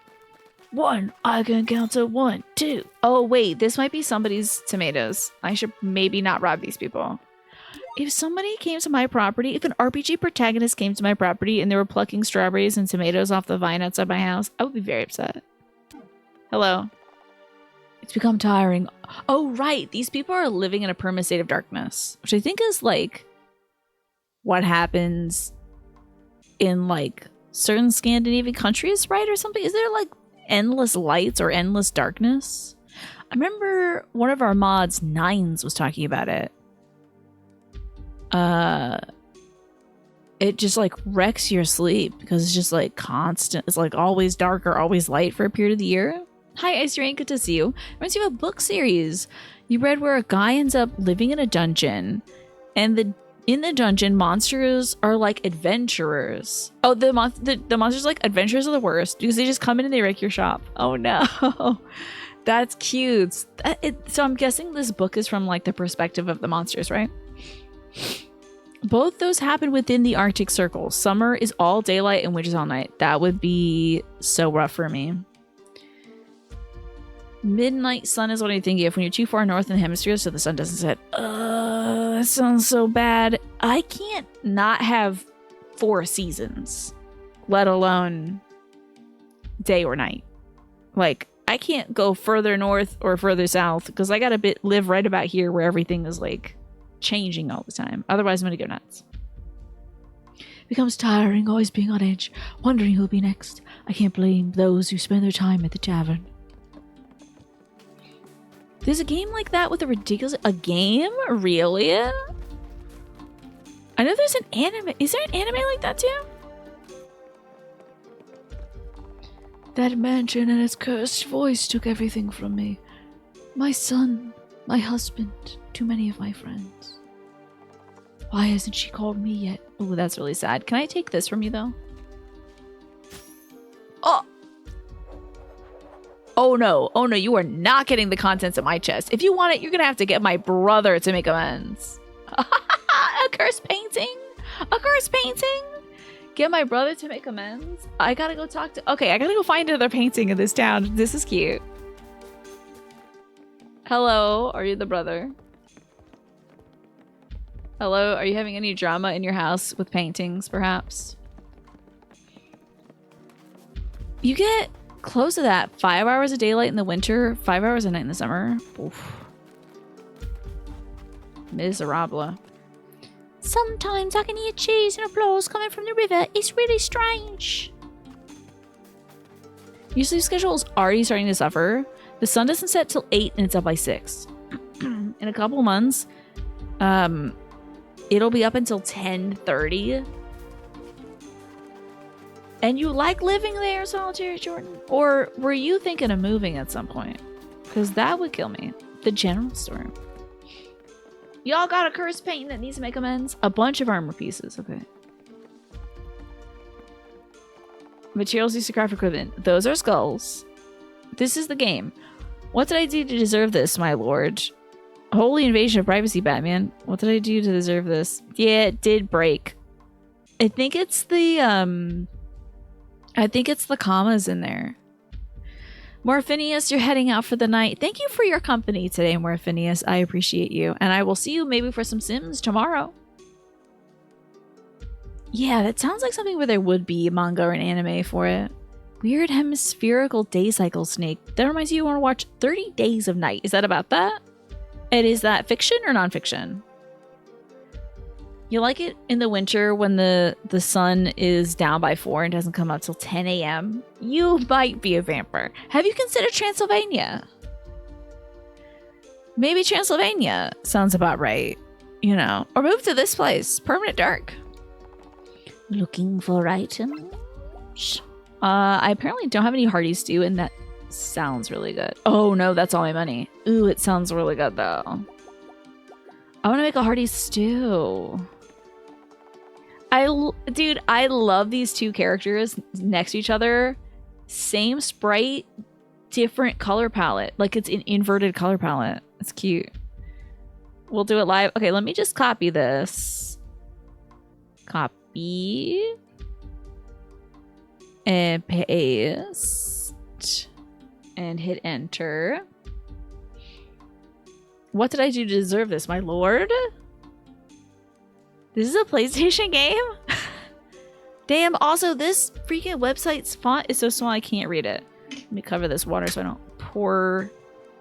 1. I can count to 1, 2. Oh wait, this might be somebody's tomatoes. I should maybe not rob these people. If somebody came to my property, if an RPG protagonist came to my property and they were plucking strawberries and tomatoes off the vine outside my house, I would be very upset. Hello. It's become tiring. Oh, right. These people are living in a permanent state of darkness, which I think is like what happens in like certain Scandinavian countries, right? Or something. Is there like endless lights or endless darkness. I remember one of our mods, Nines, was talking about it. It just like wrecks your sleep because it's just like constant. It's like always dark or always light for a period of the year. Hi, Ice Rain, good to see you. Reminds you of a book series you read where a guy ends up living in a dungeon, and in the dungeon, monsters are like adventurers. Oh, the monsters like adventurers are the worst because they just come in and they wreck your shop. Oh no. That's cute. So I'm guessing this book is from like the perspective of the monsters, right? Both those happen within the Arctic Circle. Summer is all daylight and winter is all night. That would be so rough for me. Midnight sun is what I'm thinking of when you're too far north in the hemisphere so the sun doesn't set. That sounds so bad. I can't not have 4 seasons, let alone day or night. Like, I can't go further north or further south because I gotta live right about here where everything is like changing all the time. Otherwise, I'm gonna go nuts. Becomes tiring, always being on edge, wondering who'll be next. I can't blame those who spend their time at the tavern. There's a game like that with a ridiculous... A game? Really? I know there's an anime. Is there an anime like that too? That mansion and its cursed voice took everything from me. My son, my husband, too many of my friends. Why hasn't she called me yet? Oh, that's really sad. Can I take this from you though? Oh! Oh no, you are not getting the contents of my chest. If you want it, you're gonna have to get my brother to make amends. A cursed painting? A cursed painting? Get my brother to make amends? I gotta go talk to... Okay, I gotta go find another painting in this town. This is cute. Hello, are you the brother? Hello, are you having any drama in your house with paintings, perhaps? You get... close to that. 5 hours of daylight in the winter, 5 hours a night in the summer. Oof. Miserable. Sometimes I can hear cheers and applause coming from the river. It's really strange. Your sleep schedule is already starting to suffer. The sun doesn't set till 8 and it's up by 6. In a couple months, it'll be up until 10:30. And you like living there, Solitary Jordan? Or were you thinking of moving at some point? Because that would kill me. The general store. Y'all got a cursed painting that needs to make amends? A bunch of armor pieces. Okay. Materials used to craft equipment. Those are skulls. This is the game. What did I do to deserve this, my lord? Holy invasion of privacy, Batman. What did I do to deserve this? Yeah, it did break. I think it's the, commas in there. Morphinius, you're heading out for the night. Thank you for your company today, Morphinius. I appreciate you. And I will see you maybe for some Sims tomorrow. Yeah, that sounds like something where there would be manga or an anime for it. Weird hemispherical day cycle snake. That reminds you want to watch 30 Days of Night. Is that about that? And is that fiction or nonfiction? You like it in the winter when the sun is down by 4 and doesn't come up till 10 a.m.? You might be a vampire. Have you considered Transylvania? Maybe Transylvania sounds about right. You know, or move to this place. Permanent dark. Looking for items? I apparently don't have any hearty stew, and that sounds really good. Oh no, that's all my money. Ooh, it sounds really good though. I want to make a hearty stew. Dude, I love these two characters next to each other. Same sprite, different color palette. Like it's an inverted color palette. It's cute. We'll do it live. Okay, let me just copy this. Copy. And paste. And hit enter. What did I do to deserve this, my lord? This is a PlayStation game? Damn, also this freaking website's font is so small I can't read it. Let me cover this water so I don't pour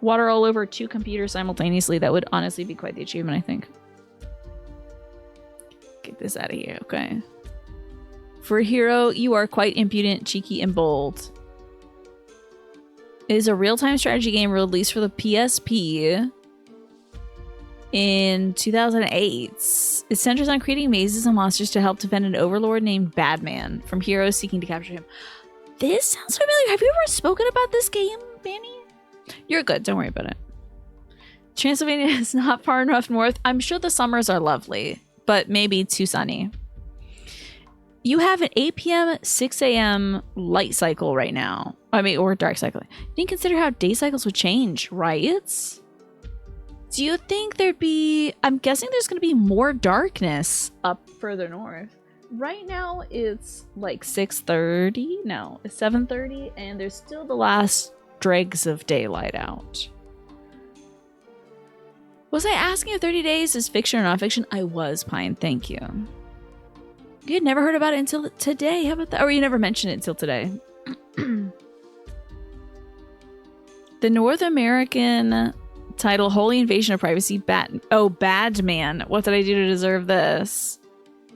water all over 2 computers simultaneously. That would honestly be quite the achievement, I think. Get this out of here, okay. For a hero, you are quite impudent, cheeky, and bold. is a real-time strategy game released for the PSP in 2008. It centers on creating mazes and monsters to help defend an overlord named Badman from heroes seeking to capture him. This sounds familiar. Have you ever spoken about this game, Manny? You're good. Don't worry about it. Transylvania is not far enough north. I'm sure the summers are lovely, but maybe too sunny. You have an 8 p.m., 6 a.m. light cycle right now. I mean, or dark cycle. You didn't consider how day cycles would change, right? Do you think there'd be... I'm guessing there's going to be more darkness up further north. Right now, it's like 6:30. No, it's 7:30, and there's still the last dregs of daylight out. Was I asking if 30 days is fiction or nonfiction? I was, Pine. Thank you. You had never heard about it until today. How about that? Or you never mentioned it until today. The North American title, Holy Invasion of Privacy, Badman. What did I do to deserve this?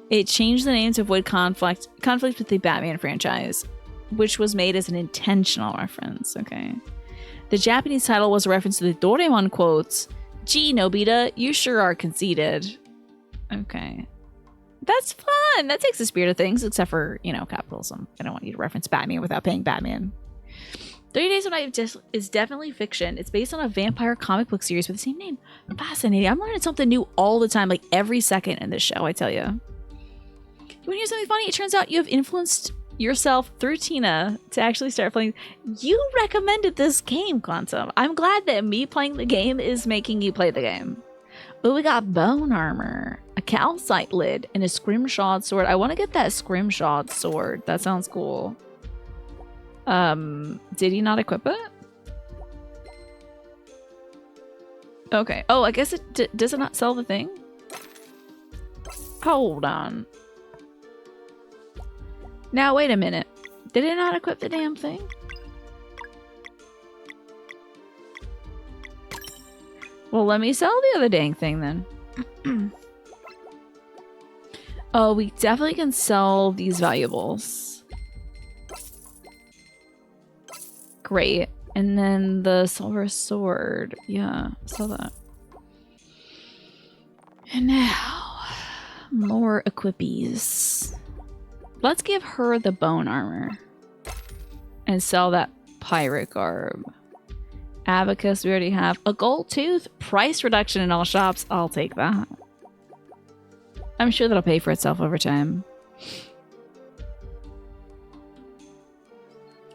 It changed the name to avoid conflict with the Batman franchise, which was made as an intentional reference. Okay. The Japanese title was a reference to the Doraemon quotes. Gee, Nobita, you sure are conceited. Okay. That's fun. That takes the spirit of things, except for, you know, capitalism. I don't want you to reference Batman without paying Batman. 30 Days of Night is definitely fiction. It's based on a vampire comic book series with the same name. Fascinating. I'm learning something new all the time, like every second in this show, I tell you. You want to hear something funny? It turns out you have influenced yourself through Tina to actually start playing. You recommended this game, Quantum. I'm glad that me playing the game is making you play the game. Oh, we got bone armor, a calcite lid, and a scrimshawed sword. I want to get that scrimshawed sword. That sounds cool. Did he not equip it? Okay. Oh, I guess it does it not sell the thing? Hold on. Now, wait a minute. Did it not equip the damn thing? Well, let me sell the other dang thing then. Oh, we definitely can sell these valuables. Great. And then the silver sword. Yeah, sell that. And now, more equipies. Let's give her the bone armor. And sell that pirate garb. Abacus, we already have. A gold tooth. Price reduction in all shops. I'll take that. I'm sure that'll pay for itself over time.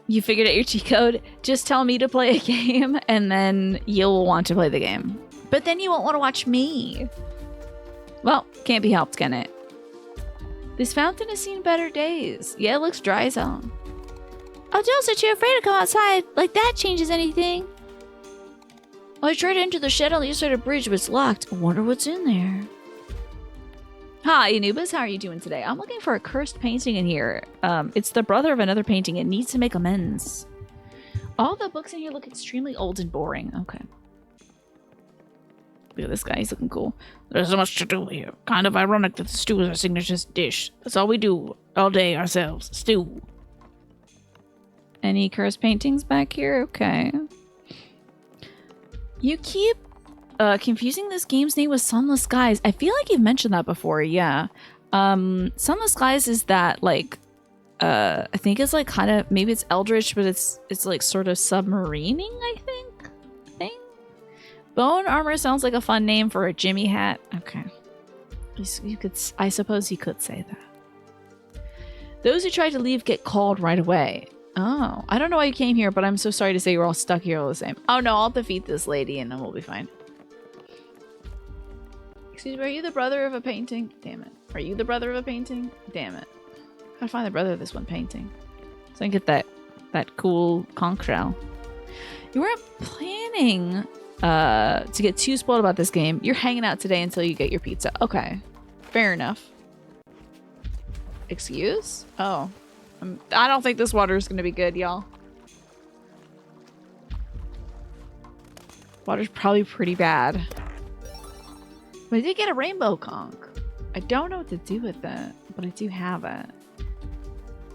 You figured out your cheat code? Just tell me to play a game and then you'll want to play the game. But then you won't want to watch me. Well, can't be helped, can it? This fountain has seen better days. Yeah, it looks dry as hell. Oh, don't say you're afraid to come outside. Like that changes anything. I tried to enter the shed on the other side of the bridge, but it's locked. I wonder what's in there. Hi, Anubis. How are you doing today? I'm looking for a cursed painting in here. It's the brother of another painting. It needs to make amends. All the books in here look extremely old and boring. Okay. Look at this guy. He's looking cool. There's so much to do here. Kind of ironic that the stew is our signature dish. That's all we do all day ourselves. Stew. Any cursed paintings back here? Okay. You keep confusing this game's name with Sunless Skies. I feel like you've mentioned that before, yeah. Sunless Skies is that, like, I think it's like kind of, maybe it's Eldritch, but it's like sort of submarining, I think. Bone armor sounds like a fun name for a Jimmy hat. Okay. You could, I suppose you could say that. Those who try to leave get called right away. Oh, I don't know why you came here, but I'm so sorry to say you're all stuck here all the same. Oh no, I'll defeat this lady and then we'll be fine. Excuse me, are you the brother of a painting? Damn it. Are you the brother of a painting? Damn it. Gotta find the brother of this one painting. So I can get that cool conch shell. You weren't planning to get too spoiled about this game. You're hanging out today until you get your pizza. Okay. Fair enough. Excuse? Oh. I don't think this water is going to be good, y'all. Water's probably pretty bad. But I did get a rainbow conch. I don't know what to do with it, but I do have it.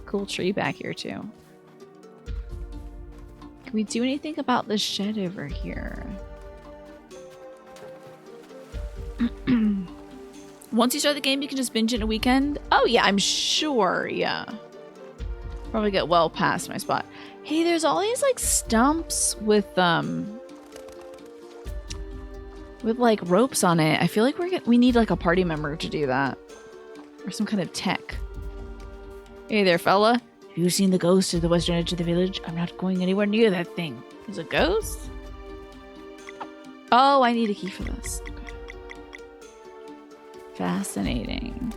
Cool tree back here, too. Can we do anything about the shed over here? Once you start the game, you can just binge it in a weekend. Oh yeah, I'm sure. Yeah. Probably get well past my spot. Hey, there's all these like stumps with like ropes on it. I feel like we need like a party member to do that, or some kind of tech. Hey there, fella. Have you seen the ghost at the western edge of the village? I'm not going anywhere near that thing. There's a ghost? Oh, I need a key for this. Okay. Fascinating.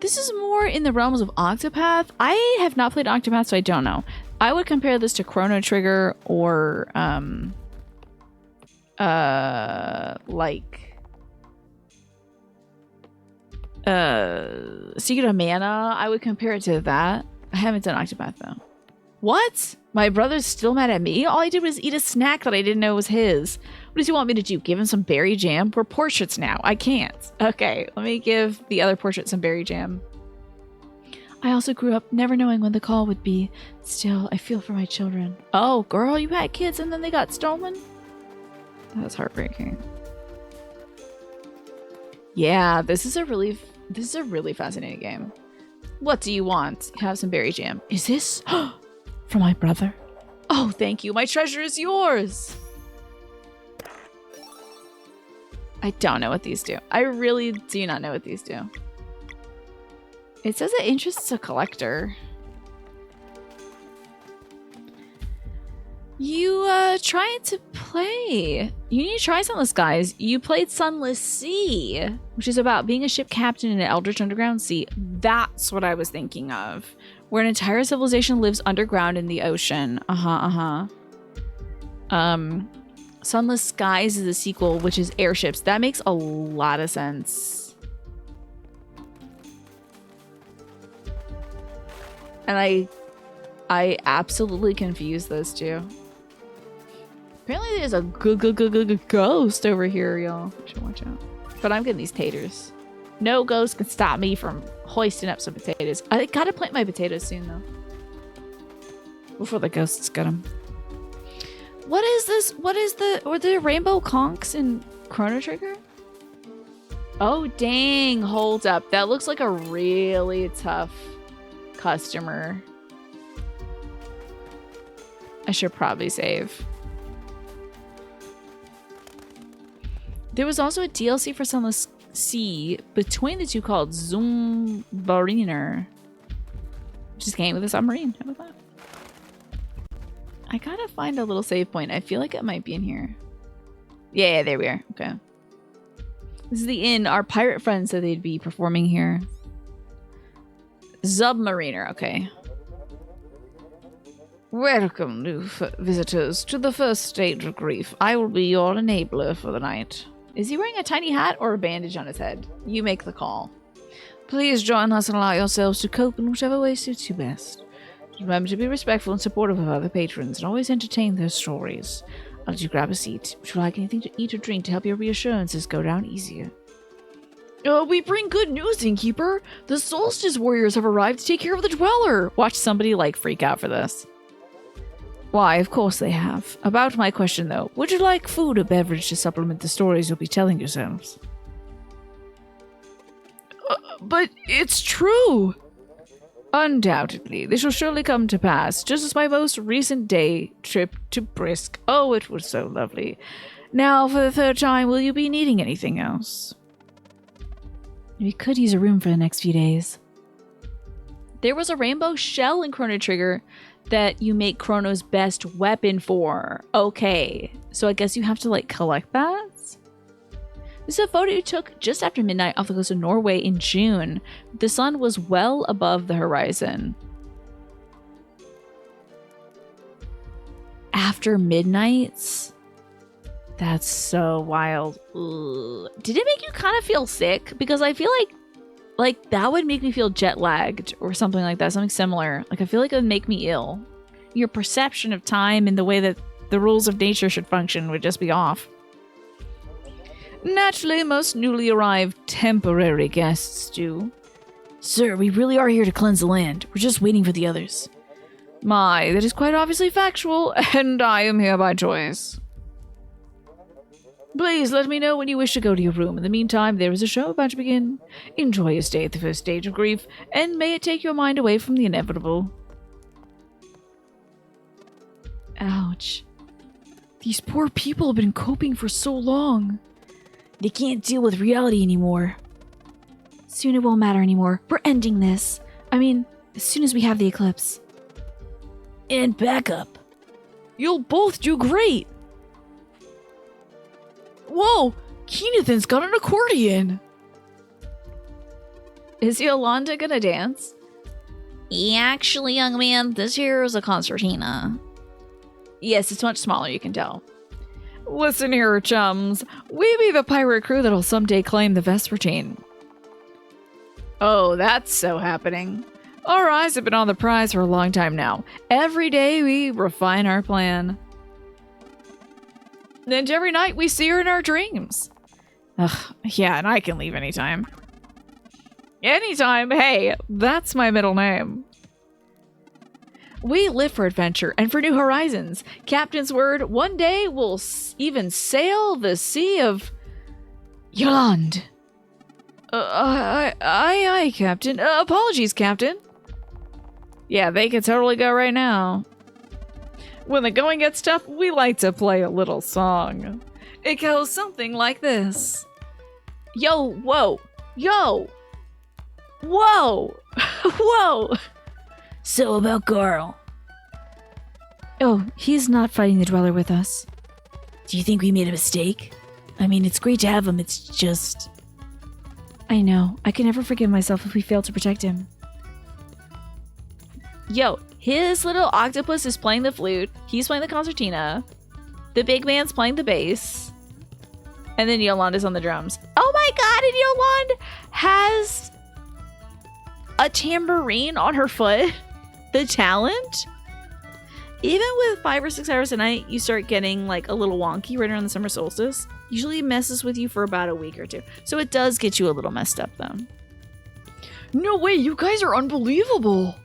This is more in the realms of Octopath. I have not played Octopath, so I don't know. I would compare this to Chrono Trigger or Secret of Mana. I would compare it to that. I haven't done Octopath though. What? My brother's still mad at me? All I did was eat a snack that I didn't know was his. What does he want me to do? Give him some berry jam? We're portraits now. I can't. Okay, let me give the other portrait some berry jam. I also grew up never knowing when the call would be. Still, I feel for my children. Oh, girl, you had kids and then they got stolen? That's heartbreaking. Yeah, this is a really fascinating game. What do you want? Have some berry jam. Is this from my brother? Oh, thank you. My treasure is yours. I don't know what these do. I really do not know what these do. It says it interests a collector. You trying to play. You need to try Sunless Skies. You played Sunless Sea, which is about being a ship captain in an eldritch underground sea. That's what I was thinking of. Where an entire civilization lives underground in the ocean. Sunless Skies is a sequel, which is airships. That makes a lot of sense. And I absolutely confuse those two. Apparently there's a ghost over here, y'all. Should watch out. But I'm getting these taters. No ghost can stop me from hoisting up some potatoes. I gotta plant my potatoes soon, though. Before the ghosts get them. What is this? What is were there rainbow conchs in Chrono Trigger? Oh, dang. Hold up. That looks like a really tough customer. I should probably save. There was also a DLC for Sunless Sea between the two called Zoombariner, which is a game with a submarine. How about that? I gotta find a little save point. I feel like it might be in here. Yeah, there we are. Okay. This is the inn. Our pirate friends said they'd be performing here. Submariner. Okay. Welcome, new visitors, to the first stage of grief. I will be your enabler for the night. Is he wearing a tiny hat or a bandage on his head? You make the call. Please join us and allow yourselves to cope in whichever way suits you best. Remember to be respectful and supportive of other patrons and always entertain their stories. I'll let you grab a seat. Would you like anything to eat or drink to help your reassurances go down easier? We bring good news, Innkeeper. The Solstice Warriors have arrived to take care of the Dweller. Watch somebody, like, freak out for this. Why, of course they have. About my question, though, would you like food or beverage to supplement the stories you'll be telling yourselves? But it's true! Undoubtedly, this will surely come to pass, just as my most recent day trip to Brisk. Oh, it was so lovely. Now, for the third time, will you be needing anything else? We could use a room for the next few days. There was a rainbow shell in Chrono Trigger that you make Chrono's best weapon for. Okay, so I guess you have to, like, collect that? This is a photo you took just after midnight off the coast of Norway in June. The sun was well above the horizon. After midnight? That's so wild. Ugh. Did it make you kind of feel sick? Because I feel like that would make me feel jet lagged or something like that, something similar. Like I feel like it would make me ill. Your perception of time and the way that the rules of nature should function would just be off. Naturally, most newly arrived temporary guests do. Sir, we really are here to cleanse the land. We're just waiting for the others. My, that is quite obviously factual, and I am here by choice. Please let me know when you wish to go to your room. In the meantime, there is a show about to begin. Enjoy your stay at the first stage of grief, and may it take your mind away from the inevitable. Ouch. These poor people have been coping for so long. They can't deal with reality anymore. Soon it won't matter anymore. We're ending this. I mean, as soon as we have the eclipse. And backup. You'll both do great. Whoa! Keenathan's got an accordion! Is Yolanda gonna dance? Actually, young man, this here is a concertina. Yes, it's much smaller, you can tell. Listen here, chums. We be the pirate crew that'll someday claim the Vespertine. Oh, that's so happening. Our eyes have been on the prize for a long time now. Every day we refine our plan. And every night we see her in our dreams. Ugh, yeah, and I can leave anytime. Anytime, hey, that's my middle name. We live for adventure and for new horizons. Captain's word, one day we'll even sail the sea of Yolande. Aye, Captain. Apologies, Captain. Yeah, they could totally go right now. When the going gets tough, we like to play a little song. It goes something like this. Yo, whoa, yo, whoa, whoa. So about Carl. Oh, he's not fighting the Dweller with us. Do you think we made a mistake? I mean, it's great to have him, it's just... I know. I can never forgive myself if we fail to protect him. Yo, his little octopus is playing the flute. He's playing the concertina. The big man's playing the bass. And then Yolanda's on the drums. Oh my god, and Yolanda has a tambourine on her foot. The talent? Even with 5 or 6 hours a night, you start getting like a little wonky right around the summer solstice. Usually it messes with you for about a week or 2. So it does get you a little messed up though. No way, you guys are unbelievable.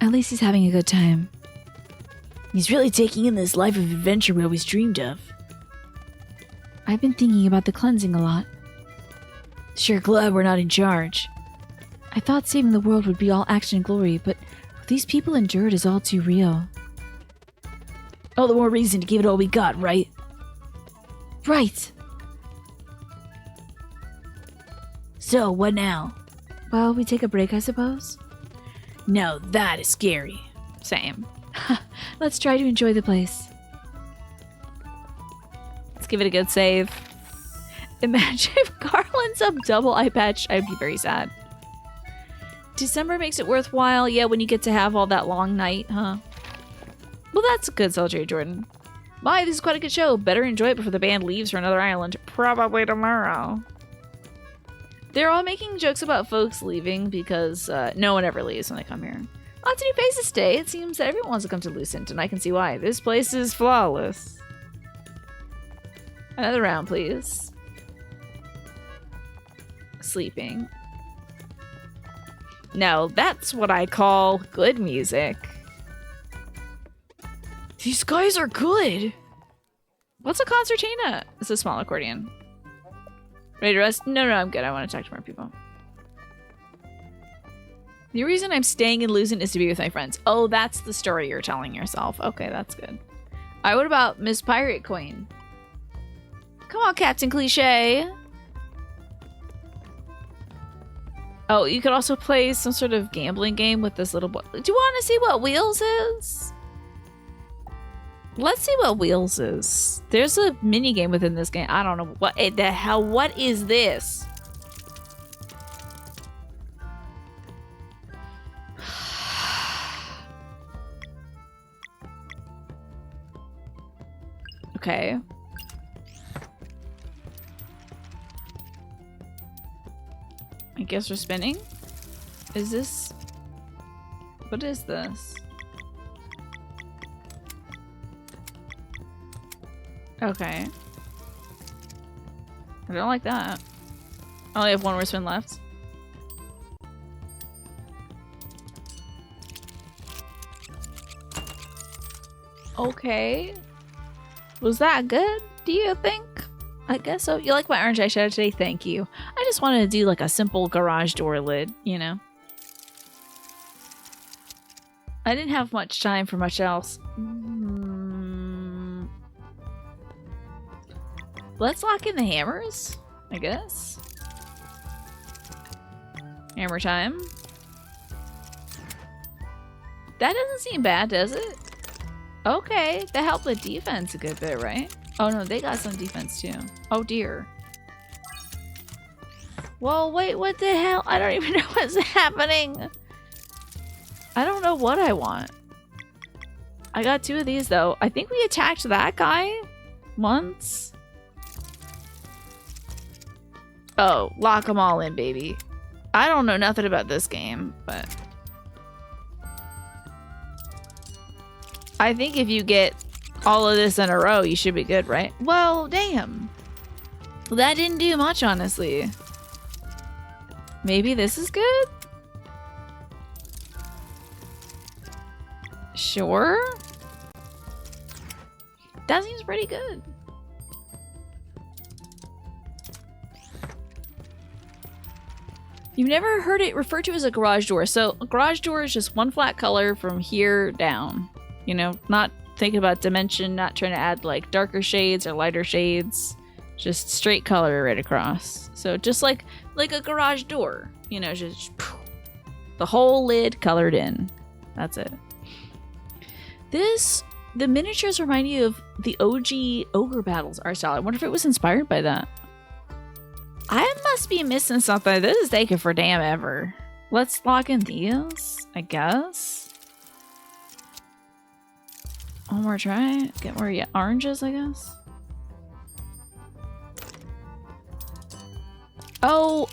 At least he's having a good time. He's really taking in this life of adventure we always dreamed of. I've been thinking about the cleansing a lot. Sure glad we're not in charge. I thought saving the world would be all action and glory, but what these people endured is all too real. All the more reason to give it all we got, right? Right! So, what now? Well, we take a break, I suppose? Now that is scary. Same. Let's try to enjoy the place. Let's give it a good save. Imagine if Carl ends up double eye patch. I'd be very sad. December makes it worthwhile. Yeah, when you get to have all that long night, huh? Well, that's good, Soldier Jordan. My, this is quite a good show. Better enjoy it before the band leaves for another island. Probably tomorrow. They're all making jokes about folks leaving because no one ever leaves when they come here. Lots of new faces stay. It seems that everyone wants to come to Lucent, and I can see why. This place is flawless. Another round, please. Sleeping. No, that's what I call good music. These guys are good. What's a concertina? It's a small accordion. Ready to rest? No, I'm good. I want to talk to more people. The reason I'm staying in Lucent is to be with my friends. Oh, that's the story you're telling yourself. Okay, that's good. Alright, what about Miss Pirate Queen? Come on, Captain Cliche. Oh, you could also play some sort of gambling game with this little boy. Do you want to see what Wheels is? Let's see what Wheels is. There's a mini game within this game. I don't know what the hell. What is this? Okay. I guess we're spinning. Is this? What is this? Okay. I don't like that. I only have one more spin left. Okay. Was that good, do you think? I guess so. You like my orange eyeshadow today? Thank you. I just wanted to do like a simple garage door lid, you know? I didn't have much time for much else. Let's lock in the hammers, I guess. Hammer time. That doesn't seem bad, does it? Okay, that helped with defense a good bit, right? Oh no, they got some defense too. Oh dear. Whoa, wait, what the hell? I don't even know what's happening. I don't know what I want. I got 2 of these though. I think we attacked that guy once. Oh, lock them all in, baby. I don't know nothing about this game, but I think if you get all of this in a row, you should be good, right? Well, damn. That didn't do much, honestly. Maybe this is good? Sure. That seems pretty good. You've never heard it referred to as a garage door. So a garage door is just one flat color from here down. You know, not thinking about dimension, not trying to add like darker shades or lighter shades. Just straight color right across. So just like a garage door. You know, just the whole lid colored in. That's it. The miniatures remind you of the OG Ogre Battles art style. I wonder if it was inspired by that. I must be missing something. This is taking for damn ever. Let's lock in these, I guess. One more try. Get more oranges, I guess. Oh,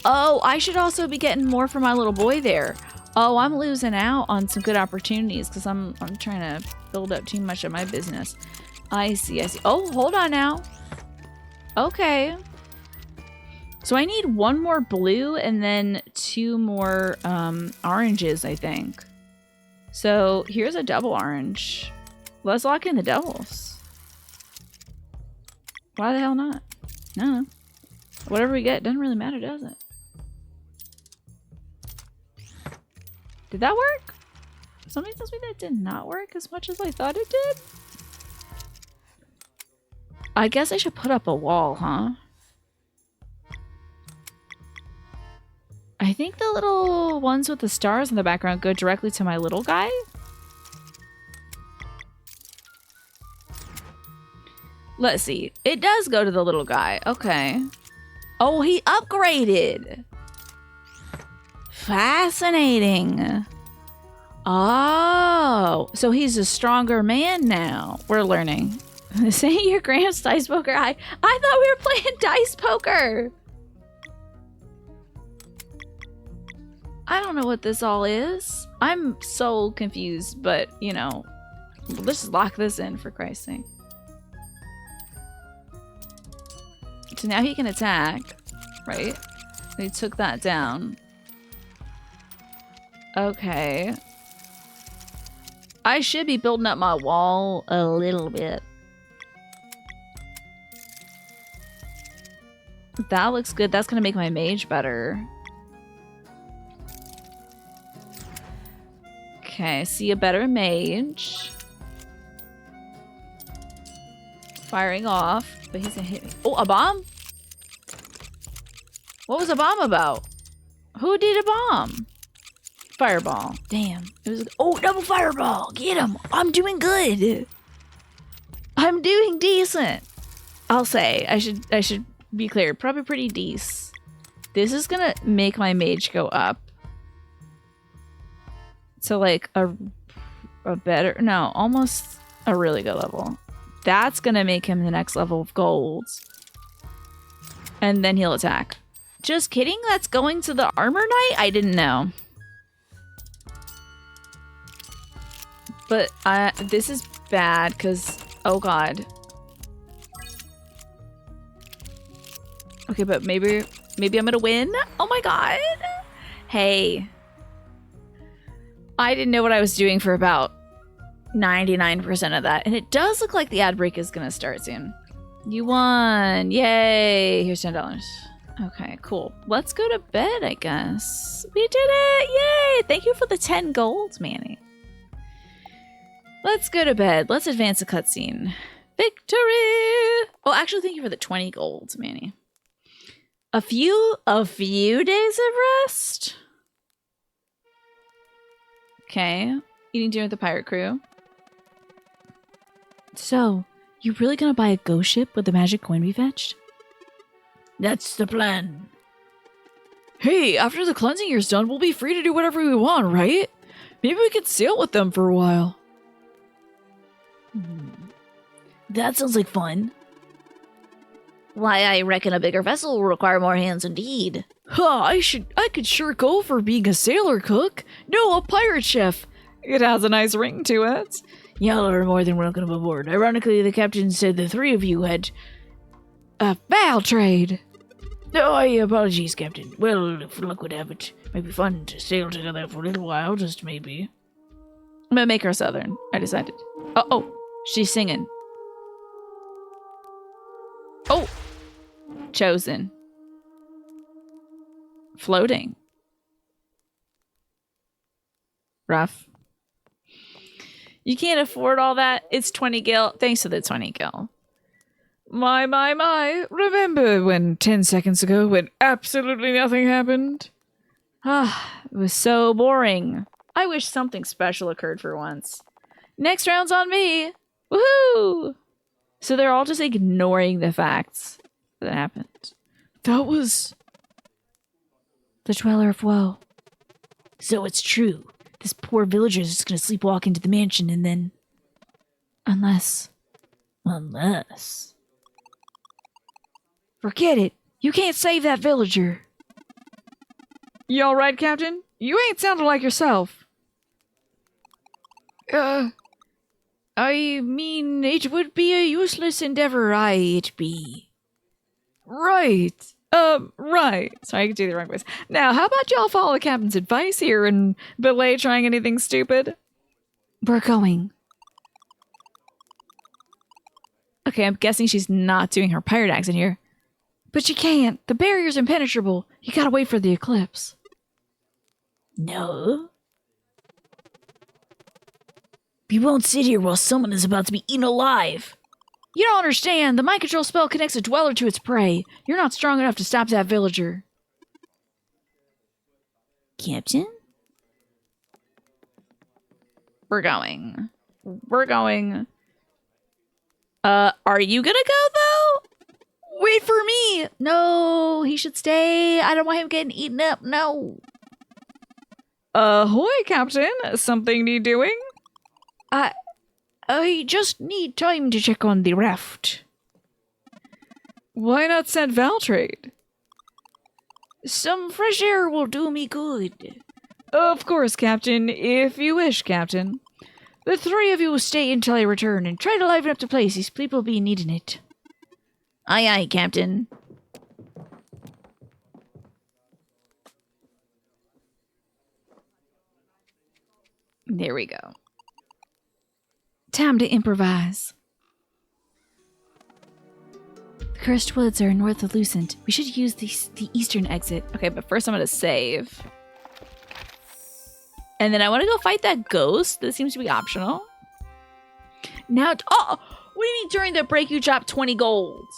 I should also be getting more for my little boy there. Oh, I'm losing out on some good opportunities because I'm trying to build up too much of my business. I see. Oh, hold on now. Okay. So I need 1 more blue and then 2 more oranges, I think. So here's a double orange. Let's lock in the doubles. Why the hell not? No. Whatever we get doesn't really matter, does it? Did that work? Somebody tells me that did not work as much as I thought it did. I guess I should put up a wall, huh? I think the little ones with the stars in the background go directly to my little guy. Let's see. It does go to the little guy. Okay. Oh, he upgraded. Fascinating. Oh, so he's a stronger man now. We're learning. Say your Gramps dice poker. I thought we were playing dice poker. I don't know what this all is. I'm so confused, but you know, let's just lock this in for Christ's sake. So now he can attack, right? They took that down. Okay. I should be building up my wall a little bit. That looks good. That's gonna make my mage better. Okay, see a better mage. Firing off, but he's gonna hit me. Oh, a bomb? What was a bomb about? Who did a bomb? Fireball. Damn. It was. Oh, double fireball. Get him. I'm doing good. I'm doing decent. I'll say. I should be clear. Probably pretty decent. This is gonna make my mage go up. So like a better, no, almost a really good level. That's gonna make him the next level of gold. And then he'll attack. Just kidding? That's going to the armor knight? I didn't know. But this is bad because, oh god. Okay, but maybe I'm gonna win? Oh my god! Hey. I didn't know what I was doing for about 99% of that. And it does look like the ad break is gonna start soon. You won. Yay. Here's $10. Okay, cool. Let's go to bed, I guess. We did it. Yay. Thank you for the 10 gold, Manny. Let's go to bed. Let's advance the cutscene. Victory! Oh, actually, thank you for the 20 gold, Manny. A few days of rest? Okay. Eating dinner with the pirate crew. So, you really gonna buy a ghost ship with the magic coin we fetched? That's the plan. Hey, after the cleansing year's done, we'll be free to do whatever we want, right? Maybe we could sail with them for a while. That sounds like fun. Why, I reckon a bigger vessel will require more hands indeed. Huh, I could sure go for being a sailor cook. No, a pirate chef. It has a nice ring to it. Y'all are more than welcome aboard. Ironically, the captain said the three of you had a foul trade. No, apologies, Captain. Well, if luck would have it, might be fun to sail together for a little while, just maybe. I'm gonna make her Southern. I decided. Oh, she's singing. Oh, chosen. Floating. Rough. You can't afford all that. It's 20 gil. Thanks for the 20 gil. My. Remember when 10 seconds ago when absolutely nothing happened? Ah, it was so boring. I wish something special occurred for once. Next round's on me. Woohoo! So they're all just ignoring the facts that happened. That was the Dweller of Woe. So it's true. This poor villager is just gonna sleepwalk into the mansion and then... Unless... Forget it. You can't save that villager. You alright, Captain? You ain't sounding like yourself. I mean, it would be a useless endeavor, it be. Right. Right. Sorry, I could do the wrong voice. Now, how about y'all follow the captain's advice here and belay trying anything stupid? We're going. Okay, I'm guessing she's not doing her pirate accent here. But you can't. The barrier's impenetrable. You gotta wait for the eclipse. No. We won't sit here while someone is about to be eaten alive. You don't understand. The mind control spell connects a dweller to its prey. You're not strong enough to stop that villager. Captain? We're going. We're going. Are you gonna go, though? Wait for me! No, he should stay. I don't want him getting eaten up. No. Ahoy, Captain. Something need doing? I just need time to check on the raft. Why not send Valtrade? Some fresh air will do me good. Of course, Captain. If you wish, Captain. The three of you will stay until I return and try to liven up the place. These people be needing it. Aye, aye, Captain. There we go. Time to improvise. The cursed woods are north of Lucent. We should use the eastern exit. Okay, but first I'm going to save. And then I want to go fight that ghost. That seems to be optional. Now, oh, what do you mean during the break you dropped 20 golds?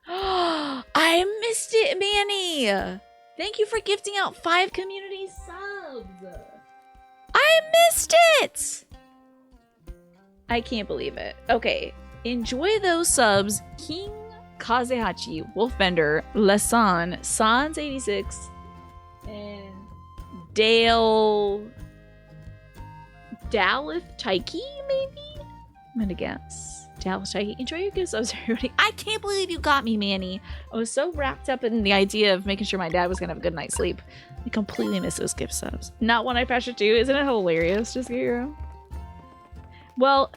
I missed it, Manny. Thank you for gifting out 5 community subs. I missed it. I can't believe it. Okay, enjoy those subs. King Kazehachi, Wolfbender, Lasan, Sans86, and Dalith Taiki, maybe? I'm gonna guess. Dalith Taiki. Enjoy your gift subs, everybody. I can't believe you got me, Manny. I was so wrapped up in the idea of making sure my dad was gonna have a good night's sleep. I completely missed those gift subs. Not One Eye Pasture 2. Isn't it hilarious, just Giro? Well,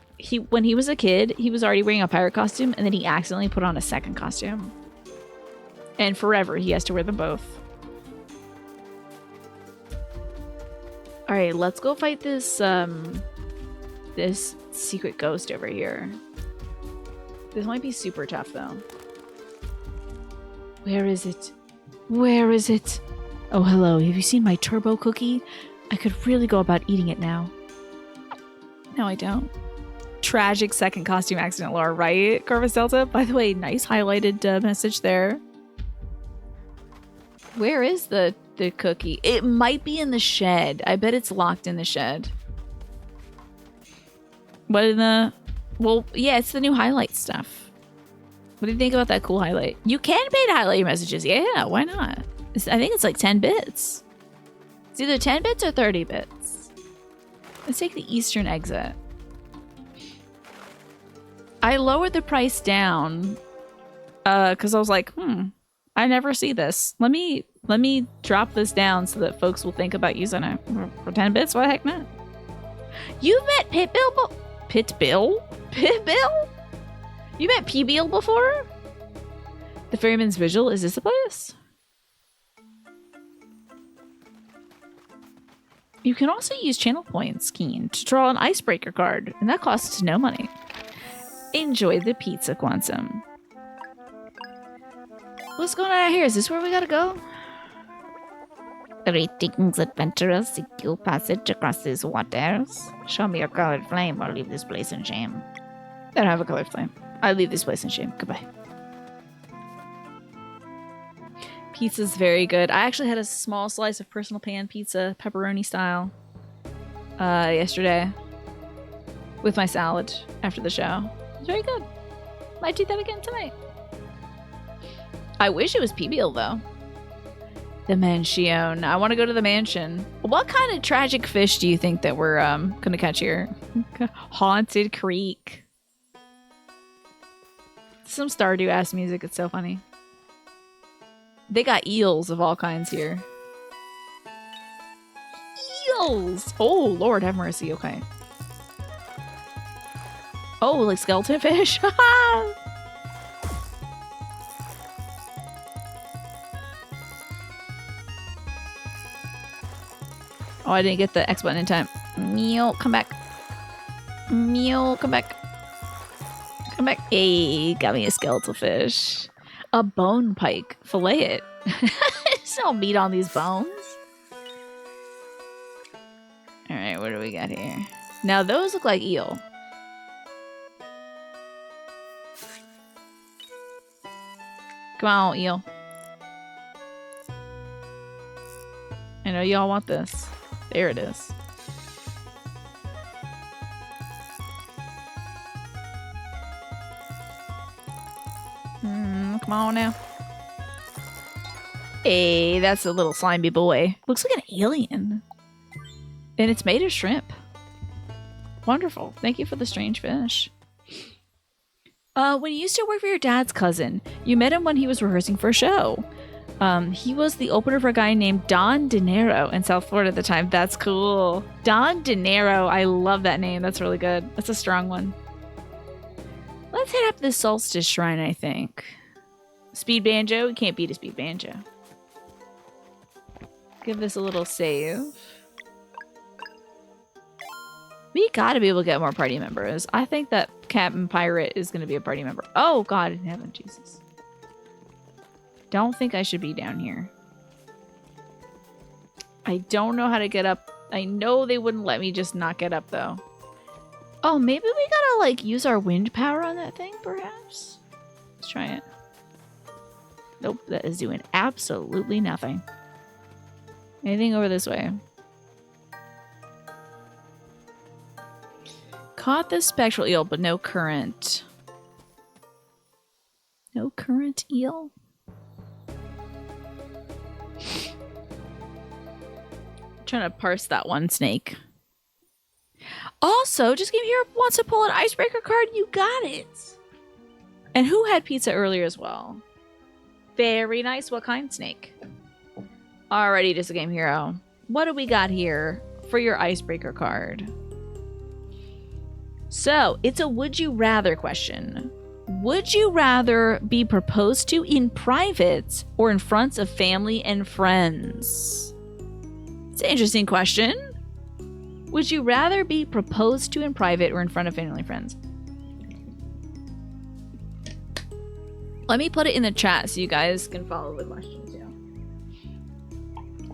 when he was a kid, he was already wearing a pirate costume, and then he accidentally put on a second costume. And forever, he has to wear them both. Alright, let's go fight this secret ghost over here. This might be super tough, though. Where is it? Where is it? Oh, hello. Have you seen my turbo cookie? I could really go about eating it now. No, I don't. Tragic second costume accident, Laura, right? Corvus Delta? By the way, nice highlighted message there. Where is the cookie? It might be in the shed. I bet it's locked in the shed. What in the... Well, yeah, it's the new highlight stuff. What do you think about that cool highlight? You can pay to highlight your messages. Yeah, why not? I think it's like 10 bits. It's either 10 bits or 30 bits. Let's take the eastern exit. I lowered the price down because I was like, I never see this. Let me drop this down so that folks will think about using it for 10 bits. Why the heck not? You've met Pitbill? Pitbill? You met P-Bill before? The Ferryman's Vigil? Is this the place? You can also use channel points, Keen, to draw an icebreaker card, and that costs no money. Enjoy the pizza, Quantum. What's going on out here? Is this where we gotta go? Greetings, adventurers. Seek your passage across these waters. Show me your colored flame or leave this place in shame. I don't have a colored flame. I leave this place in shame. Goodbye. Pizza's very good. I actually had a small slice of personal pan pizza, pepperoni style, yesterday with my salad after the show. It's very good. Might do that again tonight. I wish it was PBL though. The mansion. I want to go to the mansion. What kind of tragic fish do you think that we're gonna catch here? Haunted Creek. Some Stardew ass music. It's so funny. They got eels of all kinds here. Eels! Oh, Lord have mercy. Okay. Oh, like skeleton fish? Oh, I didn't get the X button in time. Meow, come back. Meow, come back. Come back. Hey, got me a skeletal fish. A bone pike. Fillet it. There's no meat on these bones. Alright, what do we got here? Now, those look like eel. Come on, eel. I know y'all want this. There it is. Come on now. Hey, that's a little slimy boy. Looks like an alien. And it's made of shrimp. Wonderful. Thank you for the strange fish. When you used to work for your dad's cousin, you met him when he was rehearsing for a show. He was the opener for a guy named Don De Niro in South Florida at the time. That's cool. Don De Niro. I love that name. That's really good. That's a strong one. Let's head up to the Solstice Shrine, I think. Speed banjo? You can't beat a speed banjo. Give this a little save. We gotta be able to get more party members. I think that Captain Pirate is gonna be a party member. Oh, God in heaven, Jesus. Don't think I should be down here. I don't know how to get up. I know they wouldn't let me just not get up, though. Oh, maybe we gotta, like, use our wind power on that thing, perhaps? Let's try it. Nope, that is doing absolutely nothing. Anything over this way? Caught the spectral eel, but no current. No current eel? Trying to parse that one snake. Also, just came here, wants to pull an icebreaker card. You got it. And who had pizza earlier as well? Very nice. What kind, snake? Alrighty, just a game hero. What do we got here for your icebreaker card? So, it's a would you rather question. Would you rather be proposed to in private or in front of family and friends? It's an interesting question. Would you rather be proposed to in private or in front of family and friends? Let me put it in the chat so you guys can follow the question too.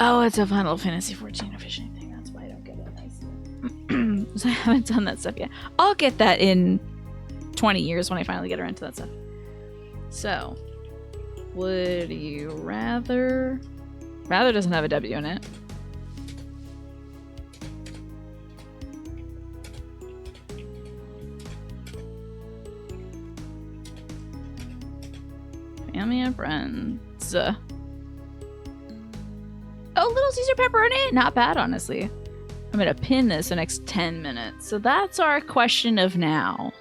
Oh, it's a Final Fantasy 14 official thing. That's why I don't get it. I haven't done that stuff yet. I'll get that in 20 years when I finally get around to that stuff. So, would you rather... Rather doesn't have a W in it. Family and friends. Oh, Little Caesar pepperoni? Not bad, honestly. I'm gonna pin this the next 10 minutes. So that's our question of now.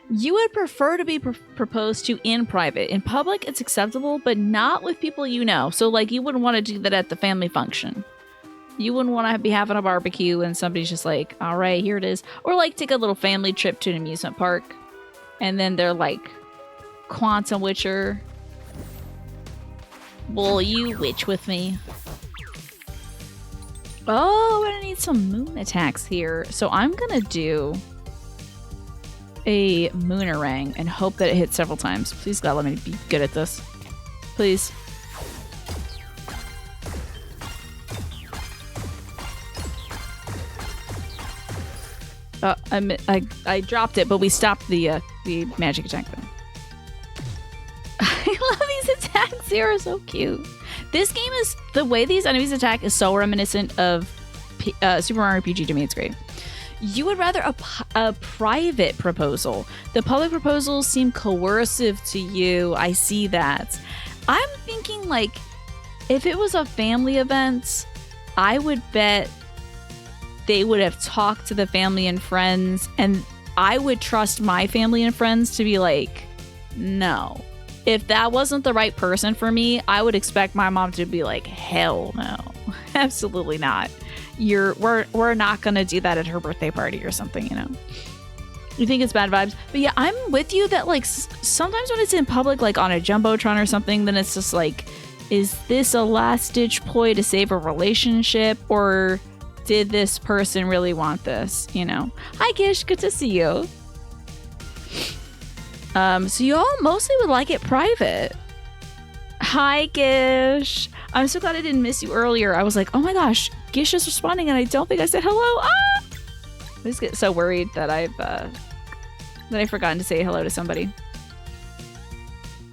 You would prefer to be proposed to in private. In public, it's acceptable, but not with people you know. So, like, you wouldn't want to do that at the family function. You wouldn't want to be having a barbecue and somebody's just like, all right, here it is. Or, like, take a little family trip to an amusement park. And then they're like, Quantum Witcher, will you witch with me? Oh, I'm gonna need some moon attacks here. So I'm gonna do a Moonerang and hope that it hits several times. Please God, let me be good at this. Please. I dropped it, but we stopped the magic attack though. I love these attacks. They are so cute. This game is, the way these enemies attack is so reminiscent of Super Mario RPG to me. It's great. You would rather a private proposal. The public proposals seem coercive to you. I see that. I'm thinking, like, if it was a family event, I would bet they would have talked to the family and friends, and I would trust my family and friends to be like, no. If that wasn't the right person for me, I would expect my mom to be like, hell no. Absolutely not. We're not gonna do that at her birthday party or something, you know. You think it's bad vibes, but yeah, I'm with you that, like, sometimes when it's in public, like on a jumbotron or something, then it's just like, is this a last ditch ploy to save a relationship, or did this person really want this, you know? Hi Gish, good to see you. So you all mostly would like it private. Hi Gish, I'm so glad I didn't miss you earlier. I was like, oh my gosh, Gish is responding and I don't think I said hello. Ah! I just get so worried that I've forgotten to say hello to somebody.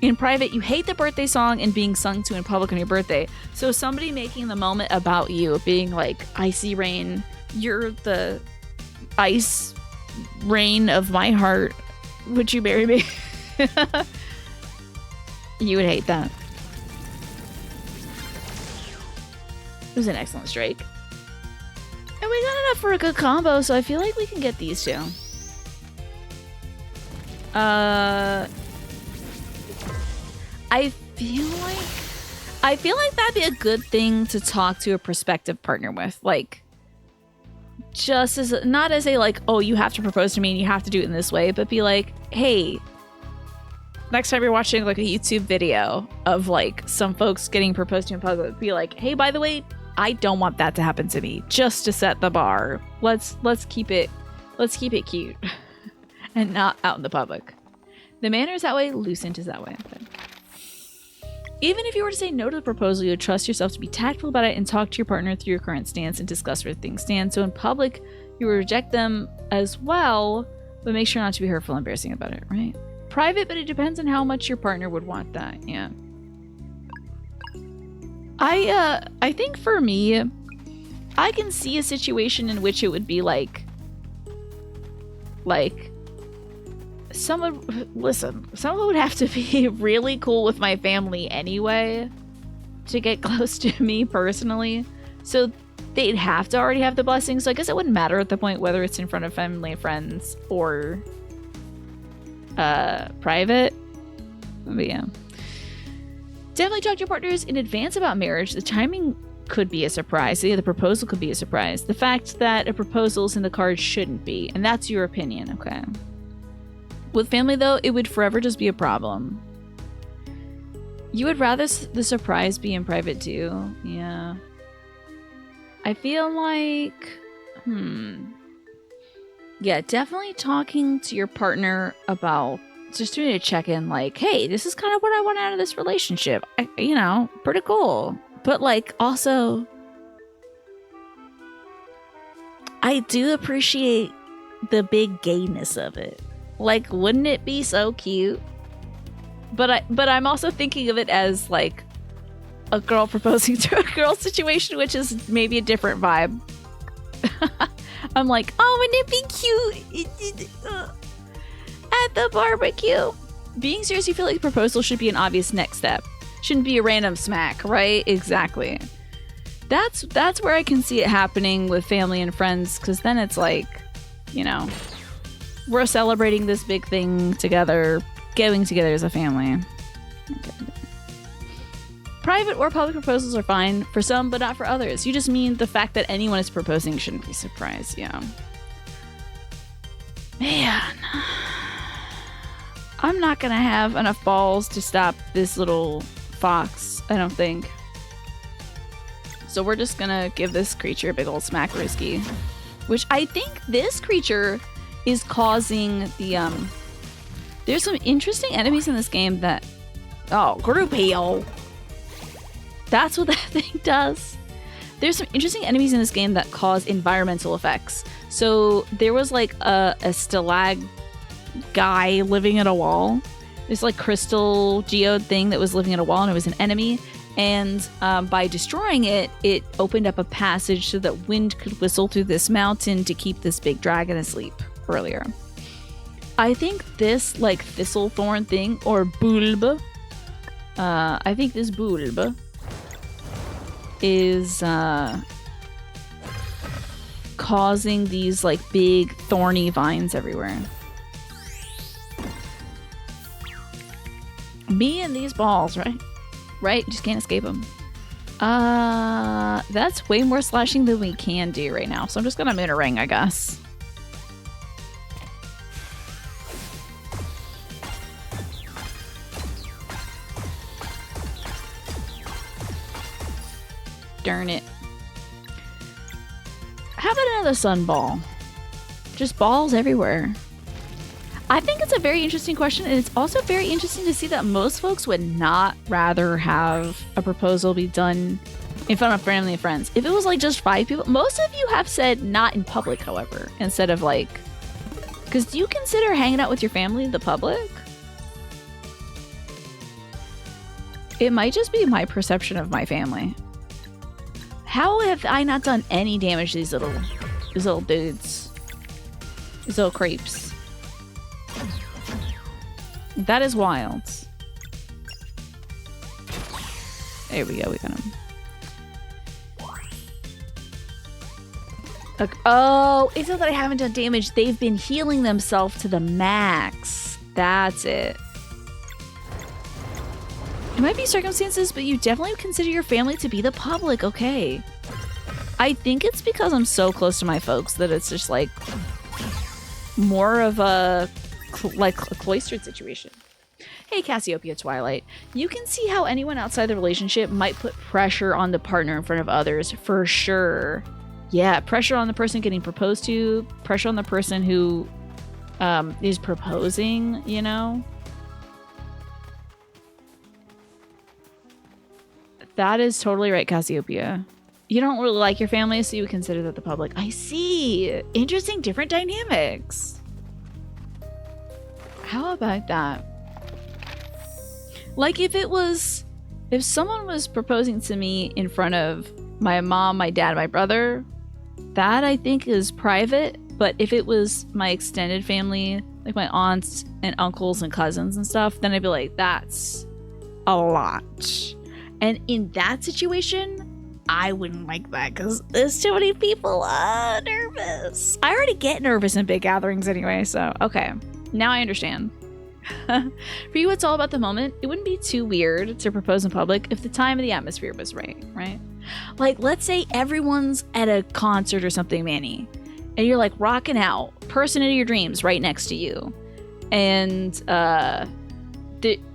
In private, you hate the birthday song and being sung to in public on your birthday. So somebody making the moment about you, being like, icy rain, you're the ice rain of my heart. Would you marry me? You would hate that. It was an excellent strike. And we got enough for a good combo, so I feel like we can get these two. I feel like that'd be a good thing to talk to a prospective partner with. Like, just as not as a like, oh, you have to propose to me and you have to do it in this way, but be like, hey, next time you're watching like a YouTube video of like some folks getting proposed to in public, be like, hey, by the way, I don't want that to happen to me, just to set the bar. Let's keep it cute and not out in the public. The manner is that way, Lucent is that way. Okay. Even if you were to say no to the proposal, you would trust yourself to be tactful about it and talk to your partner through your current stance and discuss where things stand. So in public, you would reject them as well, but make sure not to be hurtful and embarrassing about it, right? Private, but it depends on how much your partner would want that, yeah. I think for me, I can see a situation in which it would be like someone would have to be really cool with my family anyway to get close to me personally. So they'd have to already have the blessing. So I guess it wouldn't matter at the point whether it's in front of family and friends or private. But yeah. Definitely talk to your partners in advance about marriage. The timing could be a surprise. So yeah, the proposal could be a surprise. The fact that a proposal is in the cards shouldn't be. And that's your opinion, okay? With family, though, it would forever just be a problem. You would rather the surprise be in private, too. Yeah. I feel like, yeah, definitely talking to your partner about just doing a check-in, like, hey, this is kind of what I want out of this relationship. Pretty cool. But, like, also, I do appreciate the big gayness of it. Like, wouldn't it be so cute? But I'm also thinking of it as, like, a girl proposing to a girl situation, which is maybe a different vibe. I'm like, oh, wouldn't it be cute at the barbecue? Being serious, you feel like proposal should be an obvious next step. Shouldn't be a random smack, right? Exactly. That's where I can see it happening with family and friends, because then it's like, we're celebrating this big thing together, going together as a family. Okay. Private or public proposals are fine for some, but not for others. You just mean the fact that anyone is proposing shouldn't be surprised, yeah. Man. I'm not gonna have enough balls to stop this little fox, I don't think. So we're just gonna give this creature a big old smack-risky. Which I think this creature is causing the, there's some interesting enemies in this game that... Oh, group heal! That's what that thing does. There's some interesting enemies in this game that cause environmental effects. So there was like a stalag guy living in a wall. This like crystal geode thing that was living in a wall, and it was an enemy. And by destroying it, it opened up a passage so that wind could whistle through this mountain to keep this big dragon asleep earlier. I think this like thistle thorn thing, or bulb, I think this bulb is causing these like big thorny vines everywhere. Me and these balls, right? Right? Just can't escape them. That's way more slashing than we can do right now. So I'm just gonna moon a ring, I guess. Darn it. How about another sun ball? Just balls everywhere. I think it's a very interesting question, and it's also very interesting to see that most folks would not rather have a proposal be done in front of family and friends. If it was like just 5 people, most of you have said not in public, however, instead of like... Because do you consider hanging out with your family the public? It might just be my perception of my family. How have I not done any damage to these little dudes? These little creeps. That is wild. There we go, we got him. Okay. Oh, it's not that I haven't done damage. They've been healing themselves to the max. That's it. It might be circumstances, but you definitely consider your family to be the public. Okay. I think it's because I'm so close to my folks that it's just like more of a cloistered situation. Hey, Cassiopeia Twilight. You can see how anyone outside the relationship might put pressure on the partner in front of others, for sure. Yeah, pressure on the person getting proposed to, pressure on the person who is proposing, you know? That is totally right, Cassiopeia. You don't really like your family, so you would consider that the public. I see. Interesting, different dynamics. How about that? Like if someone was proposing to me in front of my mom, my dad, my brother, that I think is private. But if it was my extended family, like my aunts and uncles and cousins and stuff, then I'd be like, that's a lot. And in that situation, I wouldn't like that because there's too many people. Nervous. I already get nervous in big gatherings anyway, so okay. Now I understand. For you, it's all about the moment. It wouldn't be too weird to propose in public if the time and the atmosphere was right? Like, let's say everyone's at a concert or something, Manny, and you're like rocking out, person of your dreams right next to you, and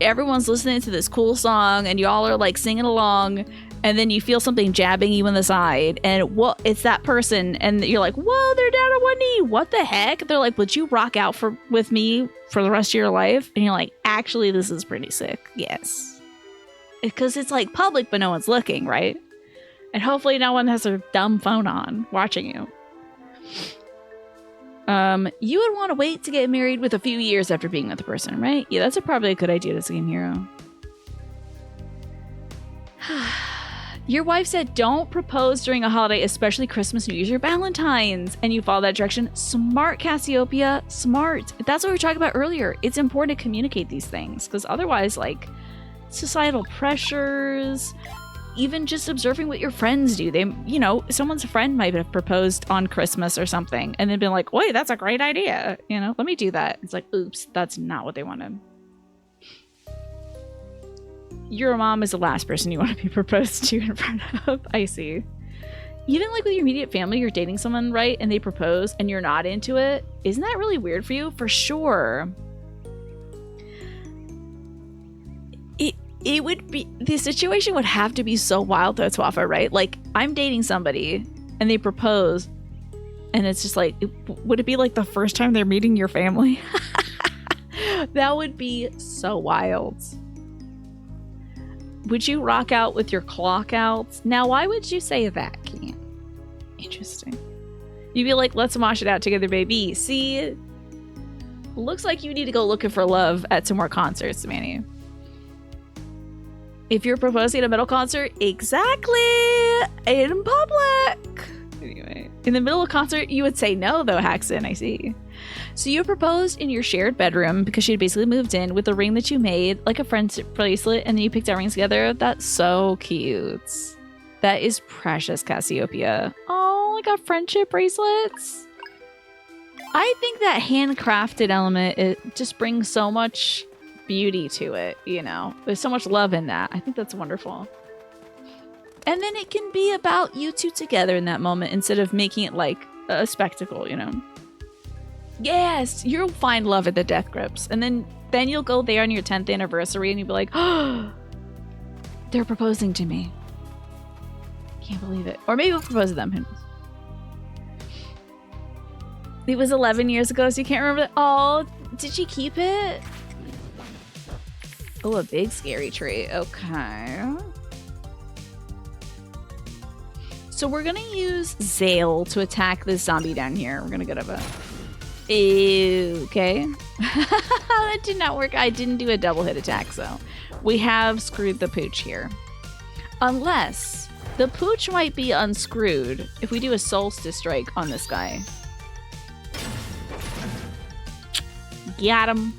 everyone's listening to this cool song, and y'all are like singing along, and then you feel something jabbing you in the side, and it's that person, and you're like, whoa, they're down on one knee. What the heck? They're like, would you rock out with me for the rest of your life? And you're like, actually, this is pretty sick. Yes. Because it's like public, but no one's looking, right? And hopefully no one has their dumb phone on watching you. You would want to wait to get married with a few years after being with the person, right? Yeah, that's probably a good idea as a game hero. Your wife said don't propose during a holiday, especially Christmas, New Year's, or Valentine's, and you follow that direction. Smart, Cassiopeia. Smart. That's what we were talking about earlier. It's important to communicate these things, because otherwise, like, societal pressures, even just observing what your friends do. They, you know, someone's friend might have proposed on Christmas or something, and they've been like, wait, that's a great idea. You know, let me do that. It's like, oops, that's not what they wanted. Your mom is the last person you want to be proposed to in front of. I see. Even like with your immediate family, you're dating someone, right? And they propose and you're not into it. Isn't that really weird for you? For sure. It would be, the situation would have to be so wild though, Twafa, right? Like, I'm dating somebody and they propose and it's just like, would it be like the first time they're meeting your family? That would be so wild. Would you rock out with your clock out? Now, why would you say that, Kean? Interesting. You'd be like, let's mosh it out together, baby. See? Looks like you need to go looking for love at some more concerts, Manny. If you're proposing at a metal concert, exactly! In public! Anyway, in the middle of a concert, you would say no, though, Haxon, I see. So you proposed in your shared bedroom because she had basically moved in with a ring that you made, like a friend's bracelet, and then you picked out rings together. That's so cute. That is precious, Cassiopeia. Oh, like a friendship bracelets. I think that handcrafted element, it just brings so much beauty to it, you know? There's so much love in that. I think that's wonderful. And then it can be about you two together in that moment instead of making it like a spectacle, you know? Yes, you'll find love at the death grips. And then you'll go there on your 10th anniversary and you'll be like, oh, they're proposing to me. Can't believe it. Or maybe we'll propose to them. Who knows? It was 11 years ago, so you can't remember. Oh, did she keep it? Oh, a big scary tree. Okay. So we're gonna use Zale to attack this zombie down here. We're gonna get up a... Okay. That did not work. I didn't do a double hit attack, so we have screwed the pooch here. Unless the pooch might be unscrewed if we do a solstice strike on this guy. Got him.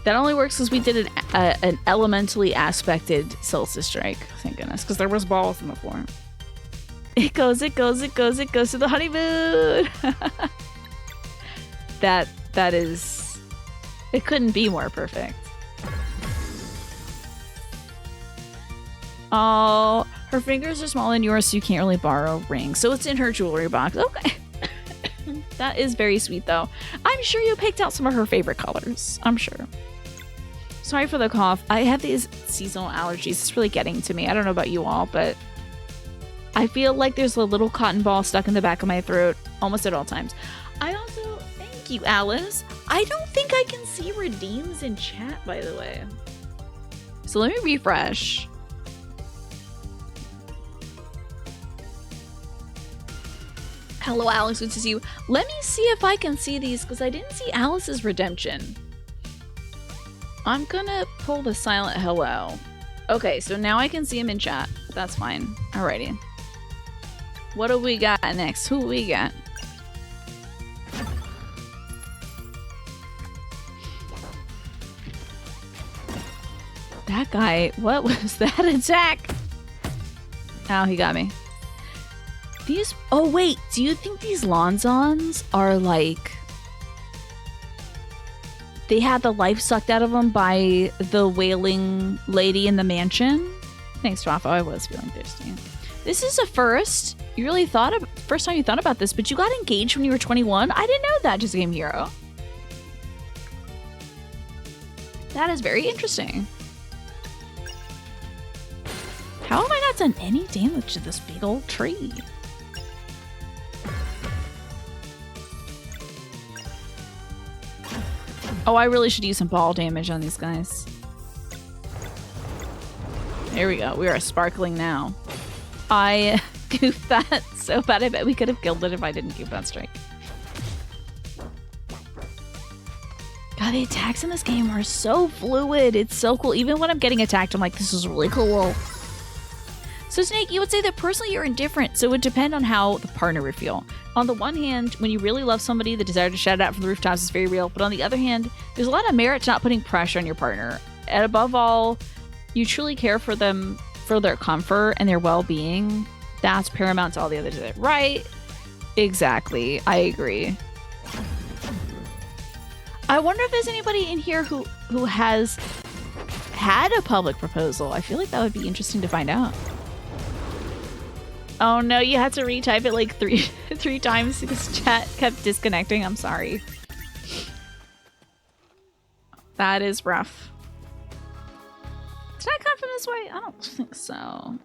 That only works because we did an elementally aspected solstice strike. Thank goodness, because there was balls in the floor. It goes to the honeymoon. That is, it couldn't be more perfect. Oh, her fingers are smaller than yours, so you can't really borrow rings. So it's in her jewelry box. Okay. That is very sweet, though. I'm sure you picked out some of her favorite colors. I'm sure. Sorry for the cough. I have these seasonal allergies. It's really getting to me. I don't know about you all, but I feel like there's a little cotton ball stuck in the back of my throat almost at all times. I also, thank you, Alice. I don't think I can see redeems in chat, by the way. So let me refresh. Hello, Alex. Good to see you. Let me see if I can see these, because I didn't see Alice's redemption. I'm gonna pull the silent hello. Okay, so now I can see him in chat. That's fine. Alrighty. What do we got next? Who we got? That guy, what was that attack? Oh, he got me. These, oh wait, do you think these Lonzons are like, they had the life sucked out of them by the wailing lady in the mansion? Thanks, Rafa. I was feeling thirsty. This is a first. You really thought of, first time you thought about this, but you got engaged when you were 21? I didn't know that, Just Game Hero. That is very interesting. How have I not done any damage to this big old tree? Oh, I really should use some ball damage on these guys. There we go. We are sparkling now. I goofed that so bad. I bet we could have killed it if I didn't goof that strike. God, the attacks in this game are so fluid. It's so cool. Even when I'm getting attacked, I'm like, this is really cool. So, Snake, you would say that personally you're indifferent, so it would depend on how the partner would feel. On the one hand, when you really love somebody, the desire to shout it out from the rooftops is very real. But on the other hand, there's a lot of merit to not putting pressure on your partner. And above all, you truly care for them, for their comfort and their well-being. That's paramount to all the others, right? Exactly. I agree. I wonder if there's anybody in here who has had a public proposal. I feel like that would be interesting to find out. Oh no, you had to retype it like three times because chat kept disconnecting. I'm sorry. That is rough. Did I come from this way? I don't think so.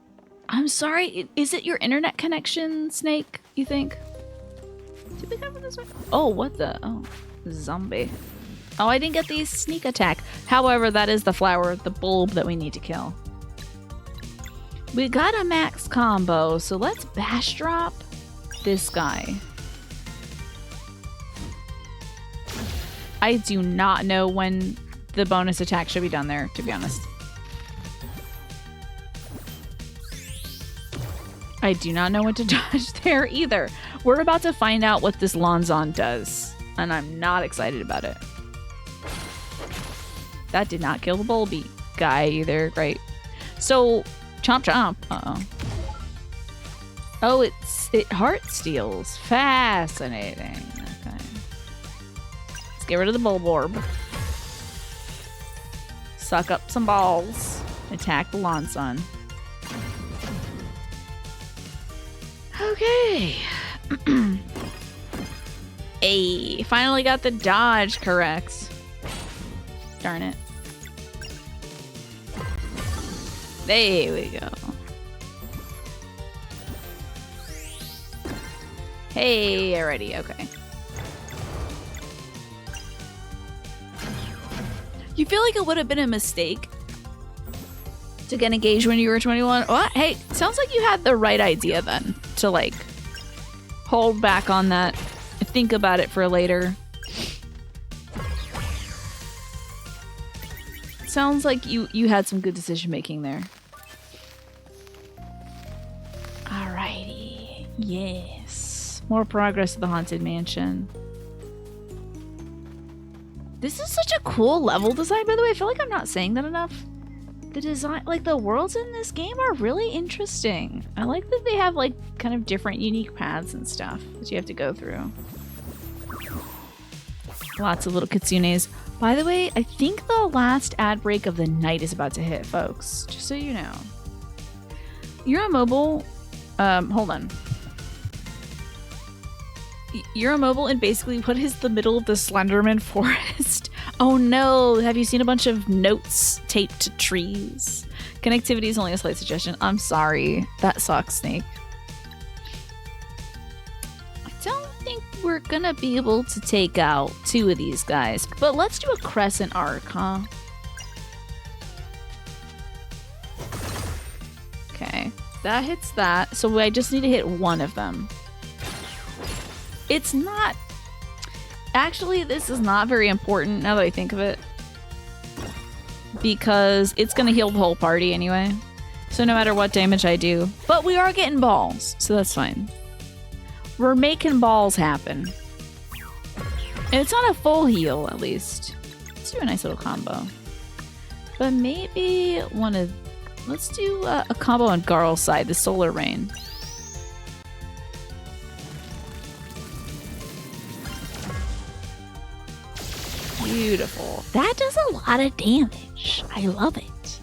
I'm sorry. Is it your internet connection, Snake, you think? Did we come from this way? Oh, what the? Oh, zombie. Oh, I didn't get the sneak attack. However, that is the flower, the bulb that we need to kill. We got a max combo, so let's bash drop this guy. I do not know when the bonus attack should be done there, to be honest. I do not know what to dodge there either. We're about to find out what this Lonzon does, and I'm not excited about it. That did not kill the bulby guy either. Great. So, chomp chomp. Uh-oh. Oh, it heart steals. Fascinating. Okay. Let's get rid of the bulb orb. Suck up some balls. Attack the Lonzon. Okay. Hey, finally got the dodge correct. Darn it. There we go. Hey, already, okay. You feel like it would have been a mistake to get engaged when you were 21? What? Hey, sounds like you had the right idea then to like hold back on that, think about it for later. Sounds like you had some good decision making there. Alrighty. Yes. More progress to the Haunted Mansion. This is such a cool level design, by the way. I feel like I'm not saying that enough. The design, like the worlds in this game are really interesting. I like that they have like kind of different unique paths and stuff that you have to go through. Lots of little kitsunes. By the way, I think the last ad break of the night is about to hit, folks. Just so you know. You're on mobile. Hold on. You're on mobile and basically what is the middle of the Slenderman forest? Oh no, have you seen a bunch of notes taped to trees? Connectivity is only a slight suggestion. I'm sorry. That sucks, Snake. I don't think we're gonna be able to take out two of these guys, but let's do a crescent arc, huh? Okay, that hits that, so I just need to hit one of them. It's not... Actually, this is not very important now that I think of it, because it's gonna heal the whole party anyway, so no matter what damage I do. But we are getting balls, so that's fine. We're making balls happen. And it's not a full heal, at least. Let's do a nice little combo. But maybe one of... Let's do a combo on Garl's side, the Solar Rain. Beautiful. That does a lot of damage. I love it.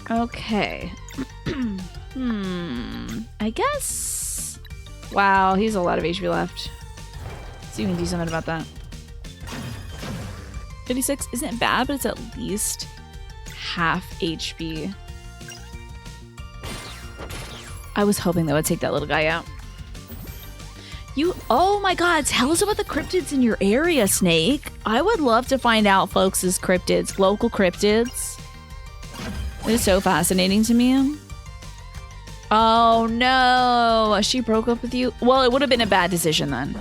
Okay. I guess... Wow, he has a lot of HP left. So you can do something about that. 56 isn't bad, but it's at least half HP. I was hoping that would take that little guy out. Oh my god, tell us about the cryptids in your area, Snake. I would love to find out folks' cryptids, local cryptids. It is so fascinating to me. Oh no, she broke up with you? Well, it would have been a bad decision then.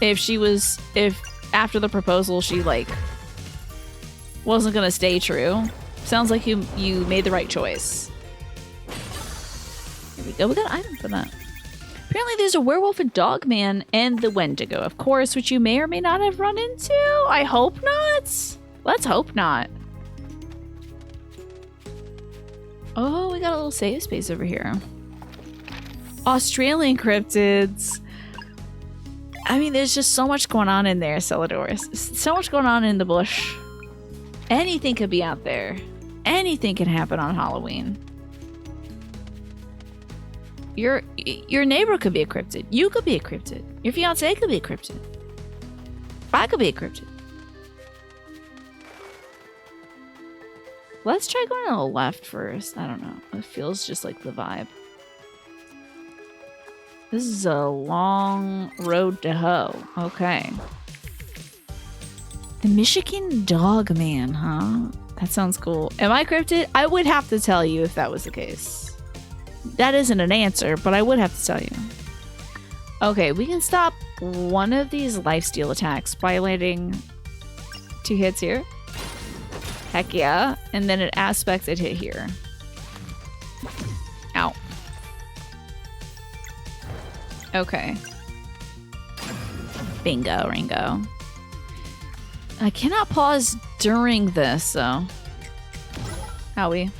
If after the proposal she like wasn't gonna stay true. Sounds like you made the right choice. Here we go, we got an item for that. Apparently there's a werewolf, a dog man, and the Wendigo, of course, which you may or may not have run into. I hope not. Let's hope not. Oh, we got a little save space over here. Australian cryptids. I mean, there's just so much going on in there, Celadorus. So much going on in the bush. Anything could be out there. Anything can happen on Halloween. Your neighbor could be a cryptid. You could be a cryptid. Your fiance could be a cryptid. I could be a cryptid. Let's try going to the left first. I don't know. It feels just like the vibe. This is a long road to hoe. Okay. The Michigan Dog Man, huh? That sounds cool. Am I cryptid? I would have to tell you if that was the case. That isn't an answer, but I would have to tell you. Okay, we can stop one of these lifesteal attacks by landing 2 hits here. Heck yeah. And then it aspects it hit here. Ow. Okay. Bingo, Ringo. I cannot pause during this, so. Howie.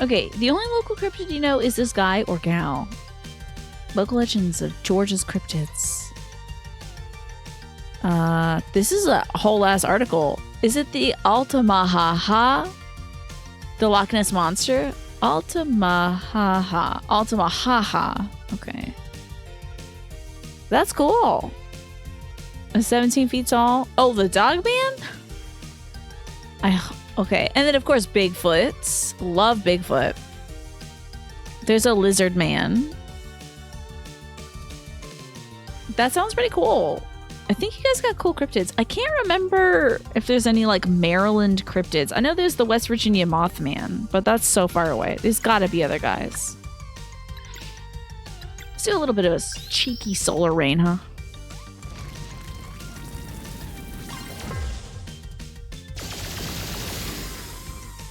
Okay, the only local cryptid you know is this guy or gal. Local legends of Georgia's cryptids. This is a whole ass article. Is it the Altamahaha? The Loch Ness Monster? Altamahaha. Altamahaha. Okay. That's cool. A 17 feet tall. Oh, the dog man? Okay. And then, of course, Bigfoot. Love Bigfoot. There's a lizard man. That sounds pretty cool. I think you guys got cool cryptids. I can't remember if there's any, like, Maryland cryptids. I know there's the West Virginia Mothman, but that's so far away. There's gotta be other guys. Let's do a little bit of a cheeky solar rain, huh?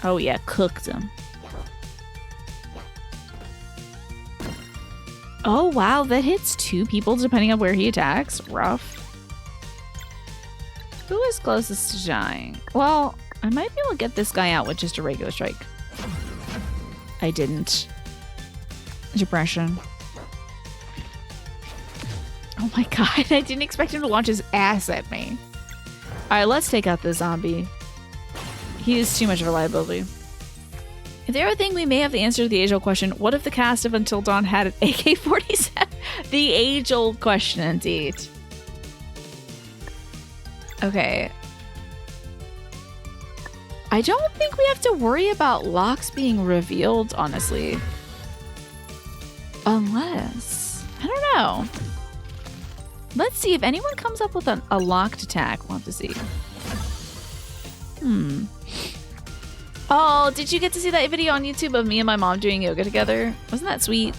Oh yeah, cooked him. Oh wow, that hits 2 people depending on where he attacks. Rough. Who is closest to dying? Well, I might be able to get this guy out with just a regular strike. I didn't. Depression. Oh my god, I didn't expect him to launch his ass at me. Alright, let's take out the zombie. He is too much of a liability. If they ever think we may have the answer to the age-old question, what if the cast of Until Dawn had an AK-47? The age-old question, indeed. Okay. I don't think we have to worry about locks being revealed, honestly. Unless... I don't know. Let's see if anyone comes up with a locked attack. We'll have to see. Oh, did you get to see that video on YouTube of me and my mom doing yoga together? Wasn't that sweet?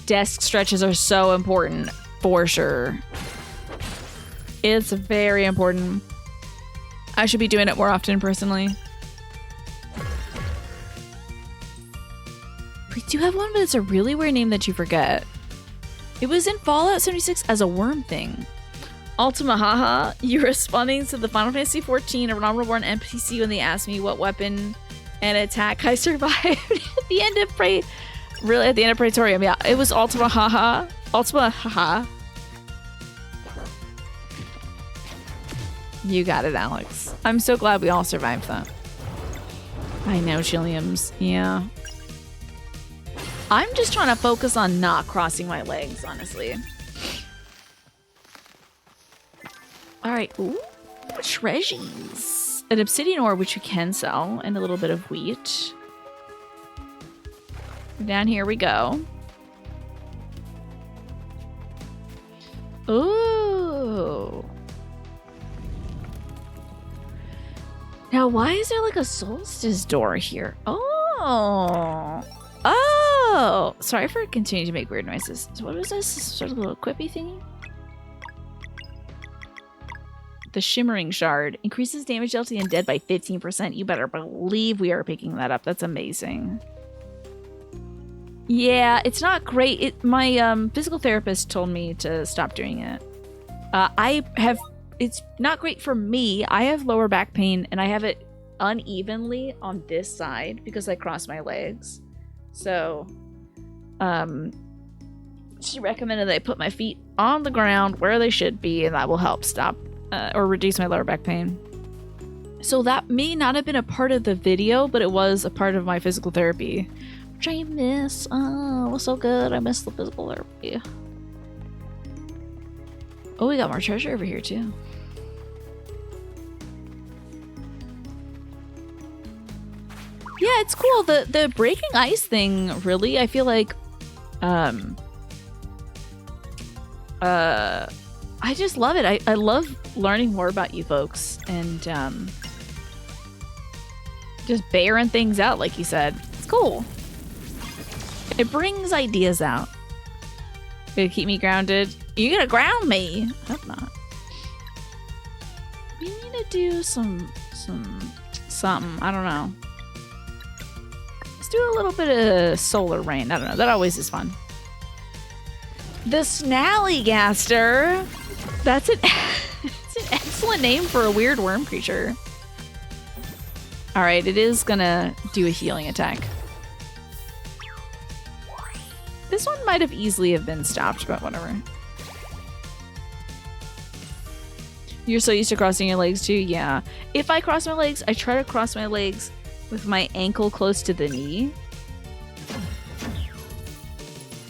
Desk stretches are so important, for sure. It's very important. I should be doing it more often, personally. We do have one, but it's a really weird name that you forget. It was in Fallout 76 as a worm thing. Ultima Haha, you're responding to the Final Fantasy XIV Honorable Born NPC when they asked me what weapon and attack I survived at the end of Praetorium. Yeah, it was Ultima Haha. Ultima Haha. You got it, Alex. I'm so glad we all survived that. I know, Chilliams. Yeah. I'm just trying to focus on not crossing my legs, honestly. All right. Ooh, treasures. An obsidian ore, which we can sell, and a little bit of wheat. Down here we go. Ooh. Now, why is there like a solstice door here? Oh. Oh. Sorry for continuing to make weird noises. So what is this? Sort of a little quippy thingy? The shimmering shard increases damage dealt to the undead by 15%. You better believe we are picking that up. That's amazing. Yeah, it's not great. My physical therapist told me to stop doing it. It's not great for me. I have lower back pain and I have it unevenly on this side because I cross my legs. So, she recommended that I put my feet on the ground where they should be, and that will help stop or reduce my lower back pain. So that may not have been a part of the video, but it was a part of my physical therapy, which I miss. Oh, it was so good. I miss the physical therapy. Oh, we got more treasure over here too. Yeah, it's cool. The breaking ice thing, really, I feel like I just love it. I love learning more about you folks and just bearing things out, like you said. It's cool. It brings ideas out. Gonna keep me grounded. You're gonna ground me. I hope not. We need to do something. I don't know. Let's do a little bit of solar rain. I don't know. That always is fun. The Snallygaster. That's it's an excellent name for a weird worm creature. All right, it is gonna do a healing attack. This one might have easily have been stopped, but whatever. You're so used to crossing your legs too? Yeah. If I cross my legs, I try to cross my legs with my ankle close to the knee.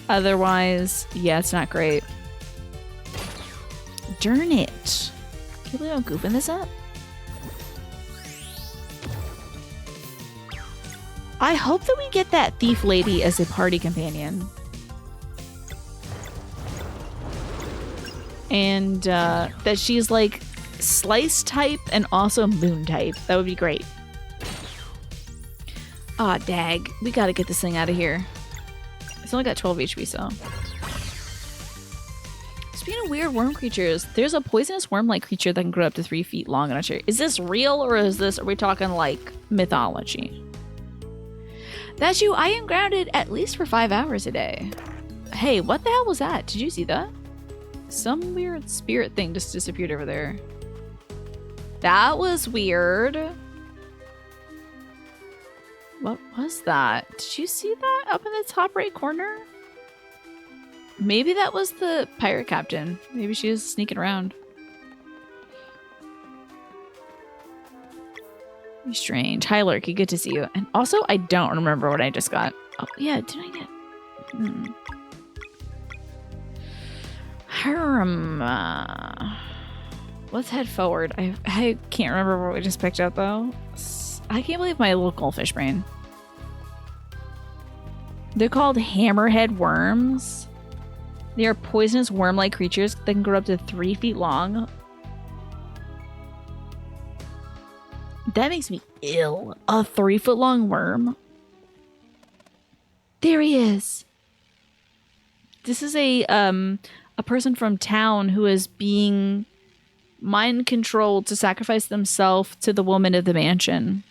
Otherwise, yeah, it's not great. Darn it. Can you believe I'm goofing this up? I hope that we get that thief lady as a party companion. And that she's like slice type and also moon type. That would be great. Aw, dag. We gotta get this thing out of here. It's only got 12 HP, so. Speaking of weird worm creatures, there's a poisonous worm-like creature that can grow up to 3 feet long. I'm not sure. Is this real or are we talking like mythology? That's you. I am grounded at least for 5 hours a day. Hey, what the hell was that? Did you see that? Some weird spirit thing just disappeared over there. That was weird. What was that? Did you see that up in the top right corner? Maybe that was the pirate captain. Maybe she was sneaking around. Strange. Hi, Lurky. Good to see you. And also, I don't remember what I just got. Oh, yeah. Did I get... Let's head forward. I can't remember what we just picked up, though. I can't believe my little goldfish brain. They're called hammerhead worms. They are poisonous worm-like creatures that can grow up to 3 feet long. That makes me ill. A 3-foot-long worm. There he is. This is a person from town who is being mind controlled to sacrifice themselves to the woman of the mansion.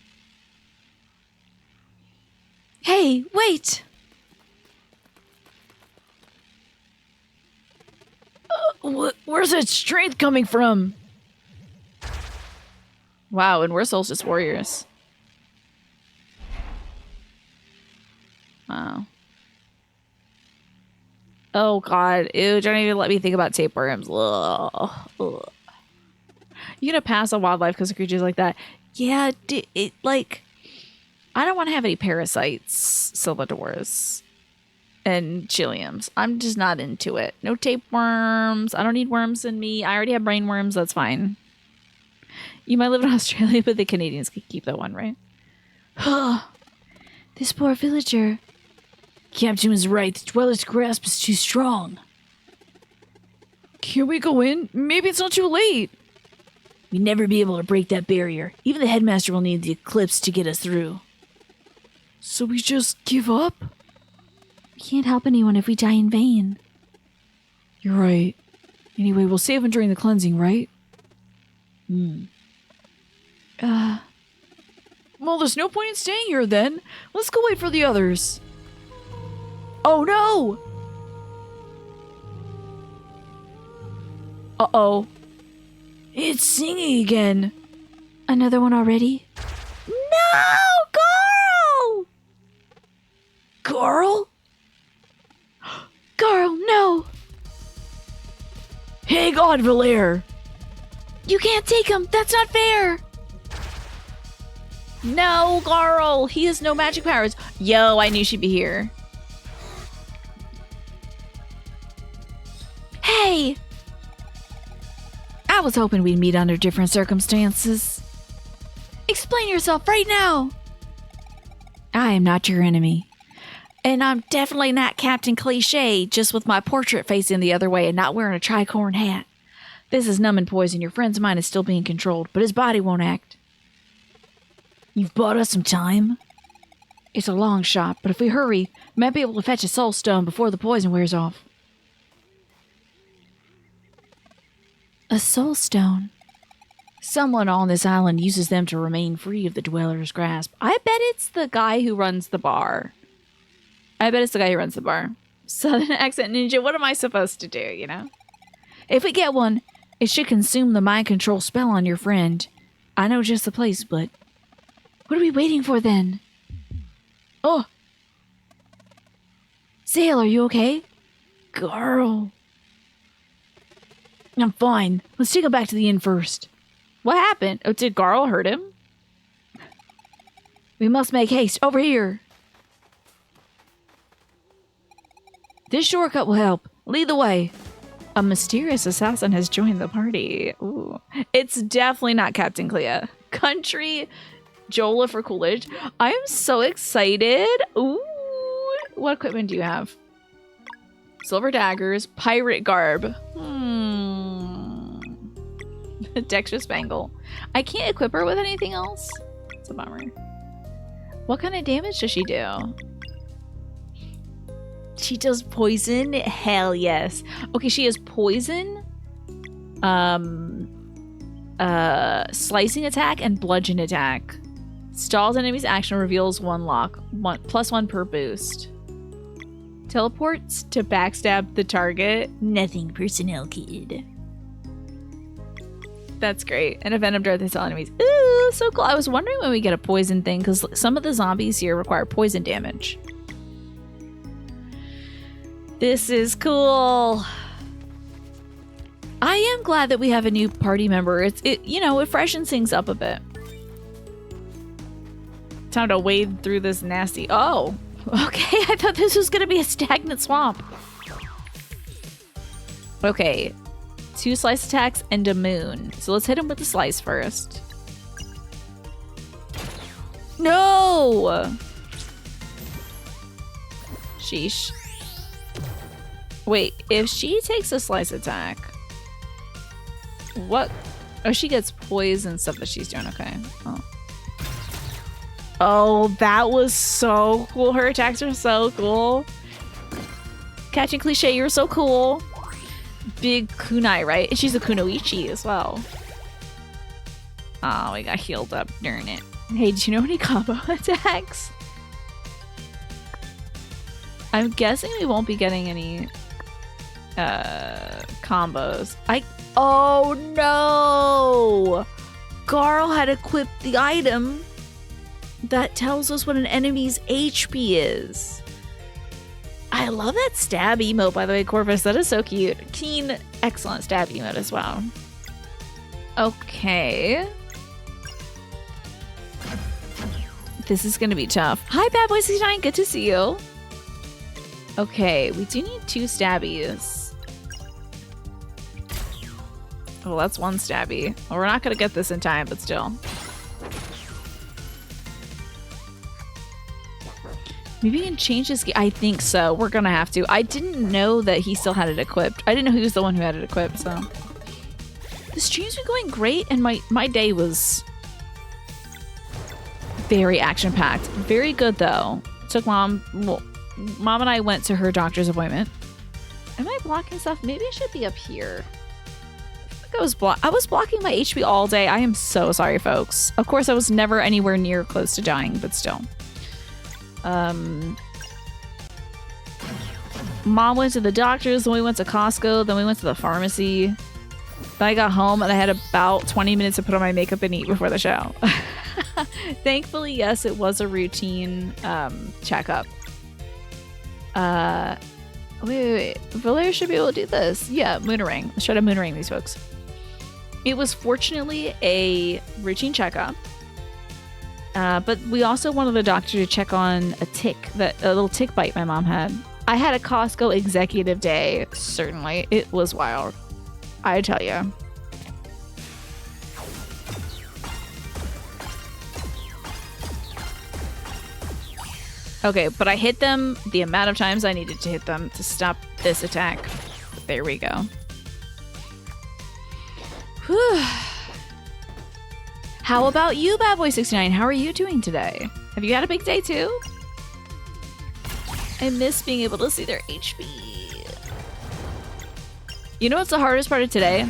Hey, wait! Where's that strength coming from? Wow, and we're Solstice Warriors. Wow. Oh god, ew, don't even let me think about tapeworms. Ugh. Ugh. You gonna pass on wildlife because of creatures like that? Yeah, I don't want to have any parasites, Silvadors, and Chiliums. I'm just not into it. No tapeworms. I don't need worms in me. I already have brain worms. That's fine. You might live in Australia, but the Canadians could keep that one, right? This poor villager. Captain was right. The dweller's grasp is too strong. Can we go in? Maybe it's not too late. We'd never be able to break that barrier. Even the headmaster will need the eclipse to get us through. So we just give up? We can't help anyone if we die in vain. You're right. Anyway, we'll save him during the cleansing, right? Well, there's no point in staying here then. Let's go wait for the others. Oh no! Uh-oh. It's singing again. Another one already? No! Carl! Carl? Carl, no! Hang on, Valere! You can't take him! That's not fair! No, Garl! He has no magic powers. Yo, I knew she'd be here. Hey! I was hoping we'd meet under different circumstances. Explain yourself right now! I am not your enemy. And I'm definitely not Captain Cliche, just with my portrait facing the other way and not wearing a tricorn hat. This is numbing poison. Your friend's mind is still being controlled, but his body won't act. You've bought us some time? It's a long shot, but if we hurry, we might be able to fetch a soul stone before the poison wears off. A soul stone? Someone on this island uses them to remain free of the dweller's grasp. I bet it's the guy who runs the bar. Southern accent ninja, what am I supposed to do, you know? If we get one, it should consume the mind control spell on your friend. I know just the place, but... What are we waiting for then? Oh! Zale, are you okay? Girl. I'm fine. Let's take him back to the inn first. What happened? Oh, did Garl hurt him? We must make haste. Over here. This shortcut will help. Lead the way. A mysterious assassin has joined the party. Ooh. It's definitely not Captain Clea. Country Jola for Coolidge. I am so excited. Ooh. What equipment do you have? Silver daggers, pirate garb. Dexterous bangle. I can't equip her with anything else. It's a bummer. What kind of damage does she do? She does poison? Hell yes. Okay, she has poison, slicing attack, and bludgeon attack. Stalls enemy's action, reveals one lock. +1 per boost. Teleports to backstab the target. Nothing personnel, kid. That's great. And a venom dart hits all enemies. Ooh, so cool. I was wondering when we get a poison thing, because some of the zombies here require poison damage. This is cool. I am glad that we have a new party member. It freshens things up a bit. Time to wade through this nasty... Oh, okay. I thought this was going to be a stagnant swamp. Okay. 2 slice attacks and a moon. So let's hit him with the slice first. No! Sheesh. Wait, if she takes a slice attack... What? Oh, she gets poison stuff that she's doing. Okay. Oh, that was so cool. Her attacks are so cool. Catching Cliche, you're so cool. Big kunai, right? And she's a kunoichi as well. Oh, we got healed up. Darn it. Hey, do you know any combo attacks? I'm guessing we won't be getting any combos. Oh no! Garl had equipped the item that tells us what an enemy's HP is. I love that stab emote, by the way, Corvus. That is so cute. Keen, excellent stab emote as well. Okay. This is gonna be tough. Hi, Bad Boy 69. Good to see you. Okay, we do need 2 stabbies. Well, that's one stabby. Well, we're not gonna get this in time, but still. Maybe we can change his gear. I think so. We're gonna have to. I didn't know that he still had it equipped. I didn't know he was the one who had it equipped, so. The stream's been going great, and my day was very action-packed. Very good, though. Took Mom... Well, Mom and I went to her doctor's appointment. Am I blocking stuff? Maybe I should be up here. I was blocking my HP all day. I am so sorry, folks. Of course, I was never anywhere near close to dying, but still. Mom went to the doctor's, then we went to Costco, then we went to the pharmacy. Then I got home and I had about 20 minutes to put on my makeup and eat before the show. Thankfully, yes, it was a routine checkup. Wait. Valeria should be able to do this. Yeah, Moonerang. Let's try to Moonerang these folks. It was fortunately a routine checkup. But we also wanted the doctor to check on a little tick bite my mom had. I had a Costco executive day, certainly. It was wild. I tell you. Okay, but I hit them the amount of times I needed to hit them to stop this attack. There we go. Whew. How about you, Bad Boy 69? How are you doing today? Have you had a big day too? I miss being able to see their HP. You know what's the hardest part of today?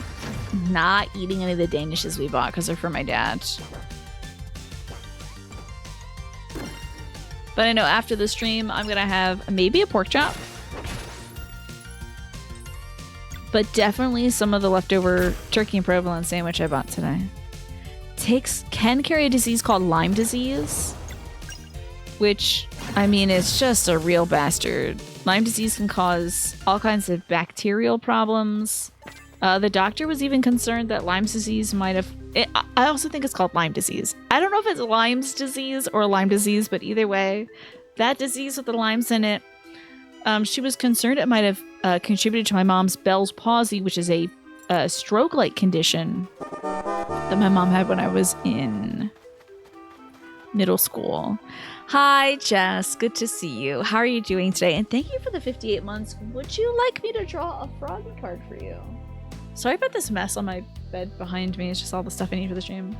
Not eating any of the Danishes we bought because they're for my dad. But I know after the stream, I'm gonna have maybe a pork chop. But definitely some of the leftover turkey and provolone sandwich I bought today. Can carry a disease called Lyme disease. Which, I mean, it's just a real bastard. Lyme disease can cause all kinds of bacterial problems. The doctor was even concerned that Lyme disease might have... I also think it's called Lyme disease. I don't know if it's Lyme's disease or Lyme disease, but either way, that disease with the limes in it, she was concerned it might have contributed to my mom's Bell's palsy, which is a stroke-like condition that my mom had when I was in middle school. Hi, Jess. Good to see you. How are you doing today? And thank you for the 58 months. Would you like me to draw a froggy card for you? Sorry about this mess on my bed behind me. It's just all the stuff I need for the stream.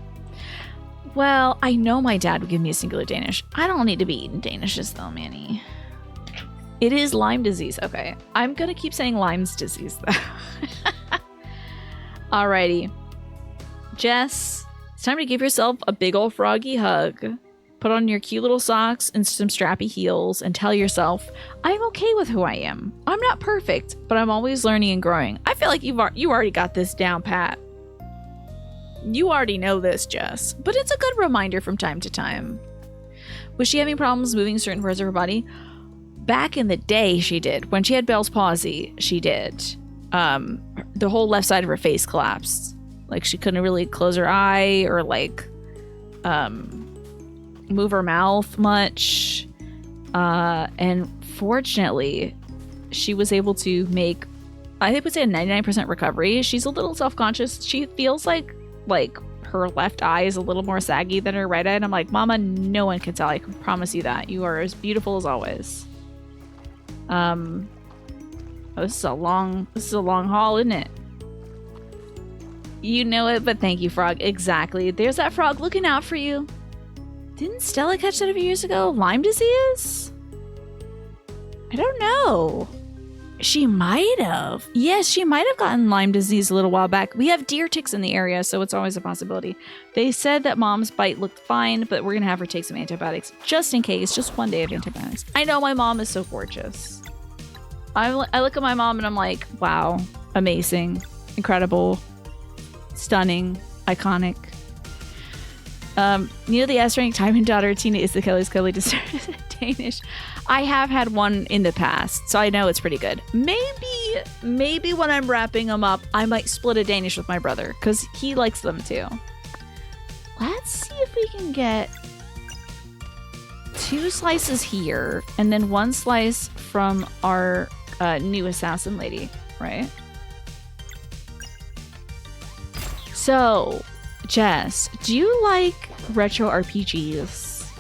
Well, I know my dad would give me a singular Danish. I don't need to be eating Danishes though, Manny. It is Lyme disease. Okay. I'm gonna keep saying Lyme's disease though. Alrighty. Jess, it's time to give yourself a big old froggy hug. Put on your cute little socks and some strappy heels and tell yourself, I'm okay with who I am. I'm not perfect, but I'm always learning and growing. I feel like you already got this down pat. You already know this, Jess, but it's a good reminder from time to time. Was she having problems moving certain parts of her body? Back in the day, she did. When she had Bell's palsy, she did. The whole left side of her face collapsed. Like she couldn't really close her eye or like, move her mouth much, and fortunately she was able to make, I would say, a 99% recovery. She's a little self-conscious. She feels like her left eye is a little more saggy than her right eye, and I'm like, Mama, no one can tell. I can promise you that. You are as beautiful as always. This is a long haul, isn't it? You know it, but thank you, Frog. Exactly. There's that frog looking out for you. Didn't Stella catch that a few years ago? Lyme disease? I don't know. She might have. Yes, she might have gotten Lyme disease a little while back. We have deer ticks in the area, so it's always a possibility. They said that Mom's bite looked fine, but we're going to have her take some antibiotics just in case. Just one day of antibiotics. I know my mom is so gorgeous. I look at my mom and I'm like, wow, amazing, incredible, stunning, iconic. You know, the S-rank Tywin daughter Tina is the Kelly's Kelly Danish. I have had one in the past, so I know it's pretty good. Maybe when I'm wrapping them up, I might split a Danish with my brother because he likes them too. Let's see if we can get 2 slices here and then 1 slice from our new assassin lady, right? So, Jess, do you like retro RPGs?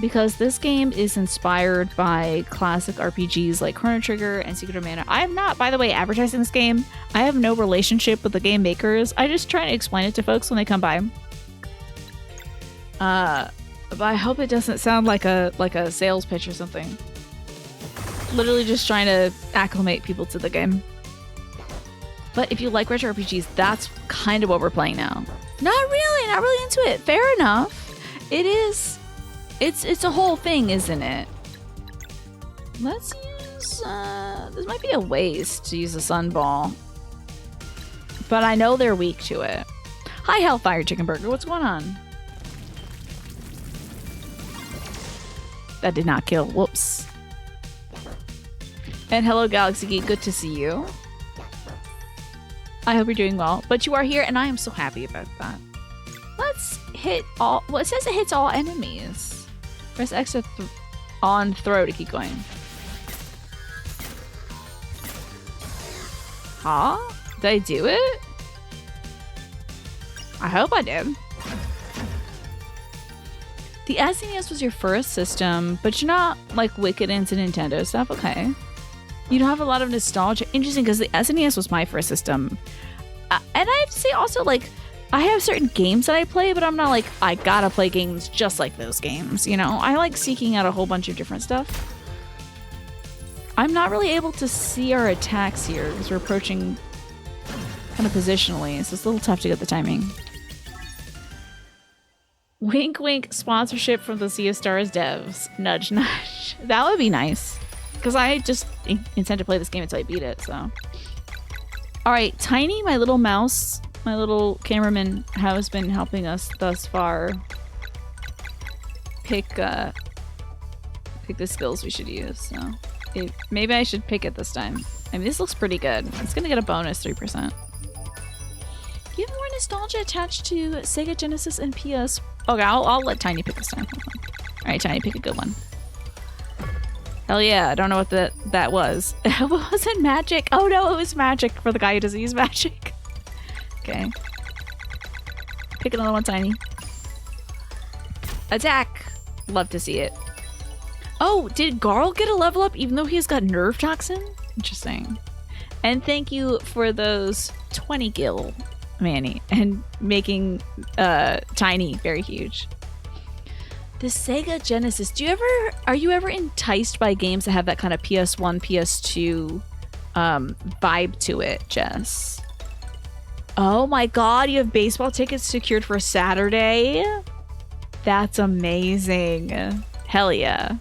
Because this game is inspired by classic RPGs like Chrono Trigger and Secret of Mana. I am not, by the way, advertising this game. I have no relationship with the game makers. I just try to explain it to folks when they come by. But I hope it doesn't sound like a sales pitch or something. Literally just trying to acclimate people to the game. But if you like retro RPGs, that's kind of what we're playing now. Not really into it. Fair enough. It is. It's a whole thing, isn't it? Let's use, this might be a waste to use a sunball. But I know they're weak to it. Hi, Hellfire Chicken Burger. What's going on? That did not kill. Whoops. And hello, Galaxy Geek. Good to see you. I hope you're doing well. But you are here, and I am so happy about that. Let's hit all... Well, it says it hits all enemies. Press X on throw to keep going. Huh? Did I do it? I hope I did. The SNES was your first system, but you're not like wicked into Nintendo stuff. Okay. You don't have a lot of nostalgia. Interesting, because the SNES was my first system. And I have to say also, like, I have certain games that I play, but I'm not like, I gotta play games just like those games, you know? I like seeking out a whole bunch of different stuff. I'm not really able to see our attacks here because we're approaching kind of positionally, so it's a little tough to get the timing. Wink wink sponsorship from the Sea of Stars devs. Nudge nudge. That would be nice. Because I just intend to play this game until I beat it, so. Alright, Tiny, my little mouse, my little cameraman, has been helping us thus far pick the skills we should use, so. Maybe I should pick it this time. I mean, this looks pretty good. It's gonna get a bonus 3%. You have more nostalgia attached to Sega Genesis and PS. Okay, I'll let Tiny pick this time. Alright, Tiny, pick a good one. Hell yeah, I don't know what that was. It wasn't magic. Oh no, it was magic for the guy who doesn't use magic. Okay. Pick another one, Tiny. Attack! Love to see it. Oh, did Garl get a level up even though he's got nerve toxin? Interesting. And thank you for those 20 gil, Manny, and making Tiny very huge. The Sega Genesis. Are you ever enticed by games that have that kind of PS1, PS2 vibe to it, Jess? Oh my god, you have baseball tickets secured for Saturday? That's amazing. Hell yeah.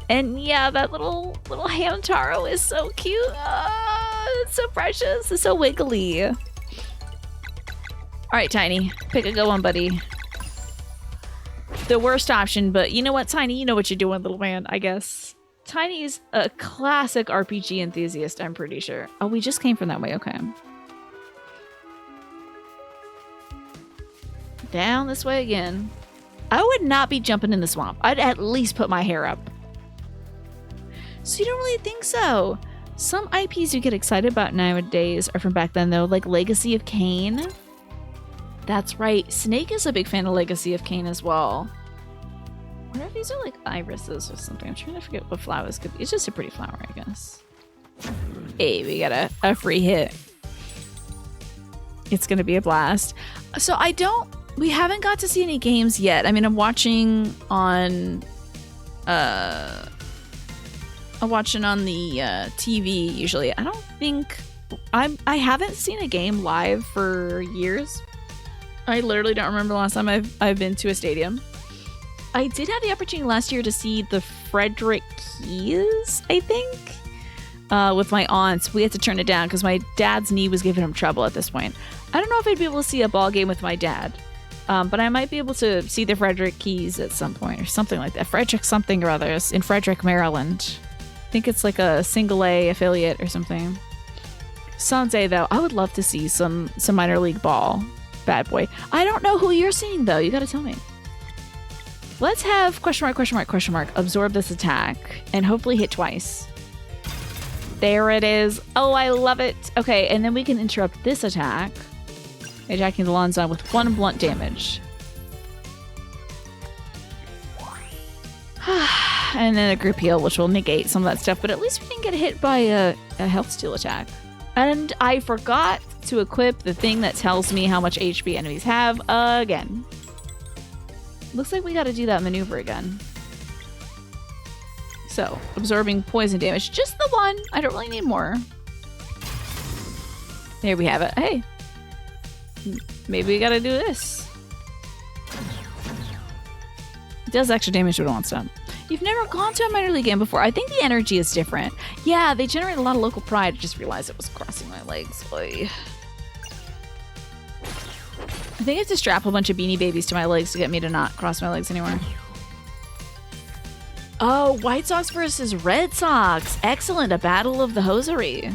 And yeah, that little Hamtaro is so cute. It's so precious. It's so wiggly. All right, Tiny, pick a good one, buddy. The worst option, but you know what, Tiny? You know what you're doing, little man, I guess. Tiny is a classic RPG enthusiast, I'm pretty sure. Oh, we just came from that way, okay. Down this way again. I would not be jumping in the swamp. I'd at least put my hair up. So you don't really think so? Some IPs you get excited about nowadays are from back then, though, like Legacy of Kain. That's right. Snake is a big fan of Legacy of Kain as well. I wonder if these are like irises or something. I'm trying to forget what flowers could be. It's just a pretty flower, I guess. Hey, we got a free hit. It's gonna be a blast. So we haven't got to see any games yet. I mean, I'm watching on the TV usually. I don't think I haven't seen a game live for years. I literally don't remember the last time I've been to a stadium. I did have the opportunity last year to see the Frederick Keys, I think, with my aunts. We had to turn it down because my dad's knee was giving him trouble at this point. I don't know if I'd be able to see a ball game with my dad, but I might be able to see the Frederick Keys at some point or something like that. Frederick something or others in Frederick, Maryland. I think it's like a single A affiliate or something. Someday, though, I would love to see some minor league ball. Bad boy. I don't know who you're seeing, though. You gotta tell me. Let's have question mark, absorb this attack and hopefully hit twice. There it is. Oh, I love it. Okay, and then we can interrupt this attack. Attacking the Lonzon with 1 blunt damage. And then a group heal, which will negate some of that stuff, but at least we didn't get hit by a health steal attack. And I forgot to equip the thing that tells me how much HP enemies have again. Looks like we gotta do that maneuver again. So, absorbing poison damage. Just the 1. I don't really need more. There we have it. Hey. Maybe we gotta do this. It does extra damage to it on stun. You've never gone to a minor league game before. I think the energy is different. Yeah, they generate a lot of local pride. I just realized it was crossing my legs. Oy. I think I have to strap a bunch of Beanie Babies to my legs to get me to not cross my legs anymore. Oh, White Sox versus Red Sox. Excellent. A battle of the hosiery.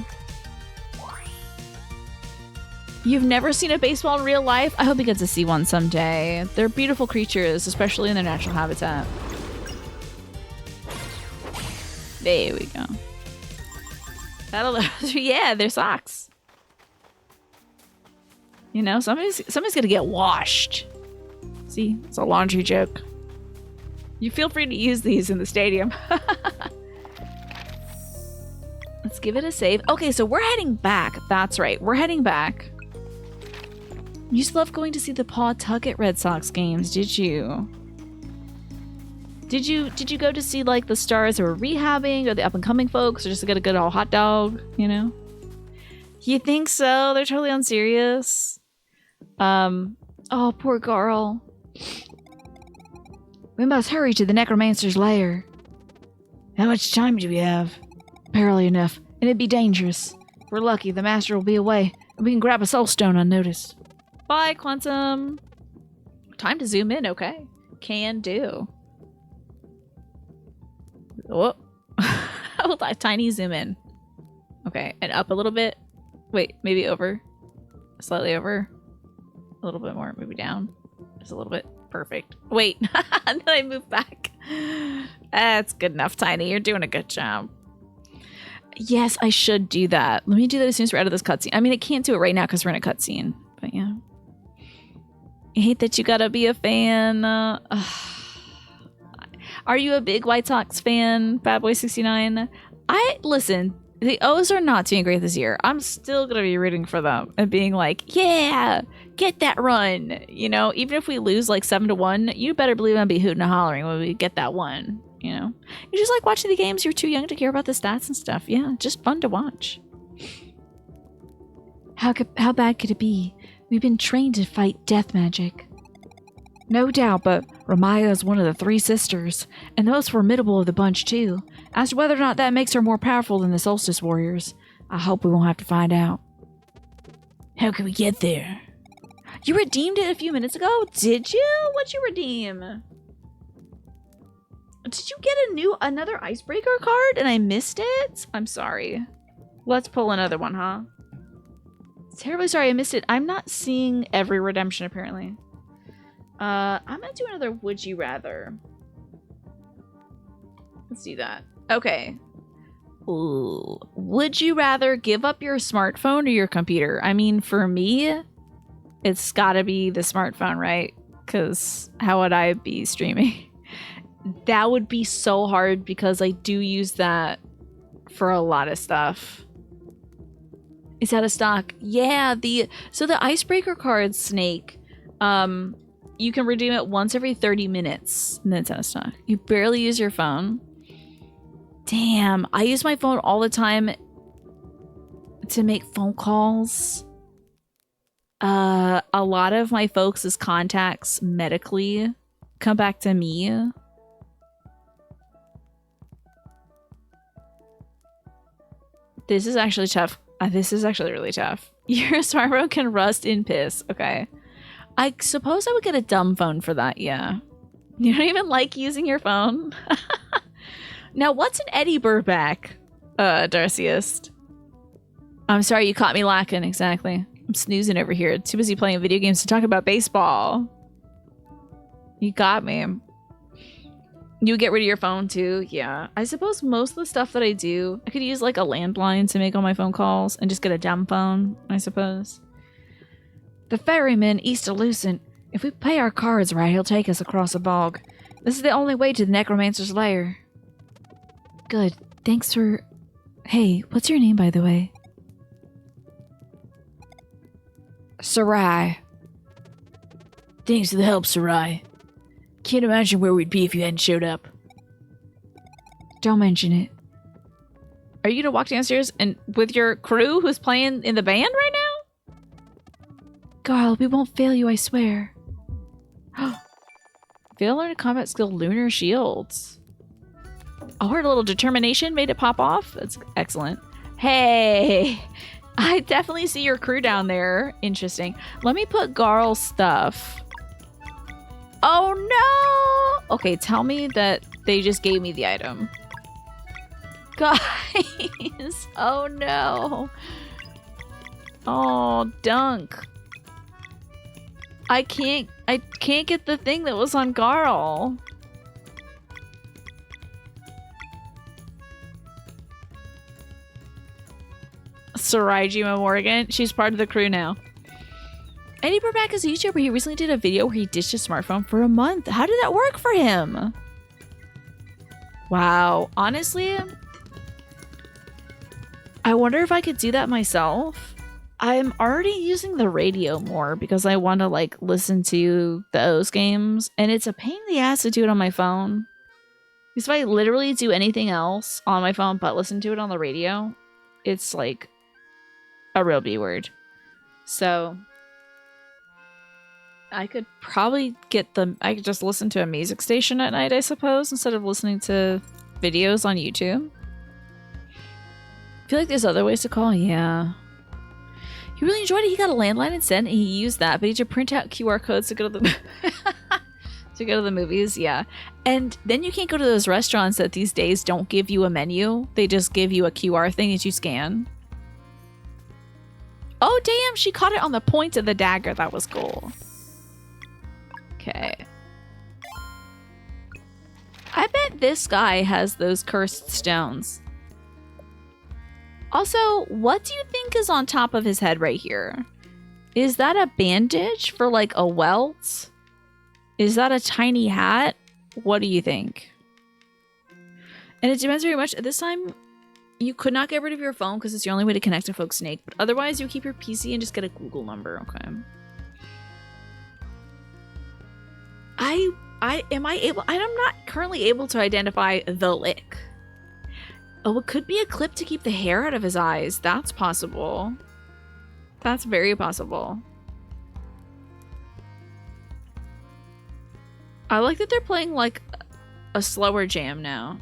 You've never seen a baseball in real life? I hope you get to see one someday. They're beautiful creatures, especially in their natural habitat. There we go. Yeah, they're socks. You know, somebody's gonna get washed. See, it's a laundry joke. You feel free to use these in the stadium. Let's give it a save. Okay, so we're heading back. That's right, we're heading back. You used to love going to see the Paw Tuckett Red Sox games, did you? Did you go to see like the stars who were rehabbing or the up and coming folks, or just to get a good old hot dog, you know? You think so? They're totally unserious. Oh, poor girl. We must hurry to the necromancer's lair. How much time do we have? Barely enough, and it'd be dangerous. If we're lucky, the master will be away, and we can grab a soul stone unnoticed. Bye, Quantum. Time to zoom in, okay? Can do. Oh, hold on, tiny zoom in. Okay, and up a little bit. Wait, maybe over. Slightly over. A little bit more, maybe down. Just a little bit. Perfect. Wait, and then I move back. That's good enough, Tiny. You're doing a good job. Yes, I should do that. Let me do that as soon as we're out of this cutscene. I mean, I can't do it right now because we're in a cutscene. But yeah. I hate that you gotta be a fan. Are you a big White Sox fan, Bad Boy 69? Listen, the O's are not doing great this year. I'm still gonna be rooting for them and being like, yeah, get that run. You know, even if we lose like 7-1, you better believe I'll be hooting and hollering when we get that one. You know, you just like watching the games. You're too young to care about the stats and stuff. Yeah, just fun to watch. How bad could it be? We've been trained to fight death magic. No doubt, but Ramaya is one of the 3 sisters, and the most formidable of the bunch, too. As to whether or not that makes her more powerful than the Solstice Warriors, I hope we won't have to find out. How can we get there? You redeemed it a few minutes ago? Did you? What'd you redeem? Did you get another icebreaker card and I missed it? I'm sorry. Let's pull another one, huh? Terribly sorry I missed it. I'm not seeing every redemption, apparently. I'm gonna do another would you rather. Let's do that. Okay. Ooh. Would you rather give up your smartphone or your computer? I mean, for me, it's gotta be the smartphone, right? Because how would I be streaming? That would be so hard because I do use that for a lot of stuff. It's out of stock. Yeah, so the icebreaker card, Snake, you can redeem it once every 30 minutes, and then it's out of stock. You barely use your phone. Damn, I use my phone all the time to make phone calls. A lot of my folks' contacts medically come back to me. This is actually tough. This is actually really tough. Your smartphone can rust in piss. Okay. I suppose I would get a dumb phone for that, yeah. You don't even like using your phone? Now, what's an Eddie Burback, Darcyist? I'm sorry, you caught me lacking, exactly. I'm snoozing over here. Too busy playing video games to talk about baseball. You got me. You get rid of your phone too? Yeah. I suppose most of the stuff that I do, I could use like a landline to make all my phone calls and just get a dumb phone, I suppose. The ferryman east of Lucent. If we play our cards right, he'll take us across a bog. This is the only way to the necromancer's lair. Good. Thanks for... Hey, what's your name, by the way? Serai. Thanks for the help, Serai. Can't imagine where we'd be if you hadn't showed up. Don't mention it. Are you gonna walk downstairs and with your crew who's playing in the band right now? Garl, we won't fail you, I swear. Fail learn a combat skill Lunar Shields. Oh, her little determination made it pop off? That's excellent. Hey! I definitely see your crew down there. Interesting. Let me put Garl's stuff. Oh no! Okay, tell me that they just gave me the item. Guys! Oh no! Oh, Dunk. I can't get the thing that was on Garl. Serai Jima Morgan. She's part of the crew now. Eddie Burback is a YouTuber. He recently did a video where he ditched his smartphone for a month. How did that work for him? Wow. Honestly, I wonder if I could do that myself. I'm already using the radio more because I want to like listen to those games, and it's a pain in the ass to do it on my phone. Because if I literally do anything else on my phone but listen to it on the radio, it's like a real B word. So I could probably I could just listen to a music station at night, I suppose, instead of listening to videos on YouTube. I feel like there's other ways to call. Yeah. He really enjoyed it. He got a landline instead, and he used that, but he had to print out QR codes to go to the to go to the movies. Yeah. And then you can't go to those restaurants that these days don't give you a menu. They just give you a QR thing that you scan. Oh, damn. She caught it on the point of the dagger. That was cool. Okay. I bet this guy has those cursed stones. Also, what do you think is on top of his head right here? Is that a bandage for like a welt? Is that a tiny hat? What do you think? And it depends very much. At this time, you could not get rid of your phone because it's the only way to connect to Folk Snake. But otherwise, you keep your PC and just get a Google number. Okay. I'm not currently able to identify the lick. Oh, it could be a clip to keep the hair out of his eyes. That's possible. That's very possible. I like that they're playing like a slower jam now.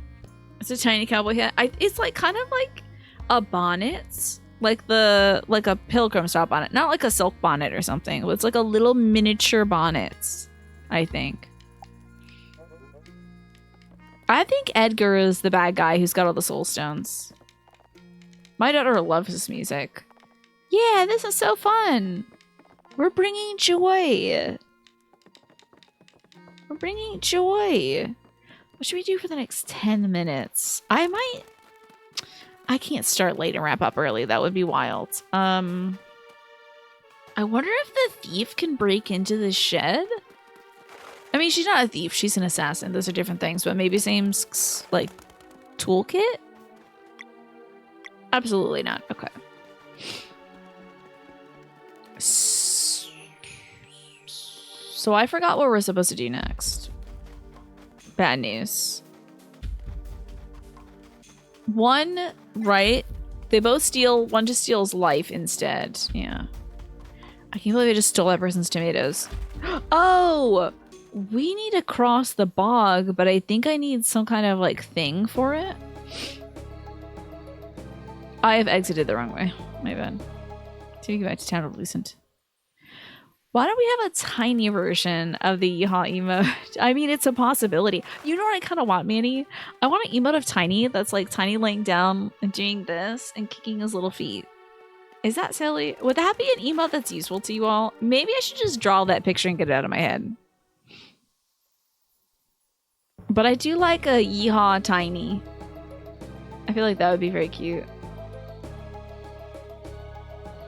It's a tiny cowboy hat. It's like kind of like a bonnet, like a pilgrim style bonnet, not like a silk bonnet or something. It's like a little miniature bonnet, I think. I think Edgar is the bad guy who's got all the soul stones. My daughter loves this music. Yeah, this is so fun. We're bringing joy. We're bringing joy. What should we do for the next 10 minutes? I can't start late and wrap up early. That would be wild. I wonder if the thief can break into the shed? I mean, she's not a thief. She's an assassin. Those are different things, but maybe same, like, toolkit? Absolutely not. Okay. So I forgot what we're supposed to do next. Bad news. One, right? They both steal. One just steals life instead. Yeah. I can't believe I just stole that person's tomatoes. Oh! We need to cross the bog, but I think I need some kind of, like, thing for it. I have exited the wrong way. My bad. So we go back to town of Lucent. Why don't we have a tiny version of the yeehaw emote? I mean, it's a possibility. You know what I kind of want, Manny? I want an emote of Tiny that's, like, Tiny laying down and doing this and kicking his little feet. Is that silly? Would that be an emote that's useful to you all? Maybe I should just draw that picture and get it out of my head. But I do like a yeehaw tiny. I feel like that would be very cute.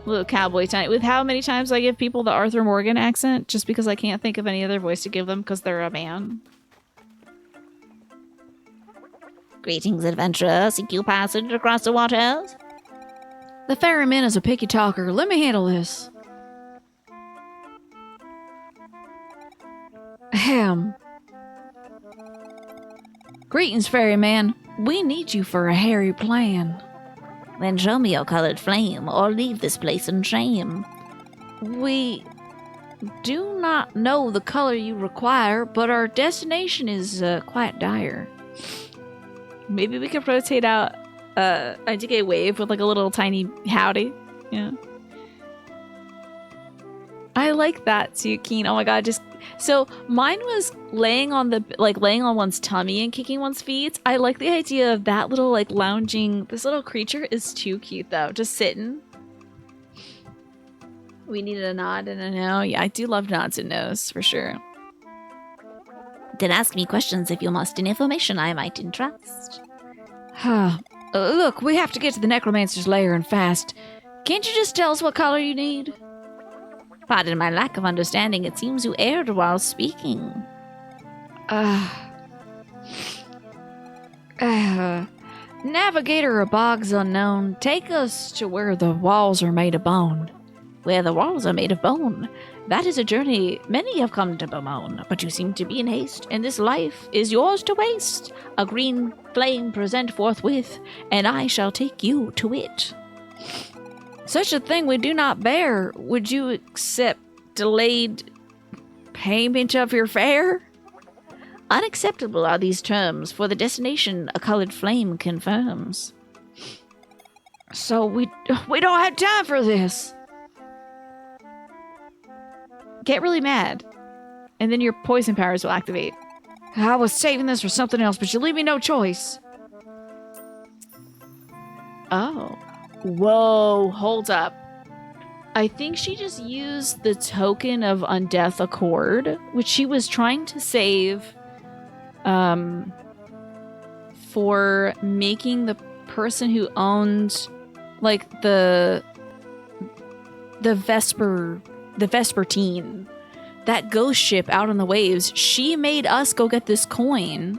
Little cowboy tiny. With how many times I give people the Arthur Morgan accent just because I can't think of any other voice to give them because they're a man. Greetings, adventurer. Seek you passage across the waters? The ferryman is a picky talker. Let me handle this. Ahem. Greetings, ferryman. We need you for a hairy plan. Then show me your colored flame, or leave this place in shame. We do not know the color you require, but our destination is quite dire. Maybe we could rotate out a decay wave with like a little tiny howdy. Yeah. I like that too, Keen. Oh my god, just so mine was laying on one's tummy and kicking one's feet. I like the idea of that little like lounging. This little creature is too cute though, just sitting. We needed a nod and a no. Yeah, I do love nods and nos for sure. Then ask me questions if you must, in information I might entrust. Huh. Look, we have to get to the necromancer's lair and fast. Can't you just tell us what color you need? Pardon my lack of understanding. It seems you erred while speaking. Navigator of bogs unknown, take us to where the walls are made of bone. Where the walls are made of bone. That is a journey many have come to bemoan, but you seem to be in haste, and this life is yours to waste. A green flame present forthwith, and I shall take you to it. Such a thing we do not bear. Would you accept delayed payment of your fare? Unacceptable are these terms, for the destination a colored flame confirms. So we don't have time for this. Get really mad, and then your poison powers will activate. I was saving this for something else, but you leave me no choice. Oh. Whoa, hold up. I think she just used the token of Undeath Accord, which she was trying to save for making the person who owned like the Vespertine, that ghost ship out on the waves. She made us go get this coin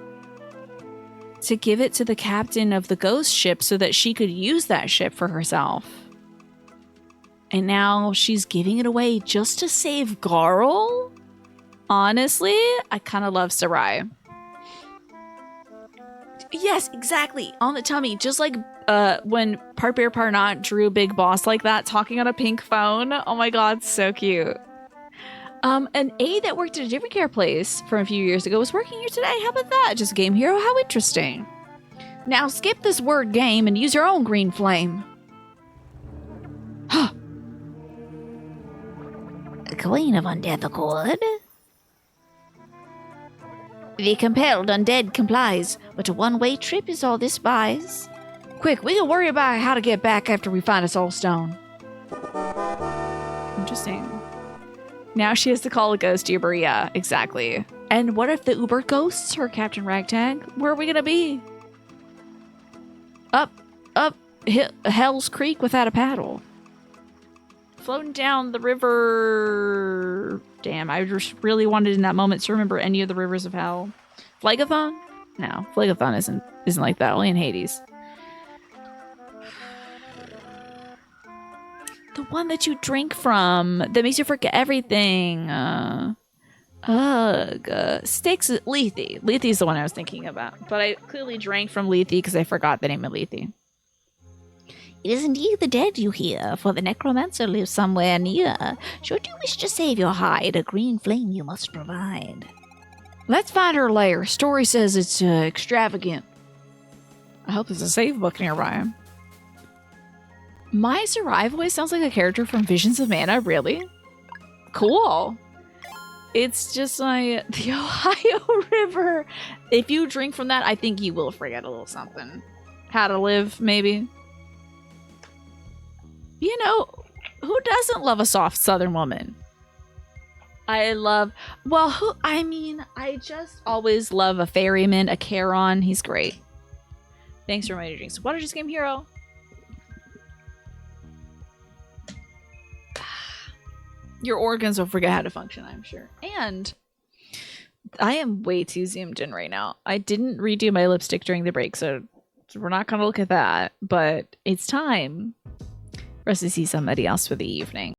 to give it to the captain of the ghost ship so that she could use that ship for herself. And now she's giving it away just to save Garl? Honestly, I kind of love Serai. Yes, exactly. On the tummy. Just like when Part Bear Part Not drew Big Boss like that, talking on a pink phone. Oh my god, so cute. An aide that worked at a different care place from a few years ago was working here today. How about that? Just Game Hero? How interesting. Now skip this word game and use your own green flame. Huh. A Queen of Undeath Accord? The compelled undead complies, but a one-way trip is all this buys. Quick, we can worry about how to get back after we find a soul stone. Interesting. Now she has to call a ghost Uber. Yeah, exactly. And what if the Uber ghosts her Captain Ragtag? Where are we gonna be? Up Hell's Creek without a paddle. Floating down the river. Damn, I just really wanted in that moment to remember any of the rivers of hell. Phlegethon? No, Phlegethon isn't like that. Only in Hades. The one that you drink from that makes you forget everything. Sticks. Lethe. Lethe is the one I was thinking about. But I clearly drank from Lethe because I forgot the name of Lethe. It is indeed the dead you hear, for the necromancer lives somewhere near. Should you wish to save your hide, a green flame you must provide. Let's find her lair. Story says it's extravagant. I hope there's a save book nearby. My Serai voice sounds like a character from Visions of Mana, really? Cool. It's just like the Ohio River. If you drink from that, I think you will forget a little something. How to live, maybe. You know, who doesn't love a soft southern woman? I love, well, I just always love a ferryman, a Charon. He's great. Thanks for my drinks. Water just came hero. Your organs will forget how to function, I'm sure. And I am way too zoomed in right now. I didn't redo my lipstick during the break, so we're not going to look at that. But it's time for us to see somebody else for the evening.